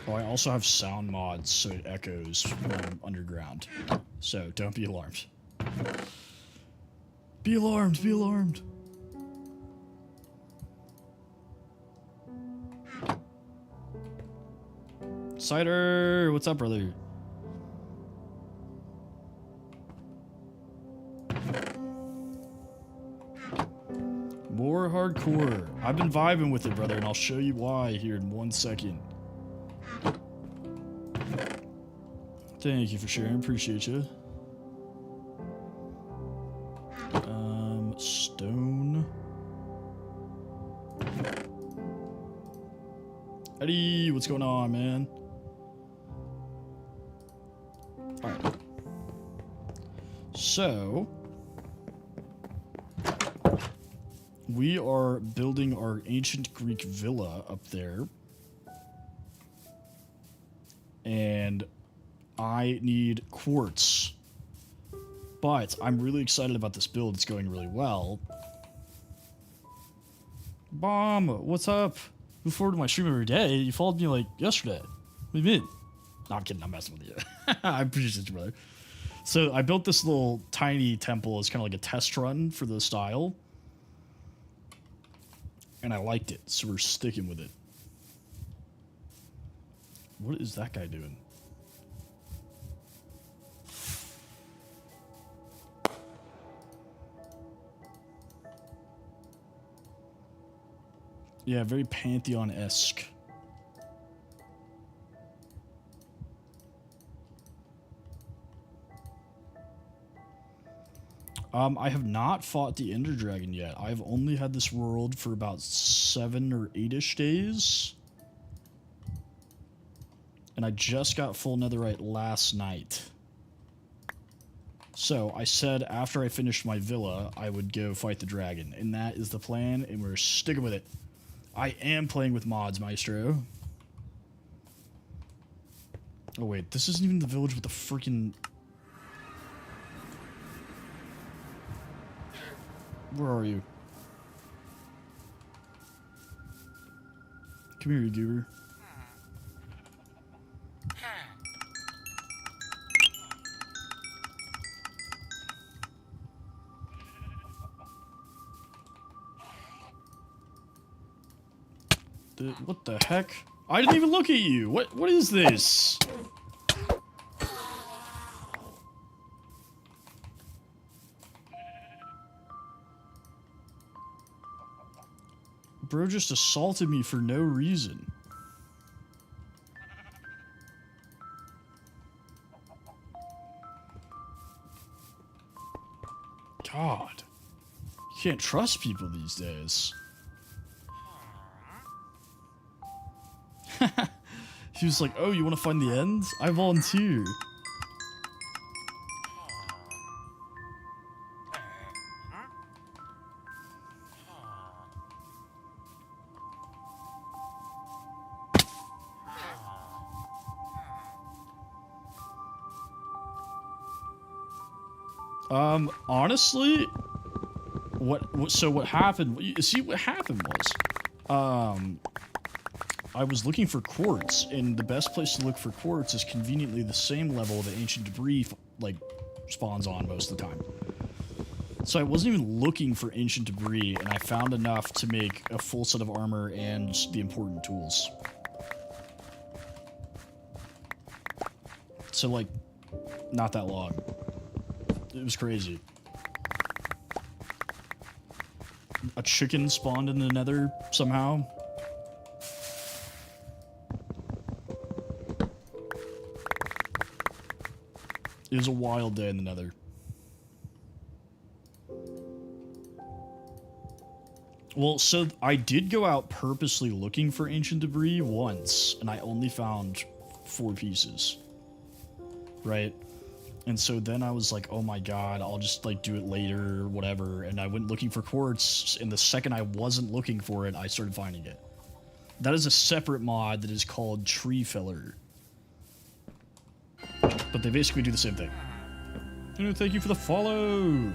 Oh, I also have sound mods, so it echoes when I'm underground. So don't be alarmed. Be alarmed, be alarmed. Cider, what's up, brother? More hardcore. I've been vibing with it, brother, and I'll show you why here in 1 second. Thank you for sharing. Appreciate you. Stone. Eddie, what's going on, man? Alright. So, we are building our ancient Greek villa up there. And I need quartz. But I'm really excited about this build. It's going really well. Bomb, what's up? Move forward to my stream every day. You followed me like yesterday. What do you mean? No, I'm kidding. I'm messing with you. I appreciate you, brother. So I built this little tiny temple as kind of like a test run for the style. And I liked it, so we're sticking with it. What is that guy doing? Yeah, very Pantheon-esque. I have not fought the Ender Dragon yet. I've only had this world for about 7 or 8-ish days. And I just got full netherite last night. So I said after I finished my villa, I would go fight the dragon. And that is the plan, and we're sticking with it. I am playing with mods, Maestro. Oh wait, this isn't even the village with the freaking... Where are you? Come here, you goober. What the heck? I didn't even look at you. What is this? Bro just assaulted me for no reason. God. You can't trust people these days. He was like, oh, you want to find the end? I volunteer. Honestly, what happened? You see, what happened was, I was looking for quartz, and the best place to look for quartz is conveniently the same level that ancient debris like spawns on most of the time. So I wasn't even looking for ancient debris, and I found enough to make a full set of armor and the important tools. So like, not that long. It was crazy. A chicken spawned in the nether somehow. It was a wild day in the nether. Well, so I did go out purposely looking for ancient debris once, and I only found 4 pieces. Right? And so then I was like, oh my god, I'll just like do it later or whatever. And I went looking for quartz, and the second I wasn't looking for it, I started finding it. That is a separate mod that is called Tree Filler. But they basically do the same thing. Oh, thank you for the follow!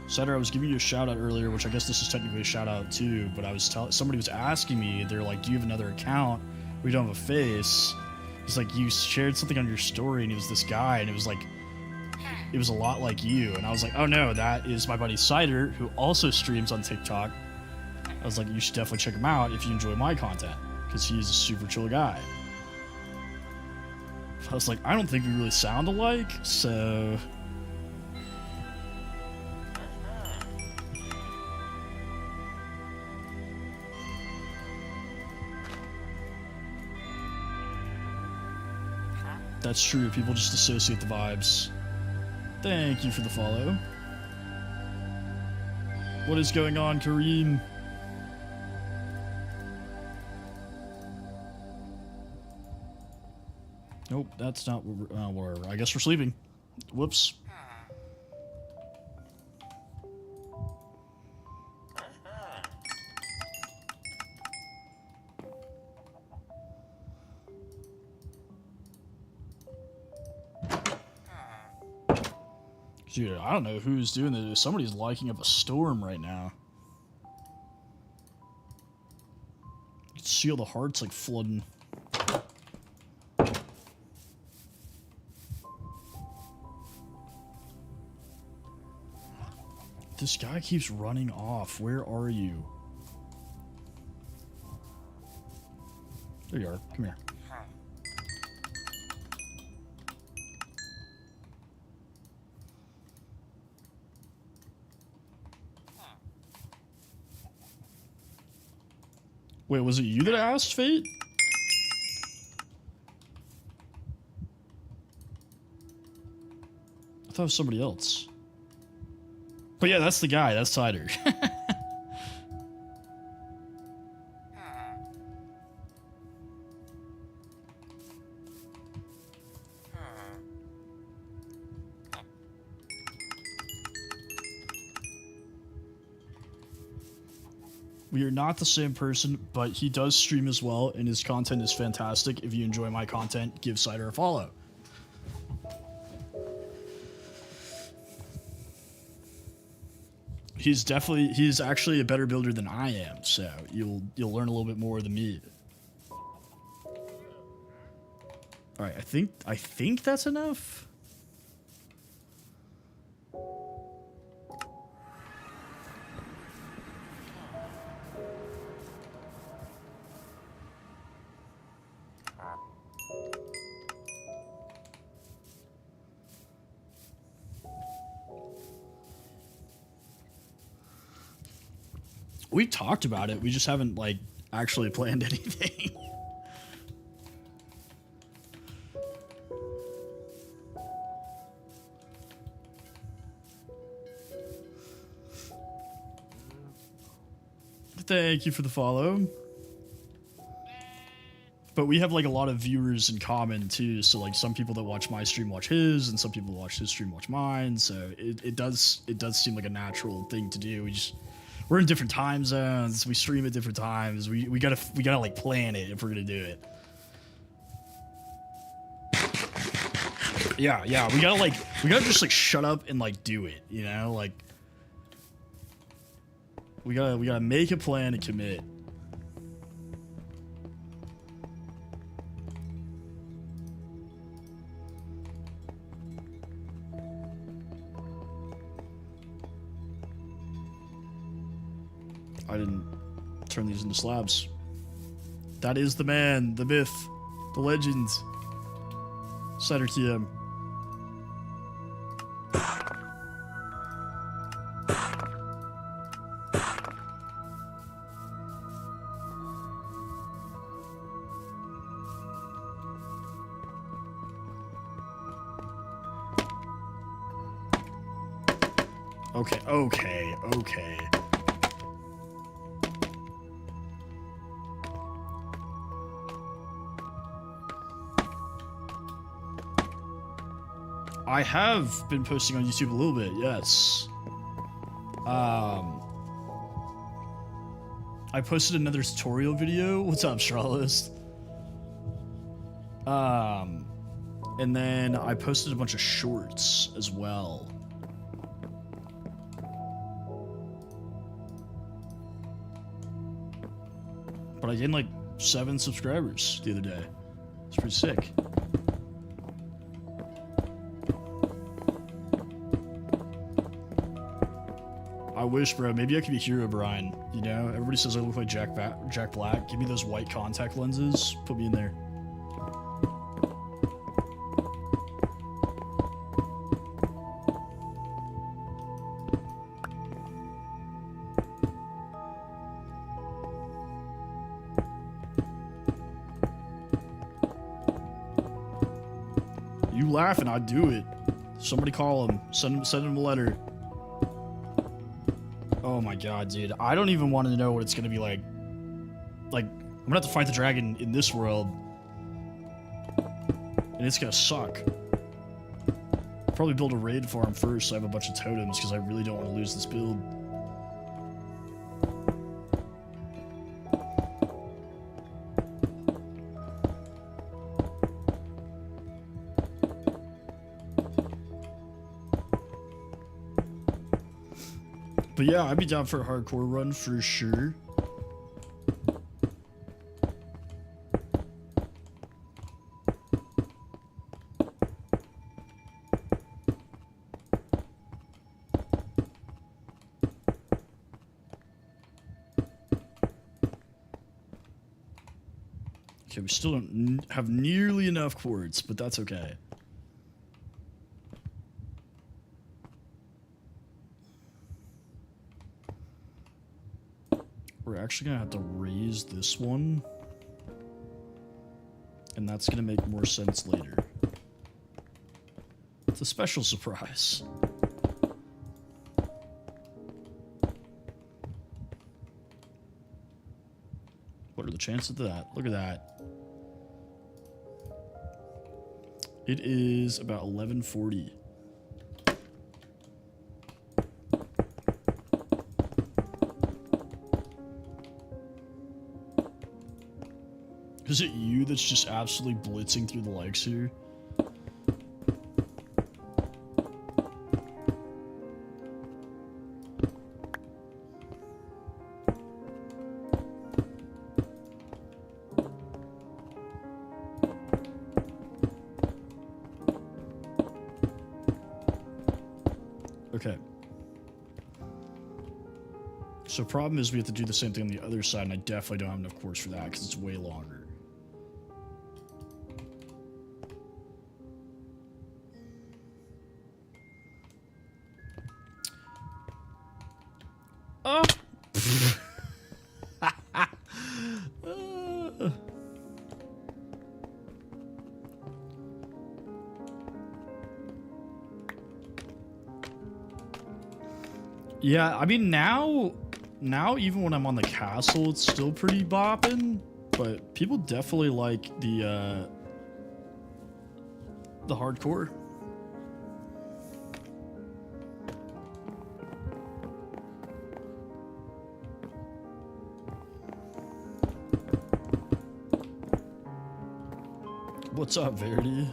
Setter, I was giving you a shout out earlier, which I guess this is technically a shout out too, but I was somebody was asking me, they're like, do you have another account where you don't have a face? It's like, you shared something on your story and it was this guy, and it was like, it was a lot like you. And I was like, oh no, that is my buddy Cider, who also streams on TikTok. I was like, you should definitely check him out if you enjoy my content, because he's a super chill guy. I was like, I don't think we really sound alike, so... That's true, people just associate the vibes. Thank you for the follow. What is going on, Kareem? Nope, that's not what we're... I guess we're sleeping. Whoops. Dude, I don't know who's doing this. Somebody's liking up a storm right now. You can see all the hearts like flooding. This guy keeps running off. Where are you? There you are. Come here. Wait, was it you that asked, Fate? I thought it was somebody else. But yeah, that's the guy. That's Cider. We are not the same person, but he does stream as well, and his content is fantastic. If you enjoy my content, give Cider a follow. He's actually a better builder than I am, so you'll learn a little bit more than me. All right, I think that's enough. We talked about it. We just haven't like actually planned anything. Thank you for the follow. But we have like a lot of viewers in common too. So like some people that watch my stream watch his, and some people that watch his stream watch mine. So it does seem like a natural thing to do. We're in different time zones. We stream at different times. We gotta like plan it if we're gonna do it. Yeah, we gotta just like shut up and like do it, you know? Like we gotta make a plan and commit. I didn't turn these into slabs. That is the man, the myth, the legend. Cider TM. Okay. I have been posting on YouTube a little bit, yes. I posted another tutorial video. What's up, Strawlist? And then I posted a bunch of shorts as well. But I gained like 7 subscribers the other day. It's pretty sick. I wish, bro. Maybe I could be Hero Brian. You know, everybody says I look like Jack Black. Give me those white contact lenses. Put me in there. You laughing? I'd do it. Somebody call him. Send him a letter. Oh my god, dude. I don't even want to know what it's gonna be like. Like, I'm gonna have to fight the dragon in this world. And it's gonna suck. Probably build a raid farm first so I have a bunch of totems, because I really don't want to lose this build. But yeah, I'd be down for a hardcore run for sure. Okay, we still don't have nearly enough quartz, but that's okay. We're actually gonna have to raise this one, and that's gonna make more sense later. It's a special surprise. What are the chances of that? Look at that. It is about 11:40. Is it you that's just absolutely blitzing through the likes here? Okay. So problem is we have to do the same thing on the other side, and I definitely don't have enough quartz for that because it's way longer. Oh. Yeah, I mean now even when I'm on the castle, it's still pretty bopping, but people definitely like the hardcore. What's up, Verity?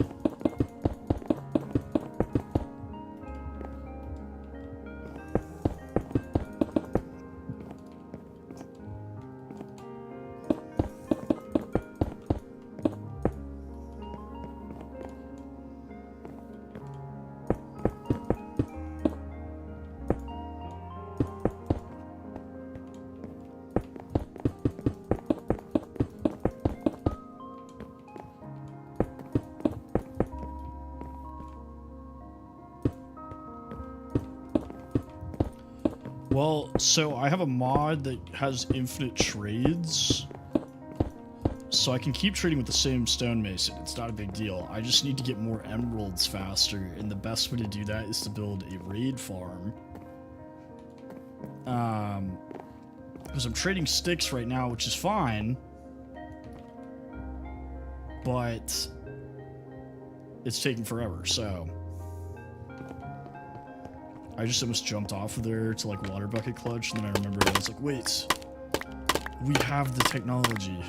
Well, so I have a mod that has infinite trades. So I can keep trading with the same stonemason. It's not a big deal. I just need to get more emeralds faster, and the best way to do that is to build a raid farm. Because I'm trading sticks right now, which is fine. But it's taking forever, so I just almost jumped off of there to like water bucket clutch, and then I remembered I was like, wait, we have the technology.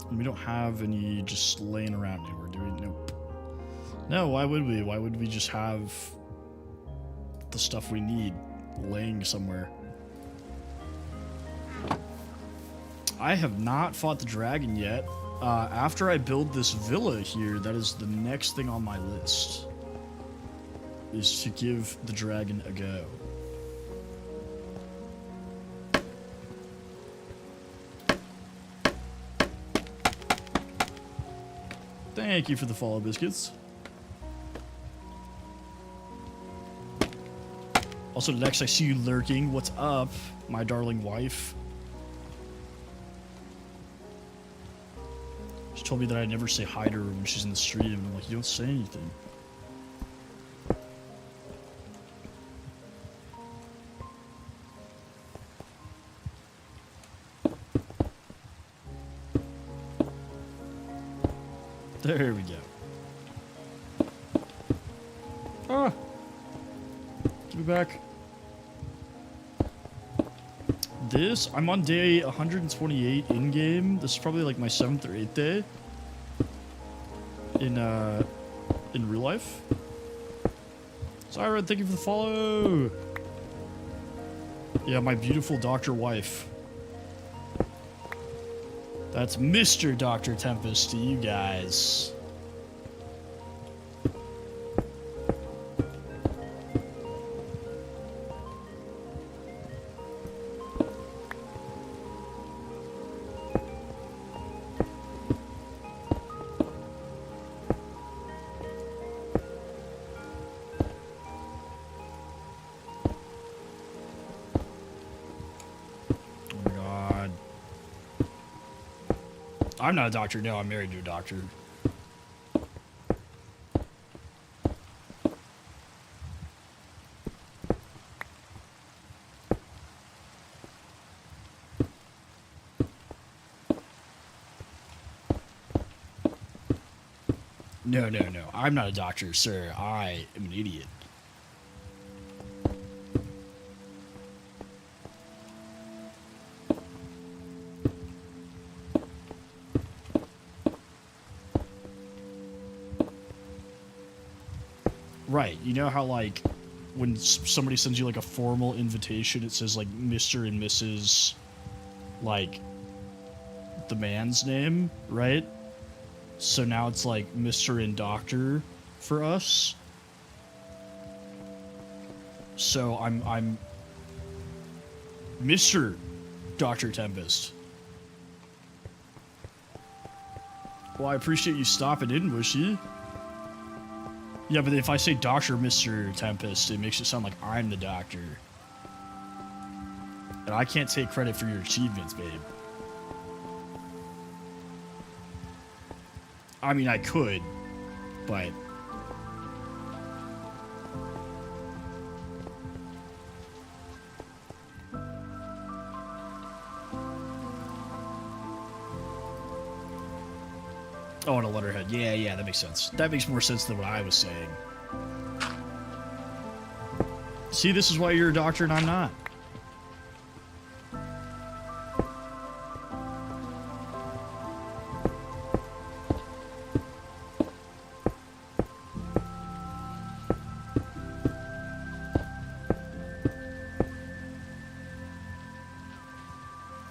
And we don't have any just laying around anywhere, do we? Nope. No, why would we? Why would we just have the stuff we need laying somewhere? I have not fought the dragon yet. After I build this villa here, that is the next thing on my list, is to give the dragon a go. Thank you for the follow, biscuits. Also, Lex, I see you lurking. What's up, my darling wife? She told me that I never say hi to her when she's in the stream. I'm like, you don't say anything. There we go. Ah! Give me back. I'm on day 128 in-game. This is probably like my 7th or 8th day. In real life. Siren, thank you for the follow! Yeah, my beautiful doctor wife. That's Mr. Dr. Tempest to you guys. I'm not a doctor, no, I'm married to a doctor. No, no, no, I'm not a doctor, sir. I am an idiot. Right, you know how like when somebody sends you like a formal invitation, it says like Mr. and Mrs. like the man's name, right? So now it's like Mr. and Doctor for us. So I'm Mr. Dr. Tempest. Well, I appreciate you stopping in, Wishy. Yeah, but if I say Dr. Mr. Tempest, it makes it sound like I'm the doctor. And I can't take credit for your achievements, babe. I mean, I could, but... Oh, and a letterhead. Yeah, yeah, that makes sense. That makes more sense than what I was saying. See, this is why you're a doctor and I'm not.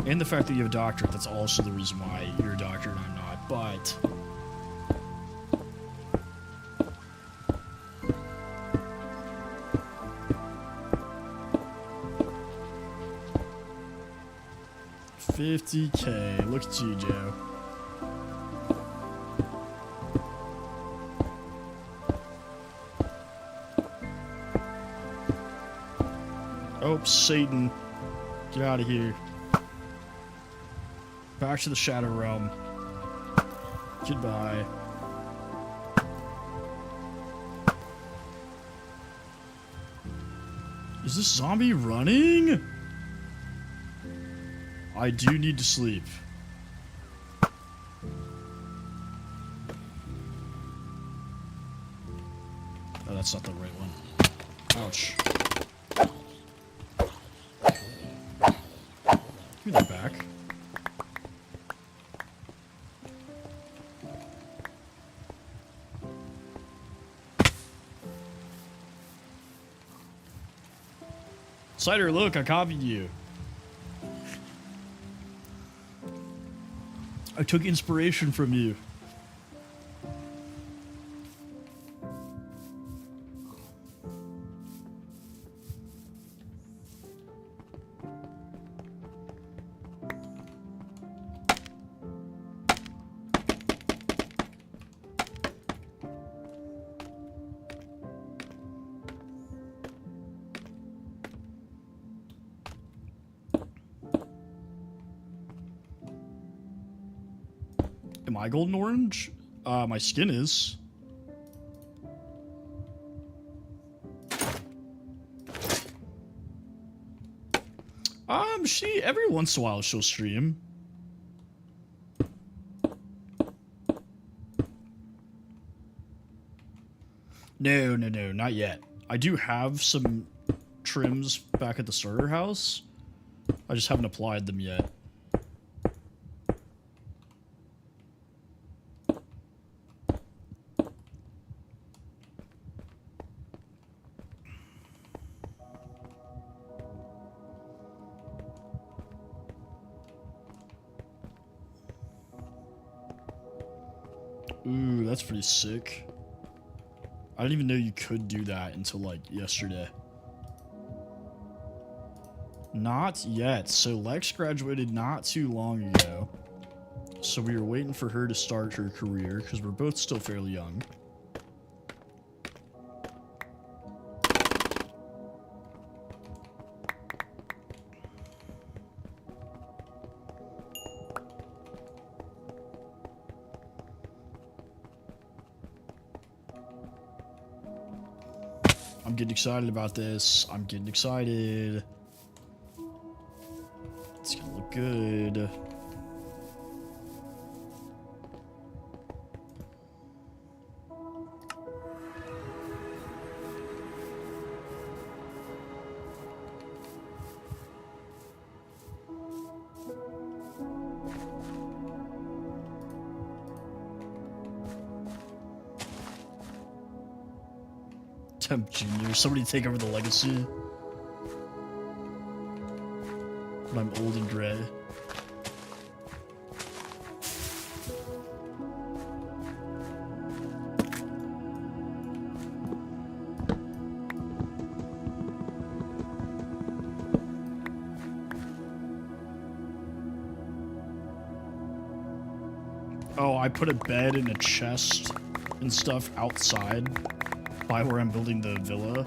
And the fact that you have a doctorate, that's also the reason why you're a doctor and I'm not, but... 50K. Look at you, Joe. Oh, Satan. Get out of here. Back to the Shadow Realm. Goodbye. Is this zombie running? I do need to sleep. Oh, that's not the right one. Ouch. Give me that back. Cider, look, I copied you. I took inspiration from you. Am I golden orange? My skin is. She every once in a while she'll stream. No, not yet. I do have some trims back at the starter house. I just haven't applied them yet. Ooh, that's pretty sick. I didn't even know you could do that until, like, yesterday. Not yet. So Lex graduated not too long ago. So we were waiting for her to start her career, because we're both still fairly young. I'm getting excited about this. I'm getting excited. It's gonna look good. Temp Junior. Somebody take over the legacy. When I'm old and gray. Oh, I put a bed and a chest and stuff outside by where I'm building the villa.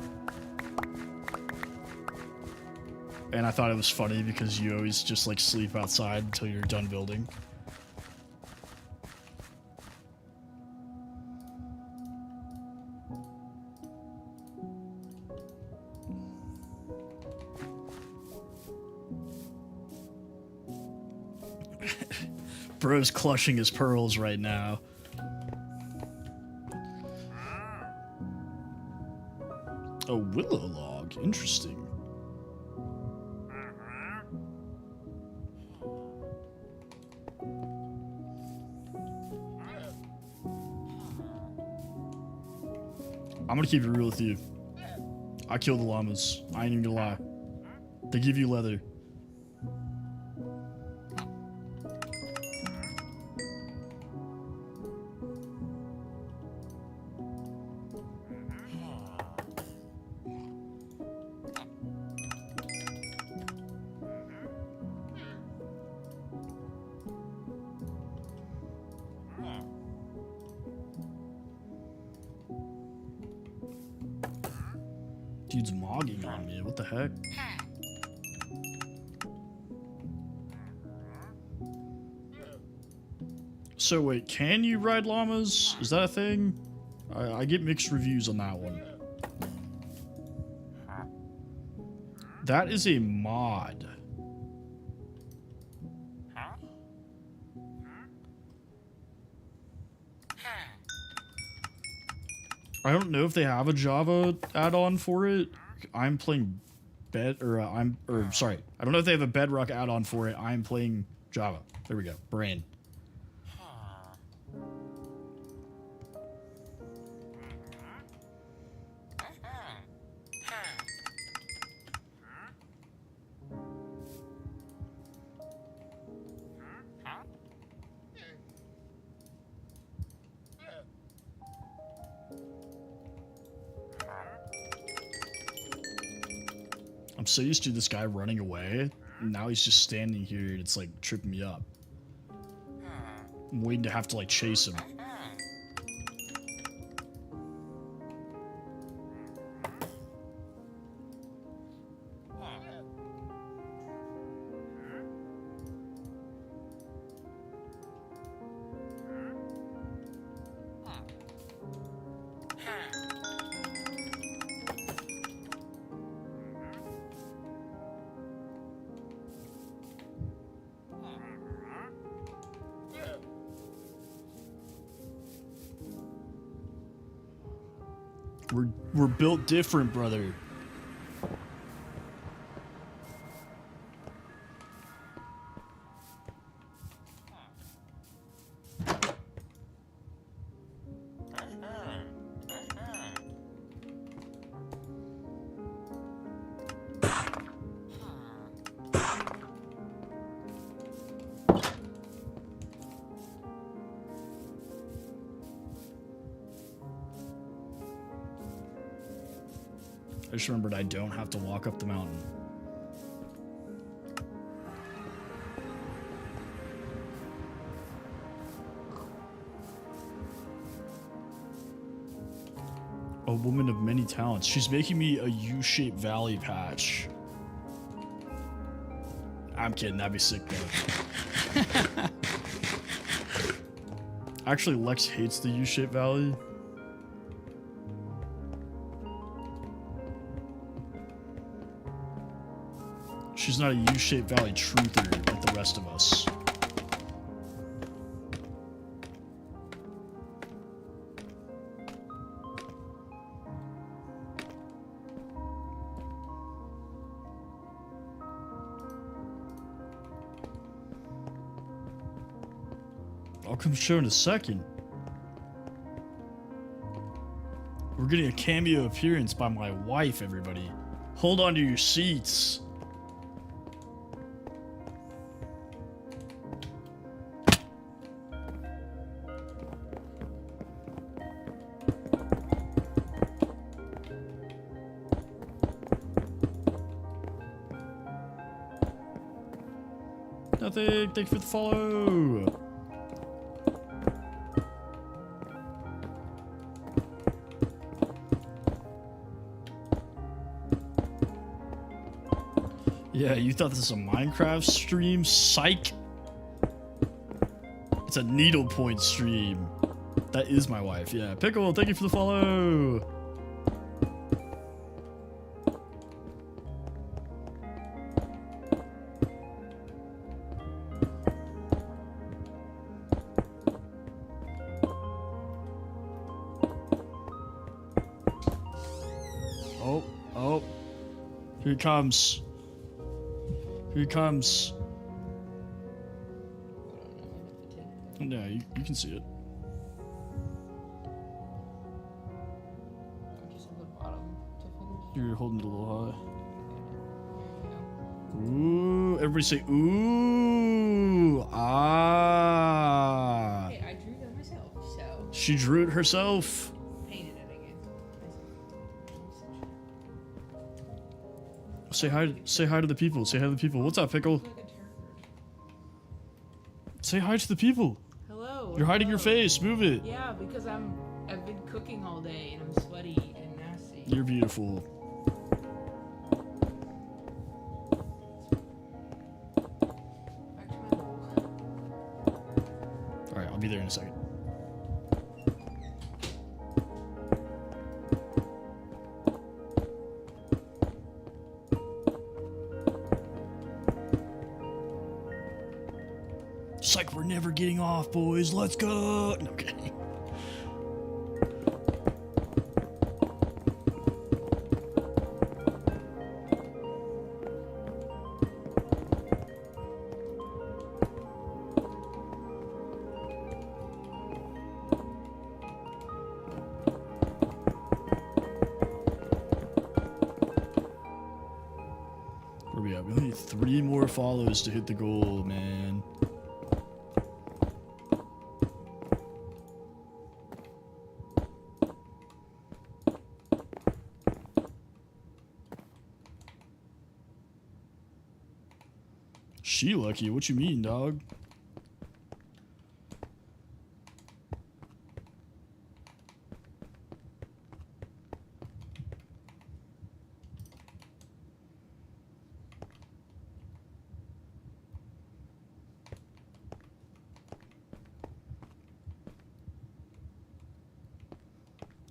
And I thought it was funny because you always just like sleep outside until you're done building. Bro's clutching his pearls right now. A willow log. Interesting. I'm gonna keep it real with you. I killed the llamas. I ain't even gonna lie. They give you leather. Dude's mogging on me. What the heck? So wait, can you ride llamas? Is that a thing? I get mixed reviews on that one. That is a mod. I don't know if they have a Java add-on for it. I'm playing sorry. I don't know if they have a Bedrock add-on for it. I'm playing Java. There we go. Brain. I'm so used to this guy running away. Now he's just standing here and it's like tripping me up. I'm waiting to have to like chase him. We're built different, brother. I just remembered I don't have to walk up the mountain. A woman of many talents. She's making me a U-shaped valley patch. I'm kidding, that'd be sick though. Actually, Lex hates the U-shaped valley. She's not a U-shaped valley truther like the rest of us. I'll come show in a second. We're getting a cameo appearance by my wife, everybody. Hold on to your seats. Nothing. Thank you for the follow. Yeah, you thought this was a Minecraft stream? Psych! It's a needlepoint stream. That is my wife, yeah. Pickle, thank you for the follow! Oh. Here he comes. Here he comes. Yeah, you can see it. You're holding it a little high. Ooh, everybody say ooh. Ah. Hey, I drew that myself, so. She drew it herself. Painted it again. Say hi to the people. Say hi to the people. What's up, Pickle? Say hi to the people. Hello. You're hiding your hello. face. Move it. Yeah, because I've been cooking all day and I'm sweaty and nasty. You're beautiful. Back to my hole. All right, I'll be there in a second. It's like we're never getting off, boys. Let's go. No, okay. Where we at? We only need 3 more follows to hit the goal, man. She lucky? What you mean, dog?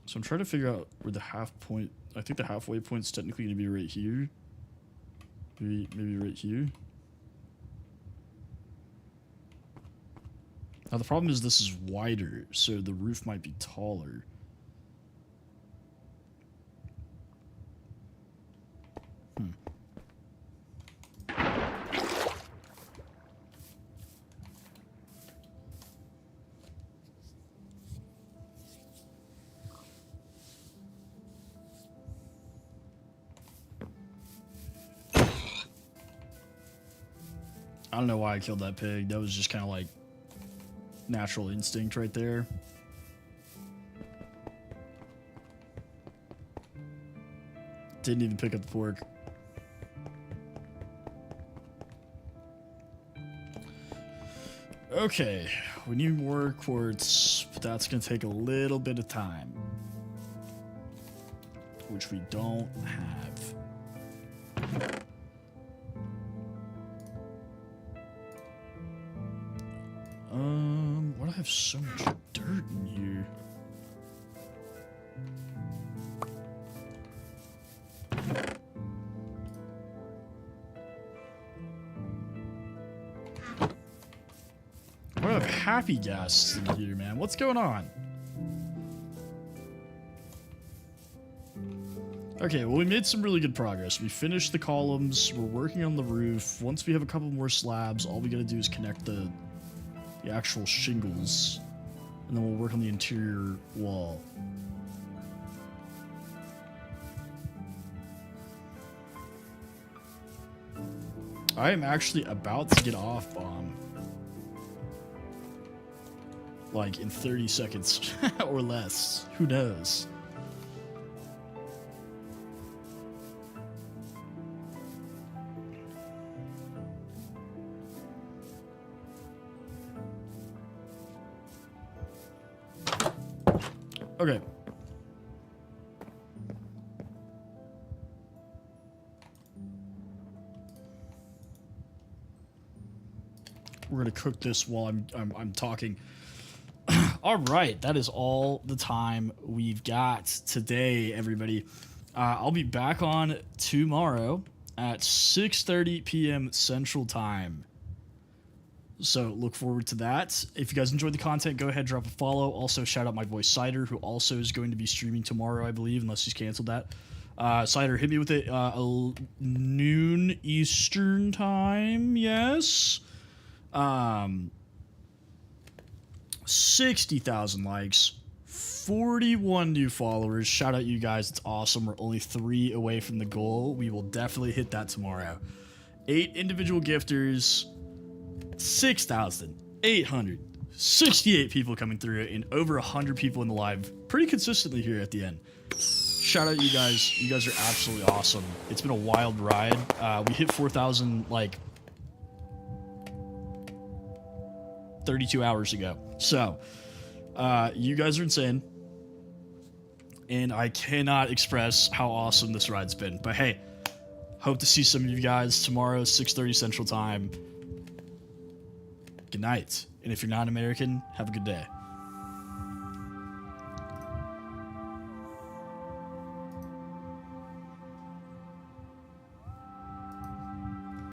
So I'm trying to figure out where the half point. I think the halfway point's technically gonna be right here. Maybe right here. Now the problem is this is wider, so the roof might be taller. I don't know why I killed that pig. That was just kind of like natural instinct right there. Didn't even pick up the pork. Okay, we need more quartz, but that's gonna take a little bit of time, which we don't have. Why do I have so much dirt in here? Why do I have happy gas in here, man? What's going on? Okay, well, we made some really good progress. We finished the columns. We're working on the roof. Once we have a couple more slabs, all we gotta do is connect the actual shingles, and then we'll work on the interior wall. I am actually about to get off bomb, like in 30 seconds or less. Who knows? Okay. We're gonna cook this while I'm talking. All right, that is all the time we've got today, everybody. I'll be back on tomorrow at 6:30 p.m. Central Time. So look forward to that. If you guys enjoyed the content, go ahead, drop a follow. Also, shout out my boy Cider, who also is going to be streaming tomorrow, I believe, unless he's canceled that. Cider, hit me with it noon Eastern time. Yes. 60,000 likes, 41 new followers. Shout out you guys. It's awesome. We're only 3 away from the goal. We will definitely hit that tomorrow. 8 individual gifters. 6,868 people coming through it, and over 100 people in the live pretty consistently here at the end. Shout out you guys. You guys are absolutely awesome. It's been a wild ride. We hit 4,000 like 32 hours ago. So you guys are insane. and I cannot express how awesome this ride's been. But hey, hope to see some of you guys tomorrow, 6:30 Central Time. Good night. And if you're not American, have a good day.